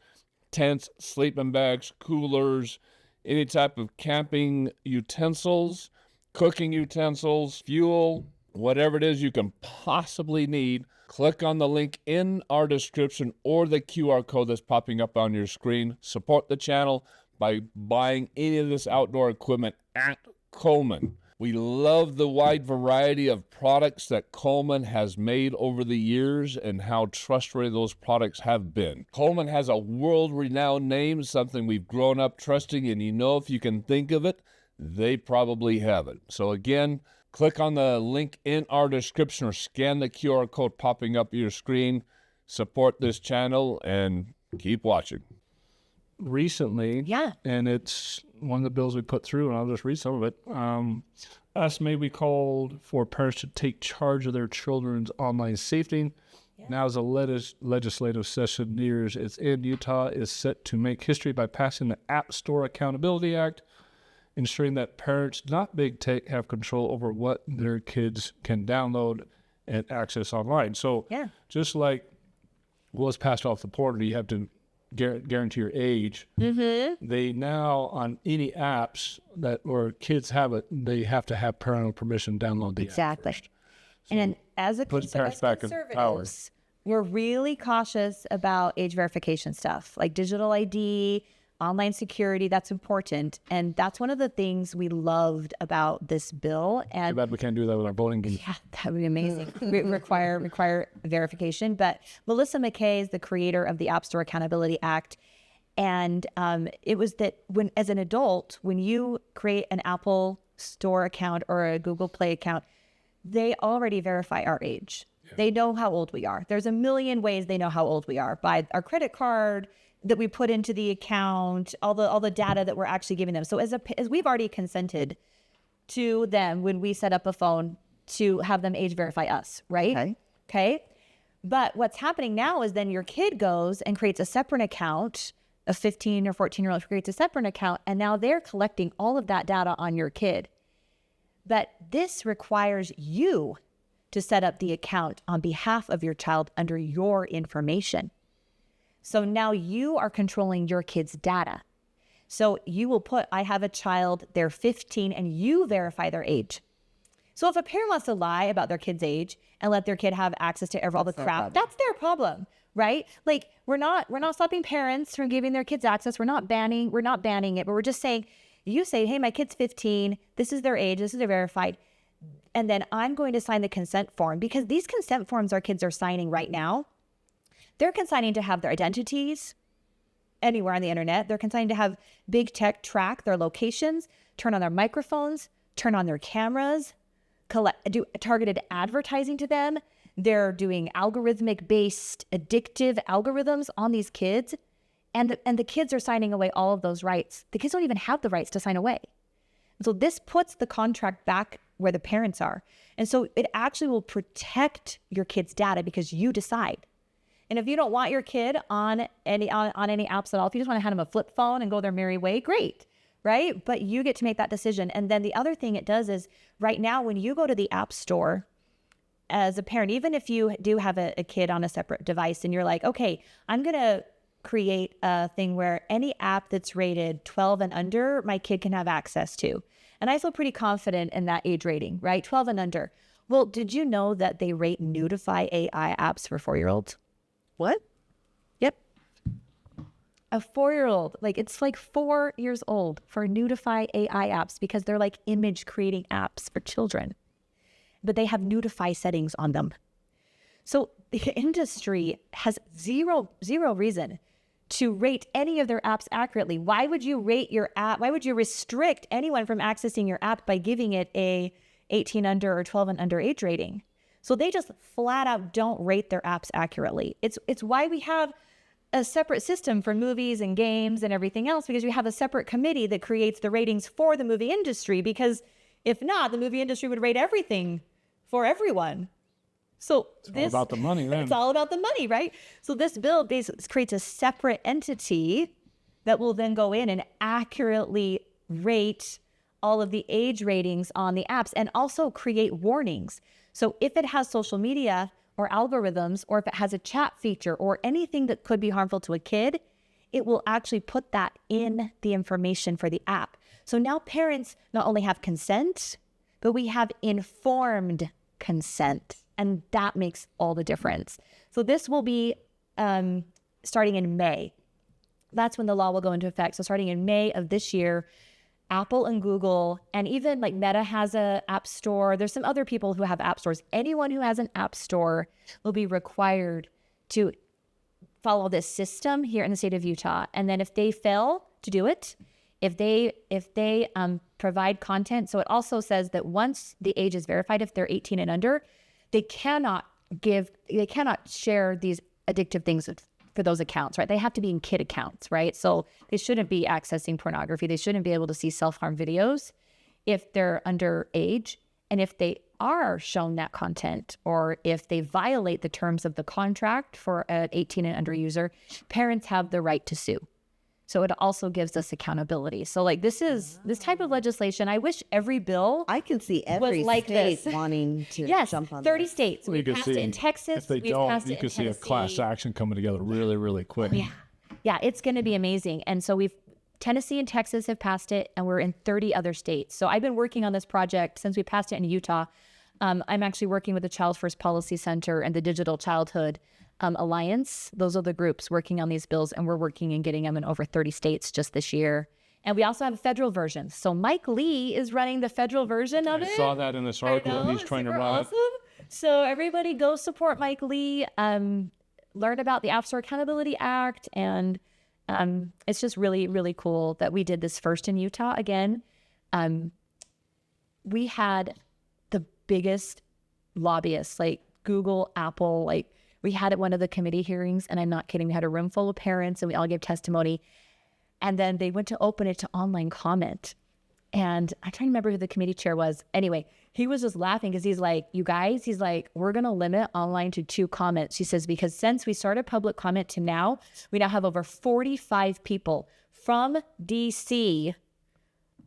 tents, sleeping bags, coolers, any type of camping utensils, cooking utensils, fuel, whatever it is you can possibly need, click on the link in our description or the QR code that's popping up on your screen. Support the channel by buying any of this outdoor equipment at Coleman. We love the wide variety of products that Coleman has made over the years and how trustworthy those products have been. Coleman has a world-renowned name, something we've grown up trusting, and if you can think of it, they probably have it. So again, click on the link in our description or scan the QR code popping up your screen. Support this channel and keep watching. Recently, and it's one of the bills we put through, and I'll just read some of it. Us may be called for parents to take charge of their children's online safety. Now, as the legislative session nears its end, Utah is set to make history by passing the App Store Accountability Act, ensuring that parents, not big tech, have control over what their kids can download and access online. So just like was passed off the portal, you have to guarantee your age. They now, on any apps that or kids have it, they have to have parental permission to download the app first. And then as parents back in power. We're really cautious about age verification stuff, like digital ID, online security. That's important. And that's one of the things we loved about this bill. And too bad we can't do that with our voting. Yeah, that would be amazing. require verification. But Melissa McKay is the creator of the App Store Accountability Act. And it was that as an adult, when you create an Apple Store account or a Google Play account, they already verify our age. They know how old we are. There's a million ways they know how old we are by our credit card that we put into the account, all the data that we're actually giving them. So as we've already consented to them when we set up a phone to have them age verify us, right? Okay. But what's happening now is then your kid goes and creates a separate account. A 15 or 14-year-old creates a separate account, and now they're collecting all of that data on your kid. But this requires you to set up the account on behalf of your child under your information. So now you are controlling your kid's data. So you will put, I have a child, they're 15, and you verify their age. So if a parent wants to lie about their kid's age and let their kid have access to all the crap, that's their problem, right? Like we're not stopping parents from giving their kids access. We're not banning it, but we're just saying, you say, hey, my kid's 15, this is their age, this is their verified. And then I'm going to sign the consent form, because these consent forms our kids are signing right now, they're consigning to have their identities anywhere on the internet. They're consigned to have big tech track their locations, turn on their microphones, turn on their cameras, do targeted advertising to them. They're doing algorithmic-based addictive algorithms on these kids. And the kids are signing away all of those rights. The kids don't even have the rights to sign away. So this puts the contract back where the parents are. And so it actually will protect your kid's data because you decide. And if you don't want your kid on any apps at all, if you just want to hand them a flip phone and go their merry way, great, right? But you get to make that decision. And then the other thing it does is right now when you go to the App Store as a parent, even if you do have a kid on a separate device and you're like, okay, I'm going to create a thing where any app that's rated 12 and under, my kid can have access to. And I feel pretty confident in that age rating, right? 12 and under. Well, did you know that they rate Nudify AI apps for 4-year-olds? What? Yep. A 4-year-old, like it's like 4 years old for Nudify AI apps because they're like image creating apps for children, but they have Nudify settings on them. So the industry has zero reason to rate any of their apps accurately. Why would you rate your app? Why would you restrict anyone from accessing your app by giving it a 18 under or 12 and under age rating? So they just flat out don't rate their apps accurately. It's why we have a separate system for movies and games and everything else, because you have a separate committee that creates the ratings for the movie industry, because if not, the movie industry would rate everything for everyone. So It's all about the money then. It's all about the money, right? So this bill basically creates a separate entity that will then go in and accurately rate all of the age ratings on the apps and also create warnings. So if it has social media or algorithms, or if it has a chat feature or anything that could be harmful to a kid, it will actually put that in the information for the app. So now parents not only have consent, but we have informed consent. And that makes all the difference. So this will be starting in May. That's when the law will go into effect. So starting in May of this year, Apple and Google, and even like Meta has a app store. There's some other people who have app stores. Anyone who has an app store will be required to follow this system here in the state of Utah. And then if they fail to do it, if they provide content, so it also says that once the age is verified, if they're 18 and under, they cannot share these addictive things for those accounts, right? They have to be in kid accounts, right? So they shouldn't be accessing pornography. They shouldn't be able to see self-harm videos if they're underage. And if they are shown that content, or if they violate the terms of the contract for an 18 and under user, parents have the right to sue. So it also gives us accountability. So like this type of legislation, I wish every bill I can see every was like state this. wanting to Yes, jump on 30 this. states. You We could passed it in Texas. If they We've don't, passed you it could in see a class Tennessee. action coming together really, really quick. Yeah, it's going to be amazing. And so Tennessee and Texas have passed it, and we're in 30 other states. So I've been working on this project since we passed it in Utah. I'm actually working with the Child First Policy Center and the Digital Childhood Alliance. Those are the groups working on these bills, and we're working and getting them in over 30 states just this year. And we also have a federal version. So Mike Lee is running the federal version of it. I saw that in this article that he's trying to super run. awesome. So everybody go support Mike Lee. Learn about the App Store Accountability Act. And it's just really, really cool that we did this first in Utah. Again, we had the biggest lobbyists, like Google, Apple, like we had at one of the committee hearings, and I'm not kidding, we had a room full of parents and we all gave testimony. And then they went to open it to online comment. And I'm trying to remember who the committee chair was. Anyway, he was just laughing because he's like, you guys, he's like, we're going to limit online to 2 comments. He says, because since we started public comment to now, we now have over 45 people from DC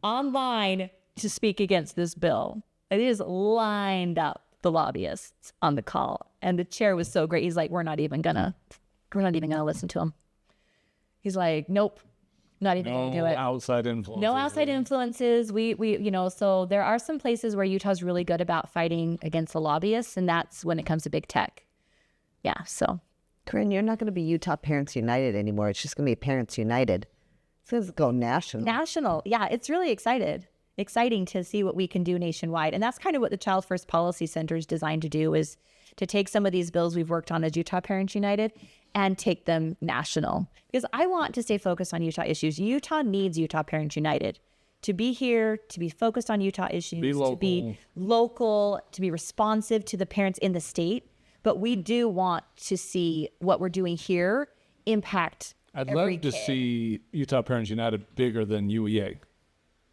online to speak against this bill. It is lined up the lobbyists on the call. And the chair was so great. He's like, we're not even gonna listen to him. He's like, nope. Not even gonna do it. Outside influence. No outside influences. We so there are some places where Utah's really good about fighting against the lobbyists, and that's when it comes to big tech. Yeah, so. Corinne, you're not going to be Utah Parents United anymore. It's just going to be Parents United. It's going to go national. National. Yeah, it's really exciting to see what we can do nationwide. And that's kind of what the Child First Policy Center is designed to do, is to take some of these bills we've worked on as Utah Parents United and take them national. Because I want to stay focused on Utah issues. Utah needs Utah Parents United to be here, to be focused on Utah issues, to be local, to be responsive to the parents in the state. But we do want to see what we're doing here impact I'd every love to kid. see Utah Parents United bigger than UEA.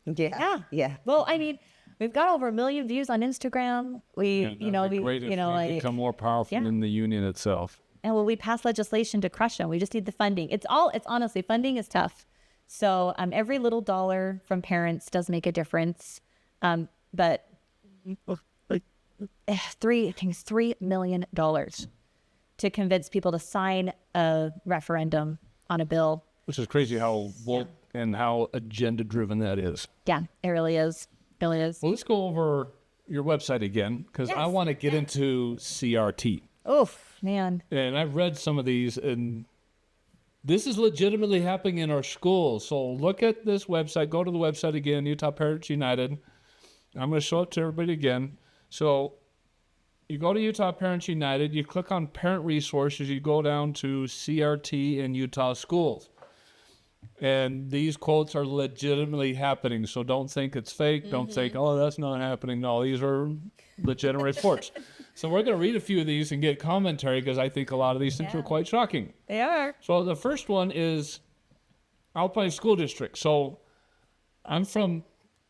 Yeah. Well, I mean, we've got over 1 million views on Instagram. We become more powerful in the union itself. and we passed legislation to crush them. We just need the funding. It's honestly, funding is tough. So every little dollar from parents does make a difference. But $3 million to convince people to sign a referendum on a bill. Which is crazy how woke and how agenda driven that is. Yeah, it really is. It really is. Well, let's go over your website again, because I want to get into CRT. Oh, man. And I've read some of these, and this is legitimately happening in our schools. So look at this website. Go to the website again, Utah Parents United. I'm going to show it to everybody again. So you go to Utah Parents United, you click on Parent Resources, you go down to CRT in Utah schools. And these quotes are legitimately happening. So don't think it's fake. Don't think, oh, that's not happening. No, these are legitimate reports. So we're going to read a few of these and get commentary, because I think a lot of these things are quite shocking. They are. So the first one is Alpine School District. So I'm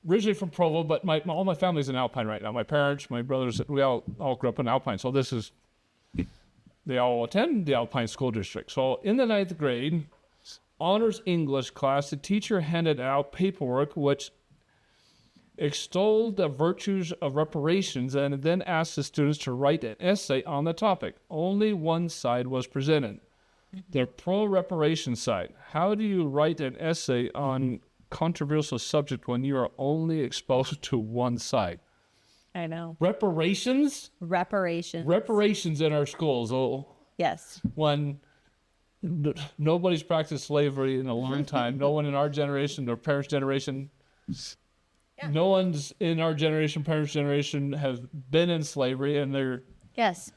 originally from Provo, but all my family's in Alpine right now. My parents, my brothers, we all grew up in Alpine. So they all attend the Alpine School District. So in the 9th grade, honors English class, the teacher handed out paperwork which extolled the virtues of reparations and then asked the students to write an essay on the topic. Only one side was presented, the pro-reparation side. How do you write an essay on controversial subject when you are only exposed to one side? I know. Reparations in our schools. Oh, Yes. when nobody's practiced slavery in a long time. No one in our generation, or parents' generation, no one's in our generation, parents' generation, have been in slavery, and they're Yes.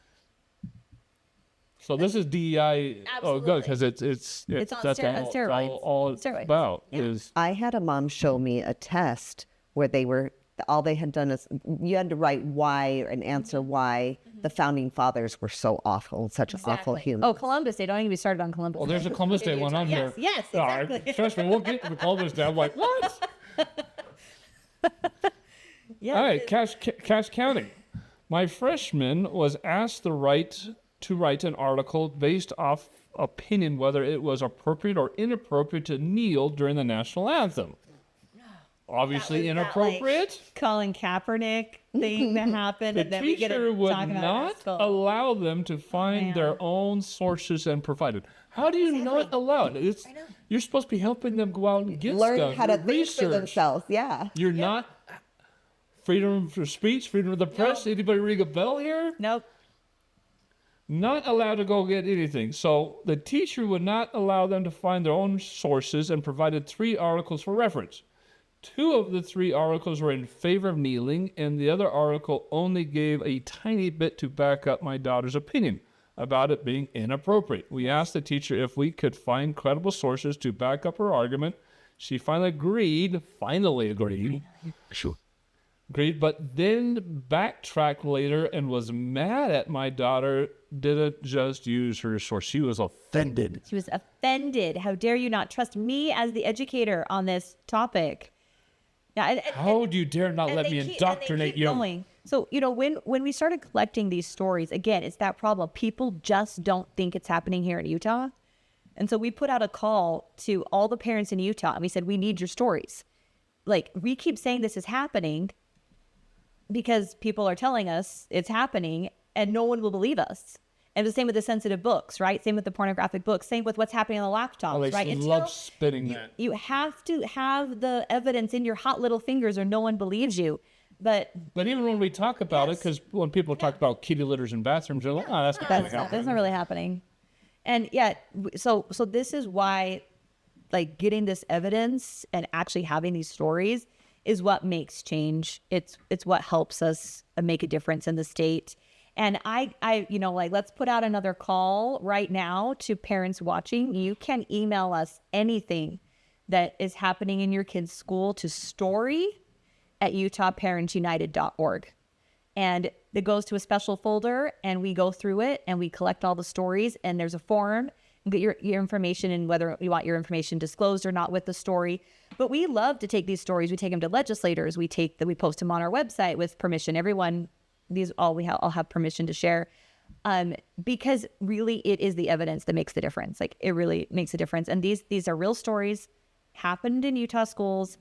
so this is DEI. Oh, good, because it's on that's steroids. all it's Steroids. about is I had a mom show me a test where all they had done is you had to write why and answer why the founding fathers were so awful, such awful humans. Oh, Columbus Day. Don't even be started on Columbus. well. There's a Columbus Day one on here. Yes, All right, exactly. trust me, we'll get to the Columbus Day. I'm like, what? Yeah. All right, Cache County. My freshman was asked to write an article based off opinion whether it was appropriate or inappropriate to kneel during the national anthem. Obviously inappropriate. Colin Kaepernick thing that happened. The and then we get teacher to would talk about not it. allow them to find their own sources and provide it. How do you not allow it? You're supposed to be helping them go out and get Learn stuff. how to Your think for research. themselves. Yeah. You're not freedom of speech, freedom of the press. Anybody ring a bell here? Nope. Not allowed to go get anything. So the teacher would not allow them to find their own sources and provided 3 articles for reference. 2 of the 3 articles were in favor of kneeling, and the other article only gave a tiny bit to back up my daughter's opinion about it being inappropriate. We asked the teacher if we could find credible sources to back up her argument. She finally agreed, but then backtracked later and was mad at my daughter didn't just use her source. She was offended. She was offended. How dare you not trust me as the educator on this topic? Yeah, How do you dare not let me indoctrinate you? Going. So, when we started collecting these stories, again, it's that problem. People just don't think it's happening here in Utah. And so we put out a call to all the parents in Utah, and we said, we need your stories. Like, we keep saying this is happening because people are telling us it's happening, and no one will believe us. And the same with the sensitive books, right? Same with the pornographic books. Same with what's happening on the laptops, Oh, they right? love spinning that. You have to have the evidence in your hot little fingers or no one believes you. But even when we talk about it, because when people talk about kitty litters in bathrooms, they're like, oh, that's not really happening. that's not really happening. And yet, so this is why, like, getting this evidence and actually having these stories is what makes change. It's what helps us make a difference in the state. And like, let's put out another call right now to parents watching. You can email us anything that is happening in your kid's school to story@utahparentsunited.org. And it goes to a special folder, and we go through it, and we collect all the stories, and there's a form. You get your information and whether you want your information disclosed or not with the story. But we love to take these stories. We take them to legislators. We post them on our website with permission. Everyone, all have permission to share. Because really it is the evidence that makes the difference. Like, it really makes a difference. And these are real stories, happened in Utah schools.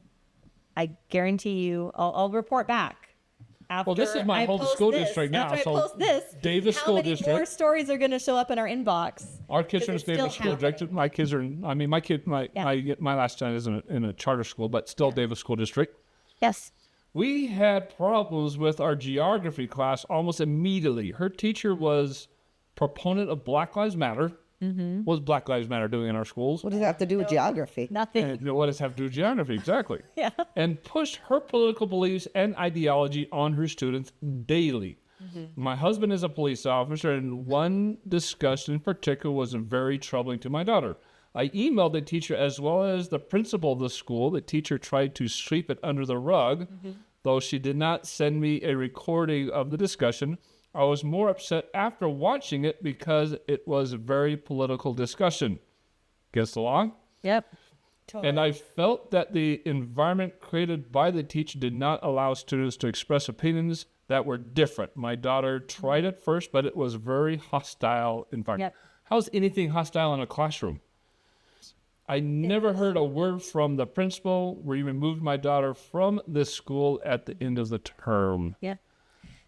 I guarantee you, I'll report back. After this is my home school district now. After I So post this, Davis how School many District. more stories are going to show up in our inbox? Our kids are in Because it's Davis still School District. My kids are. My last child is in a charter school, but still Davis School District. Yes. We had problems with our geography class almost immediately. Her teacher was proponent of Black Lives Matter. Mm-hmm. What does Black Lives Matter doing in our schools? What does that have to do with geography? Nothing. And what does it have to do with geography? Exactly. Yeah. And pushed her political beliefs and ideology on her students daily. Mm-hmm. My husband is a police officer, and one discussion in particular was very troubling to my daughter. I emailed the teacher as well as the principal of the school. The teacher tried to sweep it under the rug, though she did not send me a recording of the discussion. I was more upset after watching it because it was a very political discussion. Guess along? Yep. Totally. And I felt that the environment created by the teacher did not allow students to express opinions that were different. My daughter tried it first, but it was a very hostile environment. Yep. How's anything hostile in a classroom? I never heard a word from the principal. We removed my daughter from this school at the end of the term. Yeah.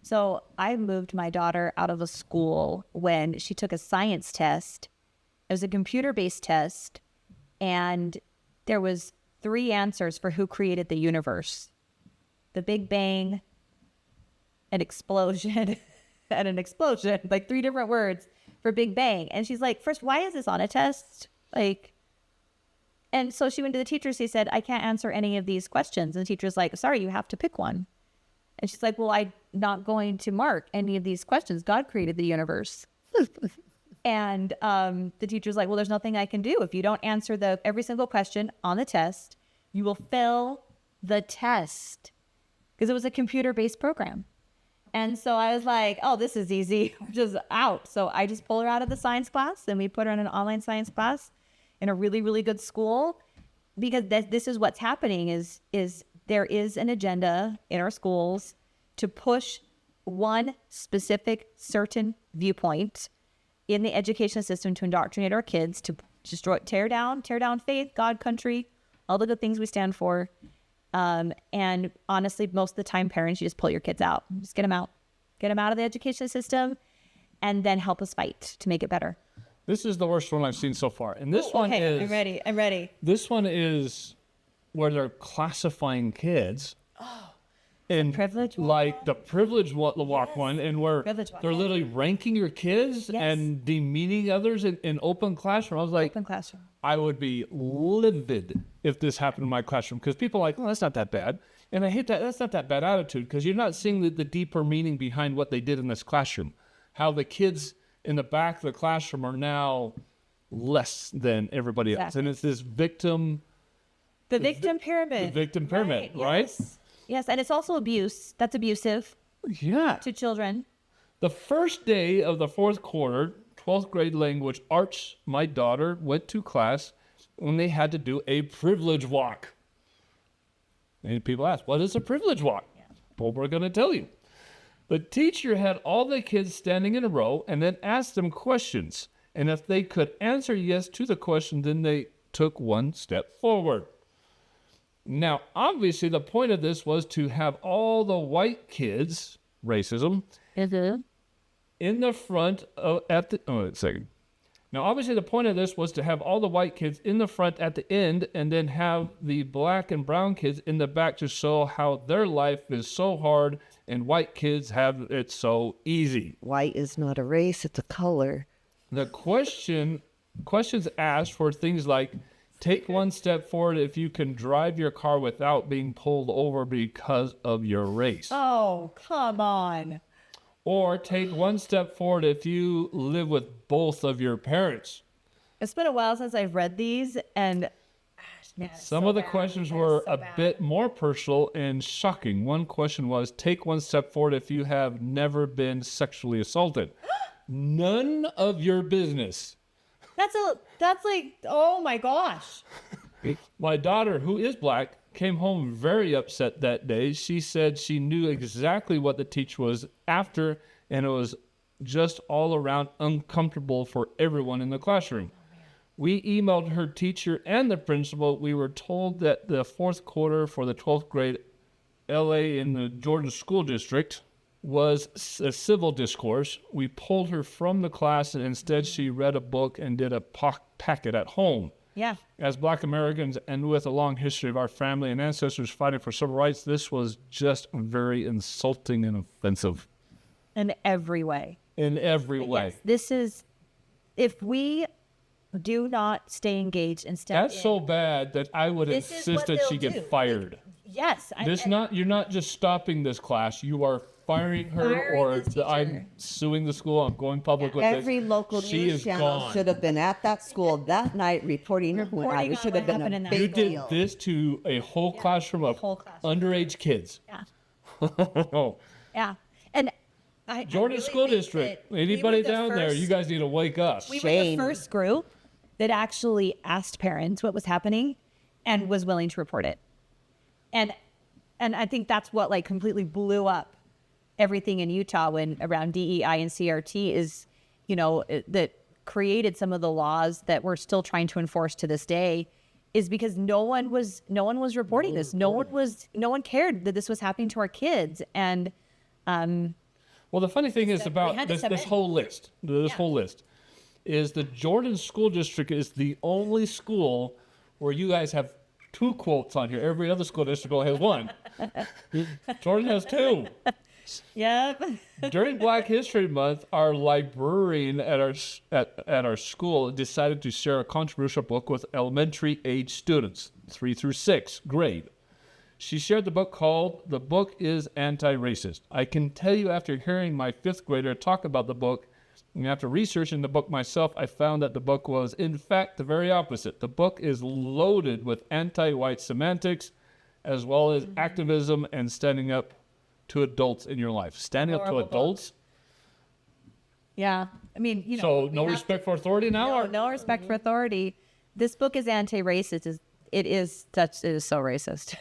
So I moved my daughter out of a school when she took a science test. It was a computer-based test, and there was 3 answers for who created the universe: the Big Bang, an explosion, and an explosion. Like 3 different words for Big Bang. And she's like, first, why is this on a test? And so she went to the teacher. She said, I can't answer any of these questions. And the teacher's like, sorry, you have to pick one. And she's like, well, I'm not going to mark any of these questions. God created the universe. And the teacher's like, well, there's nothing I can do. If you don't answer every single question on the test, you will fail the test. Because it was a computer-based program. And so I was like, oh, this is easy. We're just out. So I just pulled her out of the science class, and we put her in an online science class in a really, really good school. Because this is what's happening is there is an agenda in our schools to push one specific certain viewpoint in the education system to indoctrinate our kids, to tear down faith, God, country, all the good things we stand for. And honestly, most of the time, parents, you just pull your kids out. Just get them out of the education system, and then help us fight to make it better. This is the worst one I've seen so far. And this one is... I'm ready. This one is where they're classifying kids. And privilege walk. Like the privilege walk one, and where they're literally ranking your kids and demeaning others in open classroom. I was like, open classroom. I would be livid if this happened in my classroom, because people are like, oh, that's not that bad. And I hate that. That's not that bad attitude, because you're not seeing the deeper meaning behind what they did in this classroom. How the kids in the back of the classroom are now less than everybody else. And it's this victim. The victim pyramid. The victim pyramid, right? Yes, and it's also abuse. That's abusive. Yeah. To children. The first day of the 4th quarter, 12th grade language arts, my daughter went to class and they had to do a privilege walk. And people ask, what is a privilege walk? Well, we're going to tell you. The teacher had all the kids standing in a row and then asked them questions. And if they could answer yes to the question, then they took one step forward. Now, obviously, the point of this was to have all the white kids, racism, in the front Now, obviously, the point of this was to have all the white kids in the front at the end, and then have the black and brown kids in the back to show how their life is so hard and white kids have it so easy. White is not a race, it's a color. The questions asked for things like, take one step forward if you can drive your car without being pulled over because of your race. Oh, come on. or take one step forward if you live with both of your parents. It's been a while since I've read these, and Some of the questions were a bit more personal and shocking. One question was, take one step forward if you have never been sexually assaulted. None of your business. that's like, oh my gosh. My daughter, who is black, came home very upset that day. She said she knew exactly what the teacher was after, and it was just all around uncomfortable for everyone in the classroom. We emailed her teacher and the principal. We were told that the fourth quarter for the 12th grade LA in the Jordan School District was a civil discourse. We pulled her from the class, and instead she read a book and did a packet at home. Yeah. As Black Americans and with a long history of our family and ancestors fighting for civil rights, this was just very insulting and offensive. In every way. In every way. Yes, this is, if we do not stay engaged and step That's in, so bad that I would This is insist what that she they'll get do. fired. yes. You're not just stopping this class. You are firing her, Firing or this teacher. I'm suing the school. I'm going public with Every this. local She news is channel gone. should have been at that school that night reporting who went out. Reporting It on should what have been happened a in that You big did deal. this to a whole classroom of whole classroom. underage kids. Yeah. Oh, Yeah. And Jordan really School think District. that we Anybody were the down there, you first- guys need to wake up. We were Shame. the first group that actually asked parents what was happening and was willing to report it. And I think that's what like completely blew up everything in Utah when around DEI and CRT is, that created some of the laws that we're still trying to enforce to this day, is because no one was reporting this. No one cared that this was happening to our kids. And Well, the funny thing is about had to this, step this in. whole list, is the Jordan School District is the only school where you guys have 2 quotes on here. Every other school district only has 1. Jordan has 2. yep. During Black History Month, our librarian at our school decided to share a controversial book with elementary age students, 3 through 6 grade. She shared the book called "The Book is Anti-Racist." I can tell you, after hearing my 5th grader talk about the book, and after researching the book myself, I found that the book was, in fact, the very opposite. The book is loaded with anti-white semantics, as well as activism and standing up to adults in your life. Standing up to Horrible book. adults? Yeah. I mean, So no respect for authority now? or- no respect for authority. This book is anti-racist. It is so racist.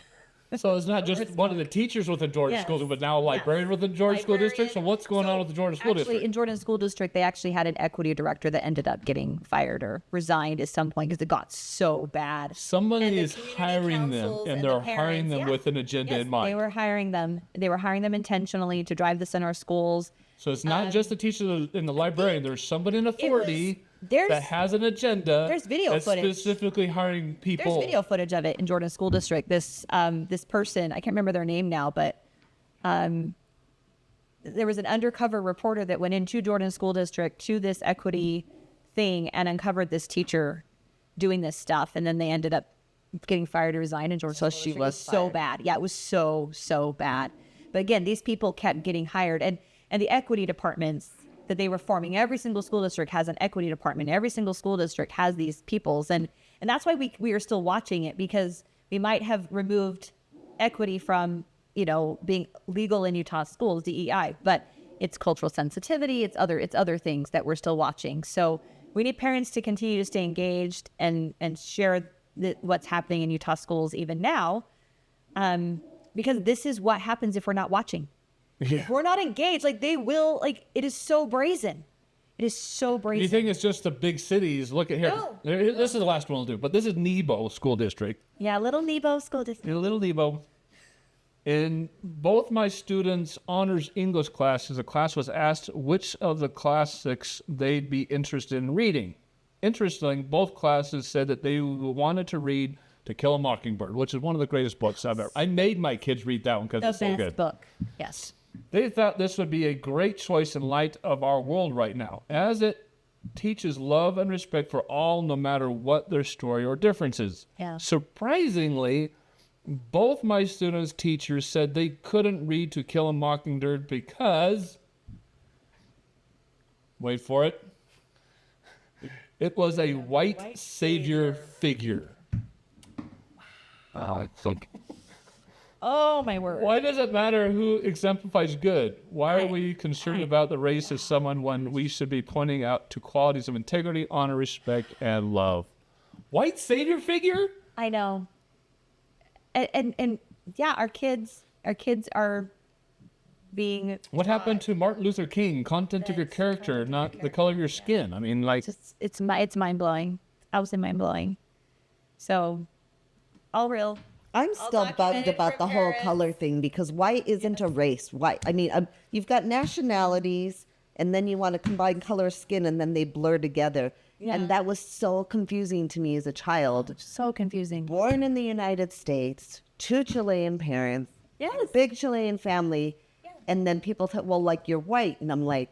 So it's not just one of the teachers within Jordan Yes. School, but now a librarian within Jordan School District. So what's going on with the Jordan School Actually, District? in Jordan School District, they actually had an equity director that ended up getting fired or resigned at some point because it got so bad. Somebody And the is community hiring them, councils and and they're the hiring parents, them yeah. with an agenda Yes, in mind. they were hiring them. They were hiring them intentionally to drive this in our schools. So it's not just the teacher and the librarian. There's somebody in authority there's- that has an agenda. there's video that's footage. specifically hiring people. There's video footage of it in Jordan School District. This person, I can't remember their name now, but there was an undercover reporter that went into Jordan School District to this equity thing and uncovered this teacher doing this stuff, and then they ended up getting fired or resigned in Jordan School District. It was so bad. Yeah, it was so bad. But again, these people kept getting hired, and the equity departments that they were forming. Every single school district has an equity department. Every single school district has these peoples. And that's why we are still watching it, because we might have removed equity from, being legal in Utah schools, DEI, but it's cultural sensitivity. It's other things that we're still watching. So we need parents to continue to stay engaged and share what's happening in Utah schools even now, because this is what happens if we're not watching. Yeah. If we're not engaged, they will, it is so brazen. It is so brazen. You think it's just the big cities? Look at here. No. This is the last one we'll do, but this is Nebo School District. Yeah, Little Nebo School District. In Little Nebo. In both my students' honors English classes, the class was asked which of the classics they'd be interested in reading. Interestingly, both classes said that they wanted to read To Kill a Mockingbird, which is one of the greatest books I've ever. I made my kids read that one because The it's so best good. book. Yes. They thought this would be a great choice in light of our world right now, as it teaches love and respect for all, no matter what their story or differences. Yeah. Surprisingly, both my students' teachers said they couldn't read To Kill a Mockingbird because Wait for it. It was a white savior figure. Oh, my word. Why does it matter who exemplifies good? Why are we concerned about the race of someone when we should be pointing out to qualities of integrity, honor, respect, and love? White savior figure? I know. And yeah, our kids are being What happened to Martin Luther King? Content of your character, not the color of your skin. I mean, like, just, it's mind blowing. Absolutely mind blowing. So, all real. I'm still bummed about the whole color thing because white isn't a race. White, I mean, you've got nationalities, and then you want to combine color of skin, and then they blur together. Yeah. And that was so confusing to me as a child. So confusing. Born in the United States, 2 Chilean parents, Yes. big Chilean family, and then people say, well, like, you're white. And I'm like,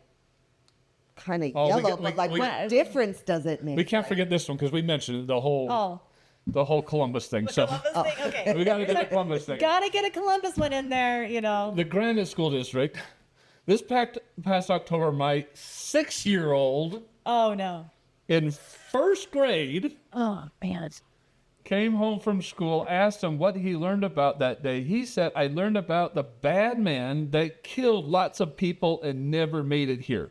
kind of Oh, we yellow, get- but like, what difference does it make? we can't forget this one because we mentioned the whole Columbus thing. So Okay. we got to get the Columbus thing. Gotta get a Columbus one in there, you know. The Granite School District. This past October, my 6-year-old Oh, no. in first grade Oh, man. came home from school, asked him what he learned about that day. He said, I learned about the bad man that killed lots of people and never made it here.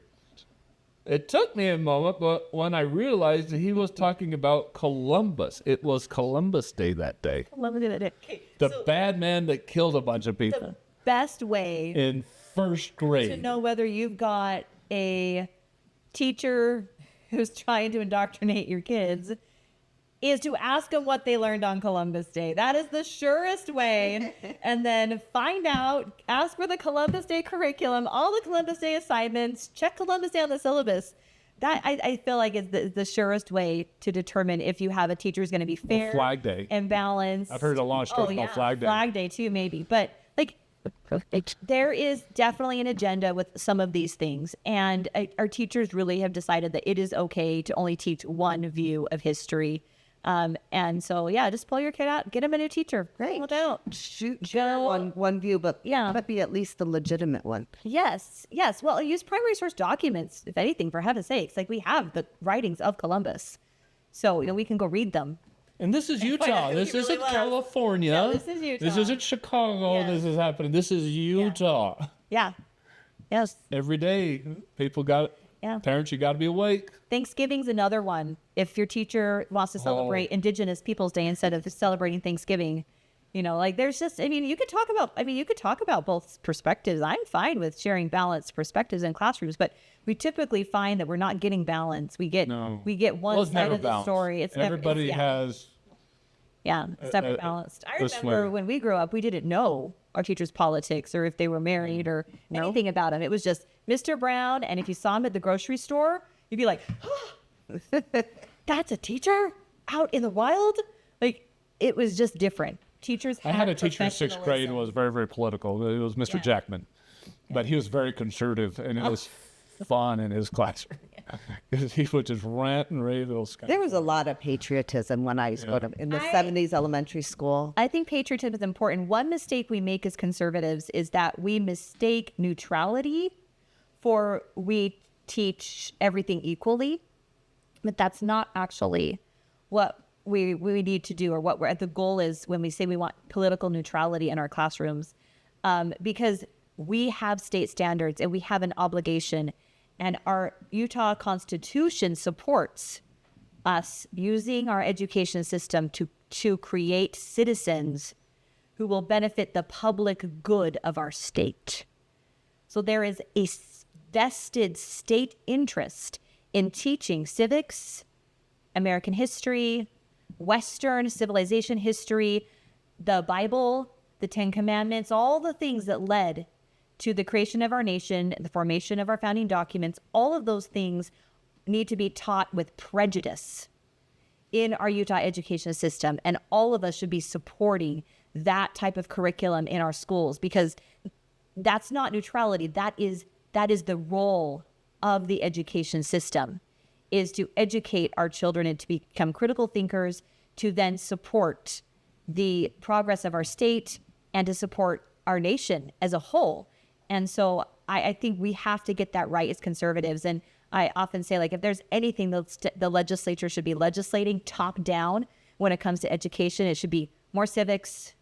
It took me a moment, but when I realized that he was talking about Columbus, it was Columbus Day that day. Let me do that. Okay. The bad man that killed a bunch of people The best way in first to grade. know whether you've got a teacher who's trying to indoctrinate your kids is to ask them what they learned on Columbus Day. That is the surest way. And then find out, ask for the Columbus Day curriculum, all the Columbus Day assignments, check Columbus Day on the syllabus. That I feel like is the surest way to determine if you have a teacher who's going to be fair, Flag Day. and balanced. I've heard a long story called Flag Day. Flag Day too, maybe. But like, there is definitely an agenda with some of these things, and our teachers really have decided that it is okay to only teach one view of history. And so, yeah, just pull your kid out, get him a new teacher. Great. Pull it out. Shoot Go. one view, but Yeah. but be at least the legitimate one. Yes. Well, use primary source documents, if anything, for heaven's sakes. Like, we have the writings of Columbus, so we can go read them. And this is Utah. who This he really isn't was. California. No, this is Utah. This isn't Chicago. Yeah. This is happening. This is Utah. Yeah. Yes. Every day, people got Yeah. parents. You got to be awake. Thanksgiving's another one. If your teacher wants to celebrate Indigenous Peoples Day instead of celebrating Thanksgiving, like there's just, you could talk about both perspectives. I'm fine with sharing balanced perspectives in classrooms, but we typically find that we're not getting balance. We get one Well, it's side never of the balanced. story. It's And everybody has. it's never balanced. I this remember way. when we grew up, we didn't know our teachers' politics or if they were married or anything about them. It was just Mr. Brown, and if you saw him at the grocery store, you'd be like, that's a teacher out in the wild? Like, it was just different. Teachers I had a teacher in 6th grade who was very, very political. It was Mr. Jackman. But he was very conservative, and it was fun in his classroom. Because he would just rant and rave those guys. There was a lot of patriotism when I was growing up in the 70s elementary school. I think patriotism is important. One mistake we make as conservatives is that we mistake neutrality for we teach everything equally, but that's not actually what we need to do, or what the goal is when we say we want political neutrality in our classrooms, because we have state standards and we have an obligation, and our Utah Constitution supports us using our education system to create citizens who will benefit the public good of our state. So there is a vested state interest in teaching civics, American history, Western civilization history, the Bible, the Ten Commandments, all the things that led to the creation of our nation, the formation of our founding documents. All of those things need to be taught with prejudice in our Utah education system. And all of us should be supporting that type of curriculum in our schools, because that's not neutrality. That is the role of the education system, is to educate our children and to become critical thinkers, to then support the progress of our state and to support our nation as a whole. And so I think we have to get that right as conservatives. And I often say, like, if there's anything the legislature should be legislating top down when it comes to education, it should be more civics,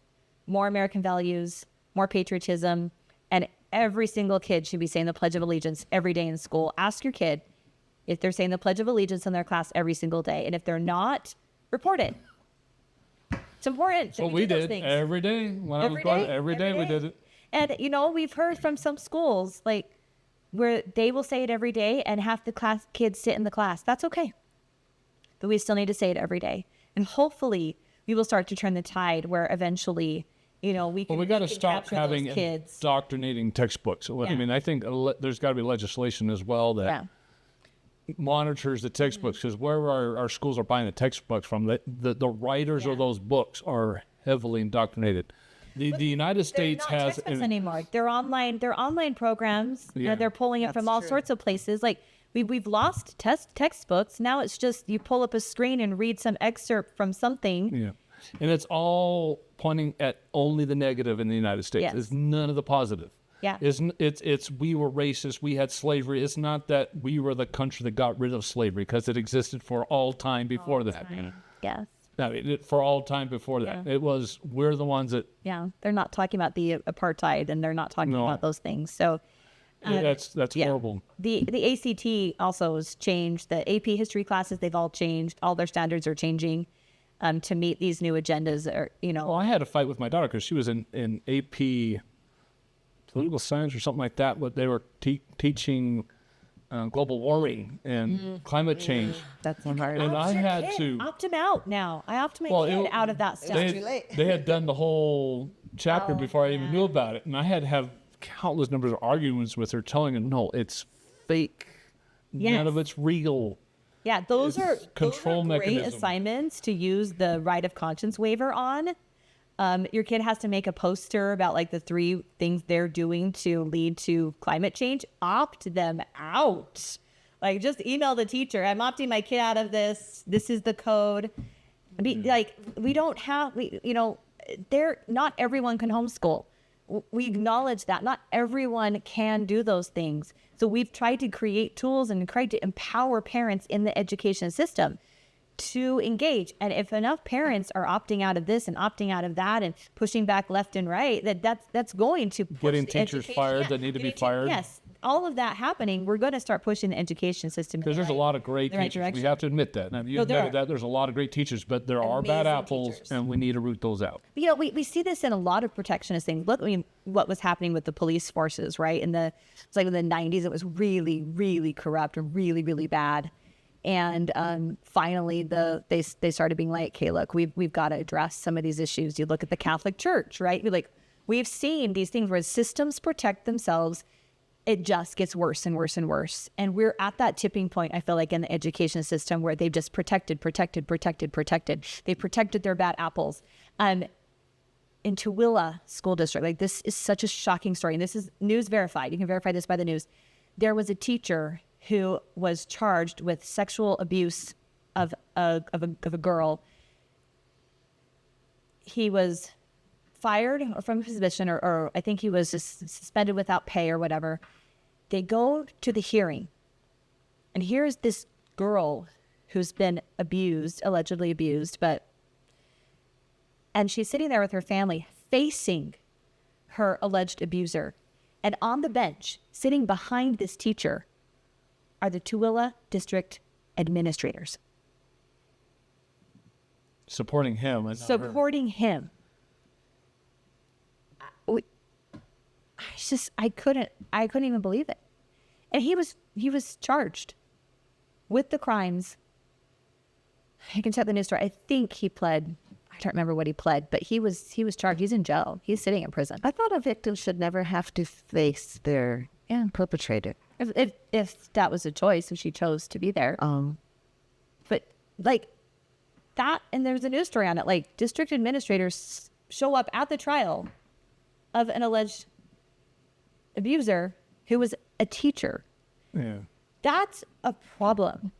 more American values, more patriotism, and every single kid should be saying the Pledge of Allegiance every day in school. Ask your kid if they're saying the Pledge of Allegiance in their class every single day. And if they're not, report it. It's important. So we did every day when I was growing. Every day we did it. And, you know, we've heard from some schools, like, where they will say it every day and half the class kids sit in the class. That's okay. But we still need to say it every day. And hopefully we will start to turn the tide where eventually, you know, we can. Well, we got to can stop capture having those kids. indoctrinating textbooks. So, I mean, I think there's got to be legislation as well that monitors the textbooks, because where our schools are buying the textbooks from, the writers of those books are heavily indoctrinated. The United States They're not has textbooks anymore. They're online programs. You know, they're pulling it from all sorts of places. Like we've lost textbooks. Now it's just you pull up a screen and read some excerpt from something. Yeah, and it's all pointing at only the negative in the United States. Yes. It's none of the positive. Yeah. It's we were racist, we had slavery. It's not that we were the country that got rid of slavery, because it existed for all time before that. Yes. I mean, for all time before that. It was, we're the ones that... Yeah, they're not talking about the apartheid, and they're not talking about those things. So that's horrible. The ACT also has changed. The AP history classes, they've all changed. All their standards are changing to meet these new agendas. Or, you know, Well, I had a fight with my daughter because she was in AP political science or something like that, but they were teaching global warming and climate change. That's hard. And I had to opt him out now. I opt my kid out of that stuff. They had done the whole chapter before I even knew about it, and I had to have countless numbers of arguments with her, telling her, no, it's fake. None of it's real. Yeah, those are control great mechanism. assignments to use the right of conscience waiver on. Your kid has to make a poster about like the 3 things they're doing to lead to climate change. Opt them out. Like, just email the teacher. I'm opting my kid out of this. This is the code. Like, we don't have, you know, not everyone can homeschool. We acknowledge that not everyone can do those things. So we've tried to create tools and tried to empower parents in the education system to engage. And if enough parents are opting out of this and opting out of that and pushing back left and right, that's going to push Getting the teachers education- fired that need to be fired. Yes, all of that happening, we're going to start pushing the education system. Because there's a lot of great the right teachers. direction. We have to admit that. Now, you No, there admitted are. that. There's a lot of great teachers, but there are bad Amazing apples, teachers. and we need to root those out. You know, we see this in a lot of protectionist things. Look, I mean, what was happening with the police forces, right? It's like in the 90s, it was really, really corrupt and really, really bad. And finally, they started being like, "Okay, look, we've got to address some of these issues." You look at the Catholic Church, right? We've seen these things where systems protect themselves. It just gets worse and worse and worse. And we're at that tipping point, I feel like, in the education system where they've just protected. They protected their bad apples. In Tooele School District, like, this is such a shocking story. And this is news verified. You can verify this by the news. There was a teacher who was charged with sexual abuse of a girl. He was fired from his position, or I think he was just suspended without pay or whatever. They go to the hearing, and here's this girl who's been abused, allegedly abused, and she's sitting there with her family facing her alleged abuser. And on the bench, sitting behind this teacher, are the Tooele District administrators. Supporting him. And Supporting him. I couldn't even believe it. And he was charged with the crimes. I can check the news story. I think he pled. I don't remember what he pled, but he was charged. He's in jail. He's sitting in prison. I thought a victim should never have to face their perpetrator. If that was a choice, if she chose to be there. But like that, and there's a news story on it. Like, district administrators show up at the trial of an alleged abuser who was a teacher. Yeah. That's a problem.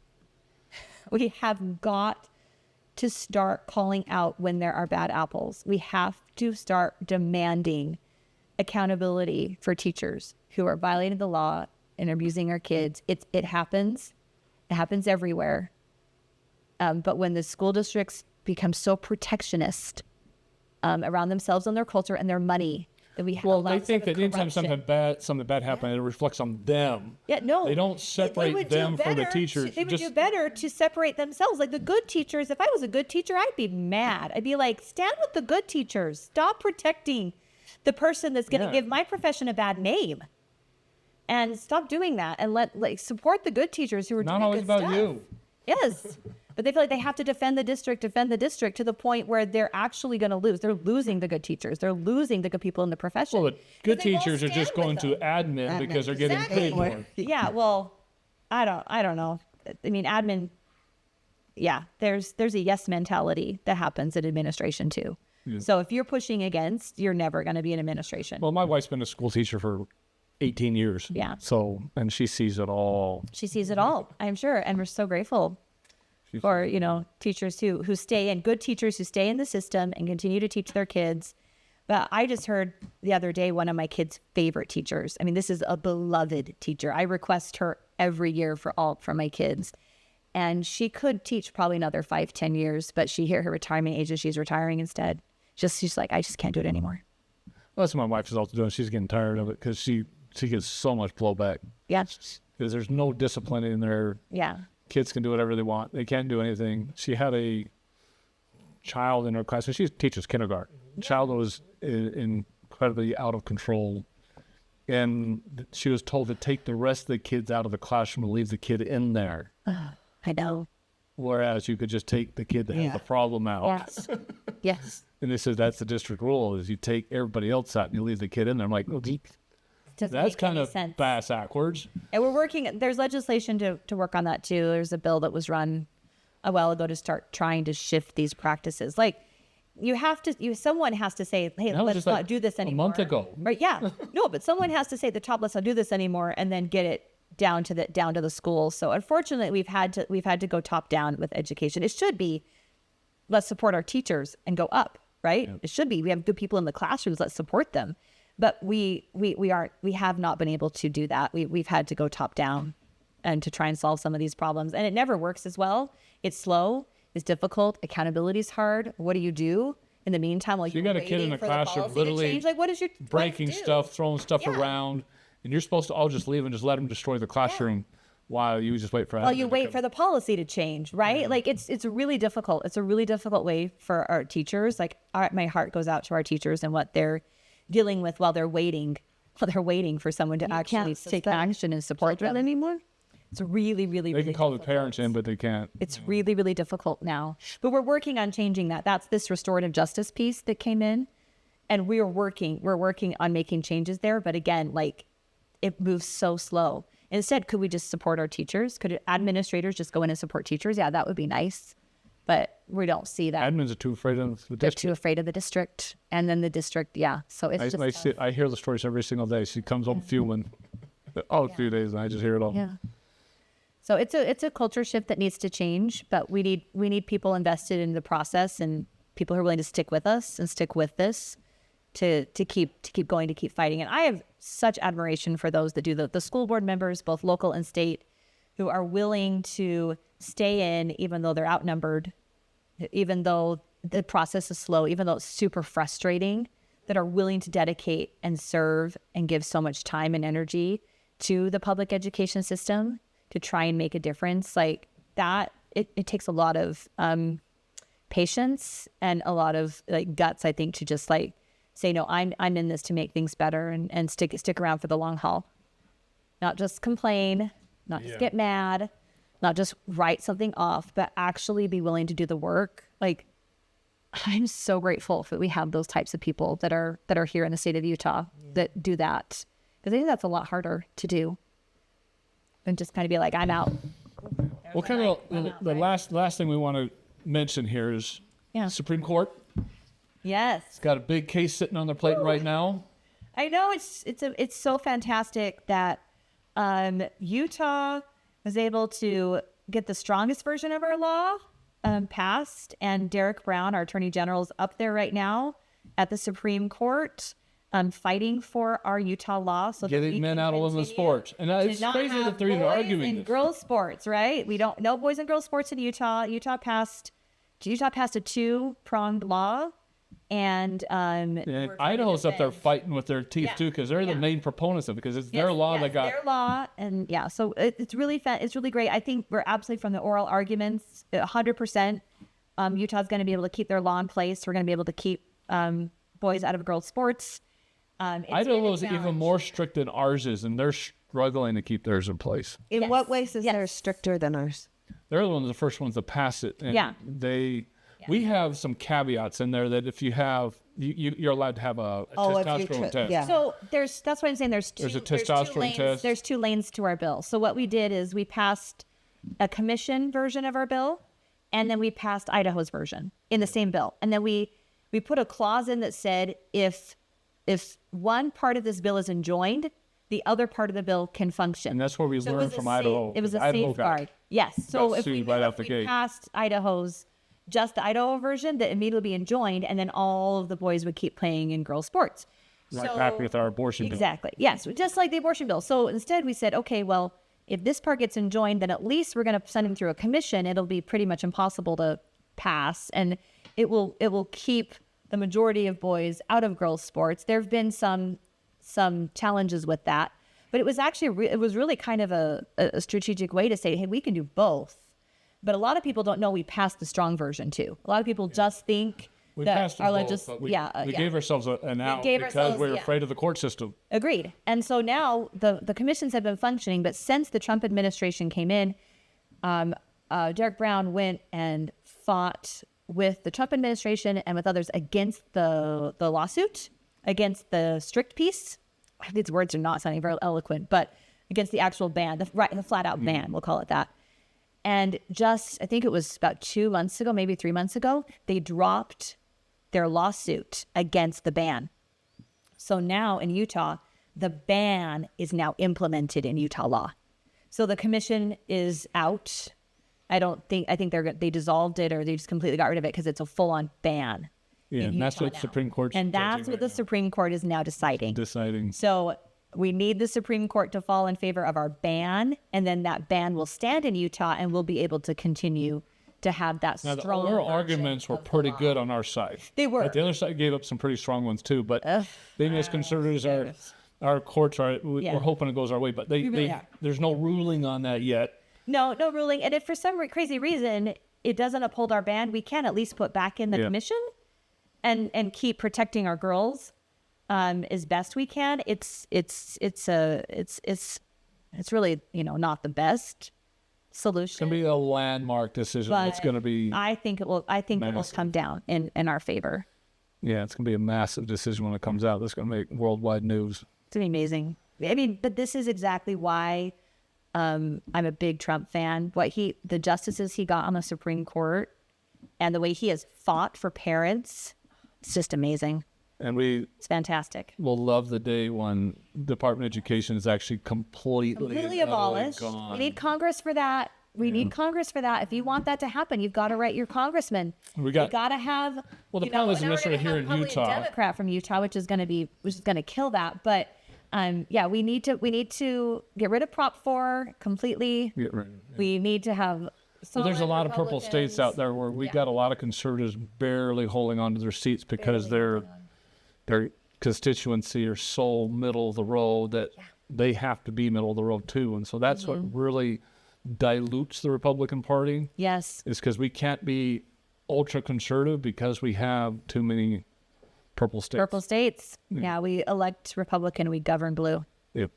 We have got to start calling out when there are bad apples. We have to start demanding accountability for teachers who are violating the law and abusing our kids. It happens. It happens everywhere. But when the school districts become so protectionist around themselves and their culture and their money, that we have they think that anytime something bad happens, it reflects on them. Yeah, no. They don't separate them from the teachers. They would do better to separate themselves. Like the good teachers, if I was a good teacher, I'd be mad. I'd be like, stand with the good teachers. Stop protecting the person that's going to give my profession a bad name. And stop doing that and support the good teachers who are doing good stuff. Not always about you. Yes. But they feel like they have to defend the district to the point where they're actually going to lose. They're losing the good teachers. They're losing the good people in the profession. Well, the good teachers are just going to admin because they're getting paid more. Yeah, well, I don't know. I mean, admin, there's a yes mentality that happens in administration too. Yeah. So if you're pushing against, you're never going to be in administration. Well, my wife's been a school teacher for 18 years. Yeah. So, and she sees it all. She sees it all, I'm sure. And we're so grateful for, teachers who stay in, good teachers who stay in the system and continue to teach their kids. But I just heard the other day, one of my kids' favorite teachers. I mean, this is a beloved teacher. I request her every year for my kids. And she could teach probably another 5-10 years, but she hit her retirement age and she's retiring instead. She's like, I just can't do it anymore. Well, that's what my wife is also doing. She's getting tired of it because she gets so much blowback. Yeah. Because there's no discipline in there. Yeah. Kids can do whatever they want. They can't do anything. She had a child in her class, and she teaches kindergarten. The child was incredibly out of control. And she was told to take the rest of the kids out of the classroom and leave the kid in there. I know. Whereas you could just take the kid that has the problem out. Yes. Yes. And they said that's the district rule, is you take everybody else out and you leave the kid in there. I'm like, that's kind of bass backwards. And we're working, there's legislation to work on that too. There's a bill that was run a while ago to start trying to shift these practices. Like someone has to say, hey, let's not do this anymore. A month ago. Right, yeah. No, but someone has to say at the top, let's not do this anymore, and then get it down to the schools. So unfortunately, we've had to go top down with education. It should be, let's support our teachers and go up, right? Yep. It should be, we have good people in the classrooms, let's support them. But we have not been able to do that. We've had to go top down and to try and solve some of these problems. And it never works as well. It's slow, it's difficult, accountability is hard. What do you do in the meantime? Like, so you got a kid in the classroom literally what is your breaking stuff, throwing stuff around, and you're supposed to all just leave and just let them destroy the classroom while you just wait for the policy to change, right? Yeah. Like it's really difficult. It's a really difficult way for our teachers. Like my heart goes out to our teachers and what they're dealing with while they're waiting for someone to actually take action and support them anymore. It's really, really, they can call difficult. the parents in, but they can't. It's really, really difficult now. But we're working on changing that. That's this restorative justice piece that came in, and we're working on making changes there. But again, like, it moves so slow. Instead, could we just support our teachers? Could administrators just go in and support teachers? Yeah, that would be nice. But we don't see that. Admins are too afraid of the district. They're too afraid of the district. And then the district, So it's I hear the stories every single day. She comes home fuming. A few days, and I just hear it all. Yeah. So it's a culture shift that needs to change, but we need people invested in the process and people who are willing to stick with us and stick with this to keep going, to keep fighting. And I have such admiration for those that do the school board members, both local and state, who are willing to stay in even though they're outnumbered, even though the process is slow, even though it's super frustrating, that are willing to dedicate and serve and give so much time and energy to the public education system to try and make a difference. Like that, it takes a lot of patience and a lot of like guts, I think, to just like say, no, I'm in this to make things better and stick around for the long haul. Not just complain, not just get mad, not just write something off, but actually be willing to do the work. Like, I'm so grateful that we have those types of people that are here in the state of Utah that do that. Because I think that's a lot harder to do than just kind of be like, I'm out. Well, kind of the last thing we want to mention here is Supreme Court. Yes. It's got a big case sitting on their plate right now. I know it's so fantastic that Utah was able to get the strongest version of our law passed, and Derek Brown, our Attorney General, is up there right now at the Supreme Court. fighting for our Utah law, so that we Getting men can out of women's continue sports. And to it's not crazy have that they're even boys arguing and this. girls sports, right? We don't no boys and girls sports in Utah. Utah passed a 2-pronged law, and And Idaho's up there fighting with their teeth too, because they're the main proponents of it, because it's their law that got. their law, and so it's really fun. It's really great. I think we're absolutely, from the oral arguments, 100%. Utah's going to be able to keep their law in place. We're going to be able to keep boys out of girls' sports. Idaho's even more strict than ours is, and they're struggling to keep theirs in place. In what ways is theirs stricter than ours? They're the first ones to pass it. And we have some caveats in there that if you have, you're allowed to have a testosterone test. Yeah. So that's why I'm saying there's a testosterone test. There's 2 lanes to our bill. So what we did is we passed a commission version of our bill, and then we passed Idaho's version in the same bill. And then we put a clause in that said if one part of this bill is enjoined, the other part of the bill can function. And that's where we learned from Idaho. It was a Idaho safeguard. Yes. So if we passed Idaho's, just the Idaho version, that immediately be enjoined, and then all of the boys would keep playing in girls' sports. Right back with our abortion bill. Exactly. Yes, just like the abortion bill. So instead we said, okay, well, if this part gets enjoined, then at least we're going to send him through a commission. It'll be pretty much impossible to pass, and it will keep the majority of boys out of girls' sports. There have been some challenges with that, but it was actually it was really kind of a strategic way to say, hey, we can do both. But a lot of people don't know we passed the strong version too. A lot of people just think We that passed our them both, but we gave ourselves an out because we're afraid of the court system. Agreed. And so now the commissions have been functioning, but since the Trump administration came in, Derek Brown went and fought with the Trump administration and with others against the lawsuit, against the strict piece. These words are not sounding very eloquent, but against the actual ban, the flat out ban, we'll call it that. And I think it was about 2 months ago, maybe 3 months ago, they dropped their lawsuit against the ban. So now in Utah, the ban is now implemented in Utah law. So the commission is out. I think they dissolved it, or they just completely got rid of it because it's a full-on ban. Yeah, and that's what Supreme Court's and that's what the Supreme Court is now deciding. So we need the Supreme Court to fall in favor of our ban, and then that ban will stand in Utah, and we'll be able to continue to have that Now, strong. the oral arguments were pretty good on our side. They were. But the other side gave up some pretty strong ones too. But being as conservatives, our courts are, we're hoping it goes our way. But there's no ruling on that yet. No ruling. And if for some crazy reason it doesn't uphold our ban, we can at least put back in the commission and keep protecting our girls as best we can. It's really, not the best solution. It's gonna be a landmark decision. But it's gonna be. I think it will come down in our favor. Yeah, it's gonna be a massive decision when it comes out. That's gonna make worldwide news. It's gonna be amazing. I mean, but this is exactly why I'm a big Trump fan. The justices he got on the Supreme Court, and the way he has fought for parents, it's just amazing. And it's fantastic. We'll love the day when Department of Education is actually completely abolished. gone. We need Congress for that. We need Congress for that. If you want that to happen, you've got to write your congressman. You got to have. Well, the problem is administrator here in Utah. A Democrat from Utah, which is going to kill that. But we need to get rid of Prop 4 completely. We need to have. Well, there's a lot of purple states out there where we've got a lot of conservatives barely holding on to their seats because their constituency are so middle of the road that they have to be middle of the road too. And so that's what really dilutes the Republican Party. Yes. Is because we can't be ultra conservative because we have too many purple states. Purple states. Yeah, we elect Republican, we govern blue. Yep.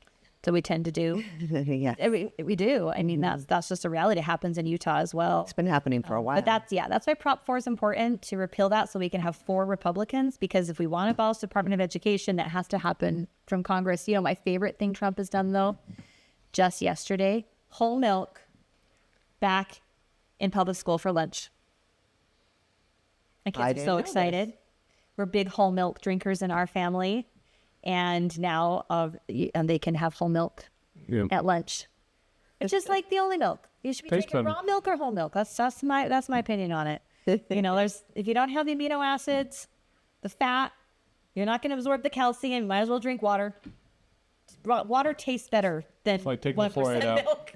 So we tend to do. Yeah. We do. I mean, that's just a reality. It happens in Utah as well. It's been happening for a while. But that's why Prop 4 is important, to repeal that so we can have 4 Republicans, because if we want to abolish the Department of Education, that has to happen from Congress. My favorite thing Trump has done, though, just yesterday, whole milk back in public school for lunch. My kids are so excited. We're big whole milk drinkers in our family. And now they can have whole milk at lunch. It's just like the only milk. You should be drinking raw milk or whole milk. That's my opinion on it. If you don't have the amino acids, the fat, You're not going to absorb the calcium. You might as well drink water. Water tastes better than It's like taking the fluoride out. milk.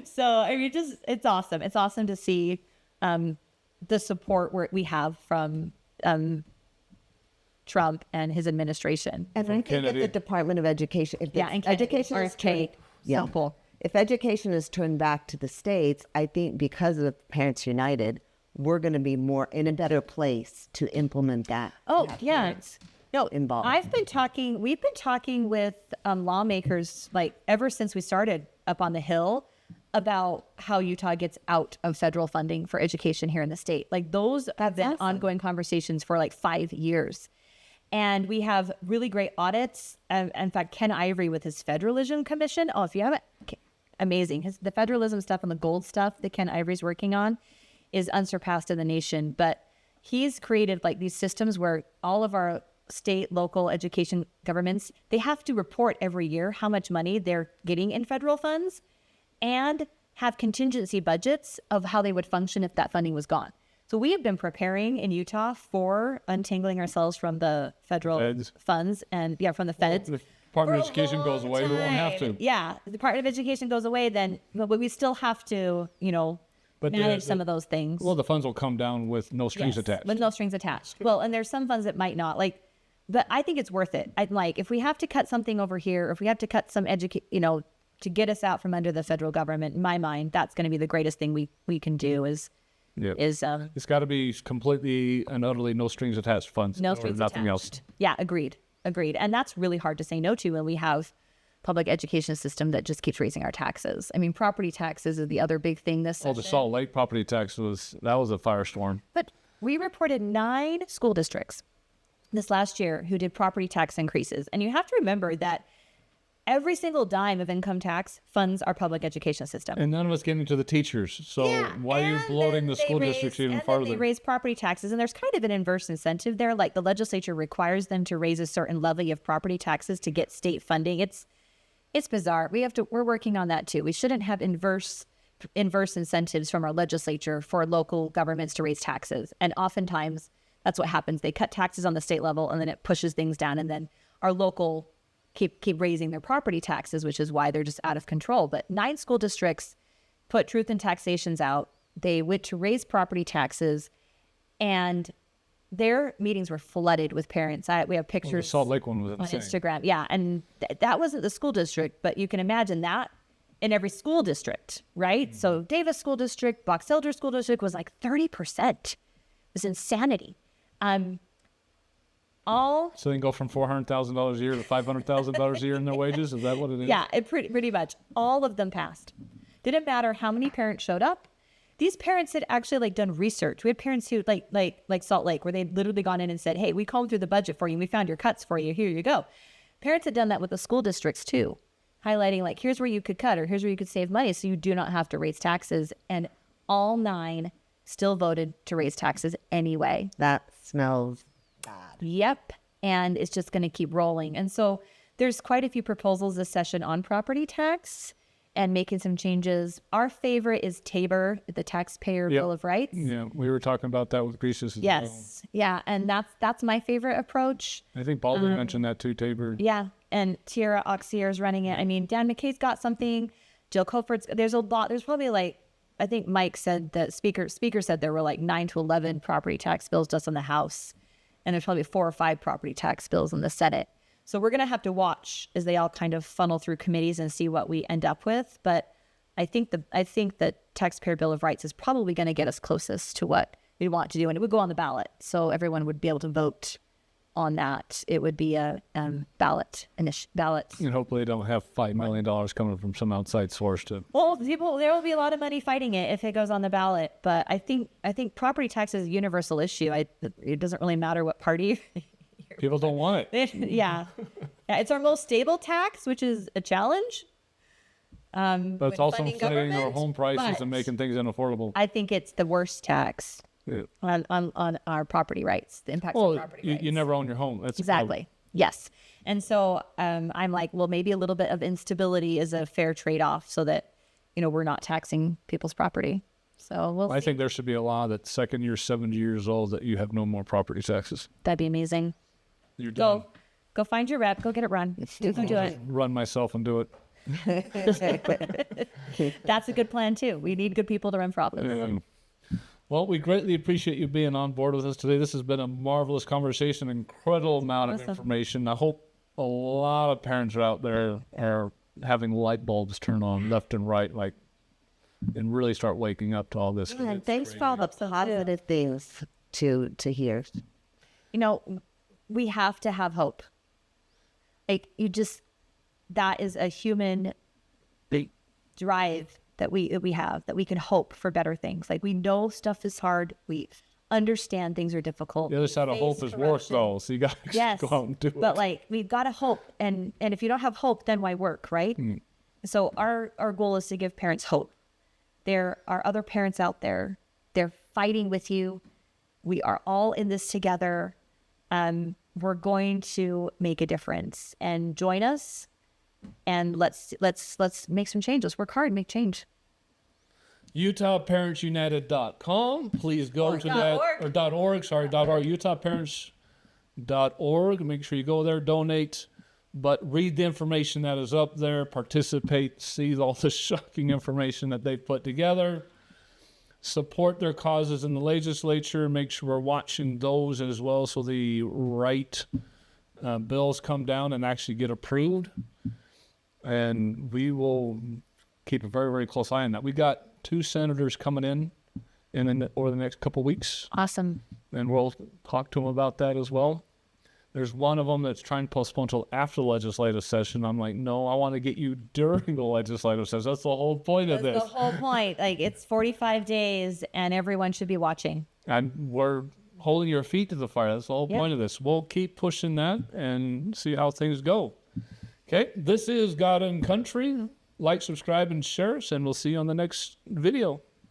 So I mean, it's awesome. It's awesome to see the support we have from Trump and his administration. And I think that Kennedy. the Department of Education, if Yeah, and Kennedy, education or is turned, Kate. Simple. if education is turned back to the states, I think because of Parents United, we're going to be more in a better place to implement that. Oh, Have yeah. parents No, involved. we've been talking with lawmakers like ever since we started up on the Hill about how Utah gets out of federal funding for education here in the state. Like those have been awesome. ongoing conversations for like 5 years. And we have really great audits. In fact, Ken Ivory with his Federalism Commission. Oh, if you haven't, amazing. The federalism stuff and the gold stuff that Ken Ivory's working on is unsurpassed in the nation. But he's created like these systems where all of our state, local education governments, they have to report every year how much money they're getting in federal funds and have contingency budgets of how they would function if that funding was gone. So we have been preparing in Utah for untangling ourselves from the federal Feds. funds and from the feds. The Department of Education goes away, we won't have to. Yeah, the Department of Education goes away, then but we still have to, But manage some of those things. Well, the funds will come down with no strings Yes, attached. with no strings attached. Well, and there's some funds that might not but I think it's worth it. I'd like if we have to cut something over here, or if we have to cut some to get us out from under the federal government. In my mind, that's going to be the greatest thing we can do is It's got to be completely and utterly no strings attached funds. no or strings nothing attached. else. Yeah, agreed. And that's really hard to say no to when we have public education system that just keeps raising our taxes. I mean, property taxes is the other big thing this Oh, the session. Salt Lake property tax was a firestorm. But we reported 9 school districts this last year who did property tax increases. And you have to remember that every single dime of income tax funds our public education system. And none of us getting to the teachers. So why are you bloating the school districts even Then they further? raise property taxes, and there's kind of an inverse incentive there. Like the legislature requires them to raise a certain levy of property taxes to get state funding. It's bizarre. We're working on that too. We shouldn't have inverse incentives from our legislature for local governments to raise taxes. And oftentimes that's what happens. They cut taxes on the state level and then it pushes things down. And then our local keep raising their property taxes, which is why they're just out of control. But 9 school districts put truth in taxations out. They went to raise property taxes and their meetings were flooded with parents. We have The pictures Salt Lake one was on insane. Instagram. Yeah. And that wasn't the school district, but you can imagine that in every school district, right? So Davis School District, Box Elder School District was like 30%. It was insanity. So they can go from $400,000 a year to $500,000 a year in their wages? Is that what it is? Yeah, pretty much. All of them passed. Didn't matter how many parents showed up. These parents had actually done research. We had parents who like Salt Lake, where they'd literally gone in and said, "Hey, we combed through the budget for you. And we found your cuts for you. Here you go." Parents had done that with the school districts too, highlighting here's where you could cut or here's where you could save money, so you do not have to raise taxes. And all 9 still voted to raise taxes anyway. That smells bad. Yep. And it's just going to keep rolling. And so there's quite a few proposals this session on property tax and making some changes. Our favorite is Tabor, the Taxpayer Yep. Bill of Rights. Yeah, we were talking about that with Greases as Yes. Yeah. And that's my favorite approach. well. I think Baldwin mentioned that too, Tabor. Yeah. And Tierra Auxier is running it. I mean, Dan McKay's got something. Jill Cofert's, there's a lot. There's probably I think Mike said that speaker said there were 9 to 11 property tax bills just in the House. And there's probably 4 or 5 property tax bills in the Senate. So we're going to have to watch as they all kind of funnel through committees and see what we end up with. But I think the Taxpayer Bill of Rights is probably going to get us closest to what we want to do. And it would go on the ballot. So everyone would be able to vote on that. It would be a ballot. And hopefully they don't have $5 million coming from some outside source to... Well, there will be a lot of money fighting it if it goes on the ballot. But I think property tax is a universal issue. It doesn't really matter what party. People don't want it. Yeah, it's our most stable tax, which is a challenge. But it's also funding inflating our government, home prices but and making things unaffordable. I think it's the worst tax Yeah. on our property rights, the impacts on Well, property you rights. never own your home. That's Exactly. Yes. And so I'm like, well, maybe a little bit of instability is a fair trade-off so that, we're not taxing people's property. So we'll I see. think there should be a law that second you're 70 years old that you have no more property taxes. That'd be amazing. You're done. Go find your rep. Go get it run. Go do it. Run myself and do it. That's a good plan too. We need good people to run for office. Well, we greatly appreciate you being on board with us today. This has been a marvelous conversation, incredible amount of information. I hope a lot of parents are out there are having light bulbs turn on left and right, and really start waking up to all this. Yeah, and thanks for all the positive things to hear. You know, we have to have hope. That is a human drive that we have, that we can hope for better things. We know stuff is hard. We understand things are difficult. The other side of hope is work, though. So you got to go out and do it. But we've got to hope, and if you don't have hope, then why work, right? So our goal is to give parents hope. There are other parents out there. They're fighting with you. We are all in this together. We're going to make a difference, and join us. And let's make some change. Let's work hard and make change. UtahParentsUnited.com. Please go to that, or .org, UtahParents.org. Make sure you go there, donate, but read the information that is up there, participate, see all the shocking information that they've put together, support their causes in the legislature, make sure we're watching those as well so the right bills come down and actually get approved. And we will keep a very, very close eye on that. We got 2 senators coming in over the next couple of weeks. Awesome. And we'll talk to them about that as well. There's one of them that's trying to postpone until after the legislative session. I'm like, no, I want to get you during the legislative session. That's the whole point of this. That's the whole point. It's 45 days, and everyone should be watching. And we're holding your feet to the fire. That's the whole point of this. We'll keep pushing that and see how things go. Okay, this is God and Country. Like, subscribe, and share us, and we'll see you on the next video.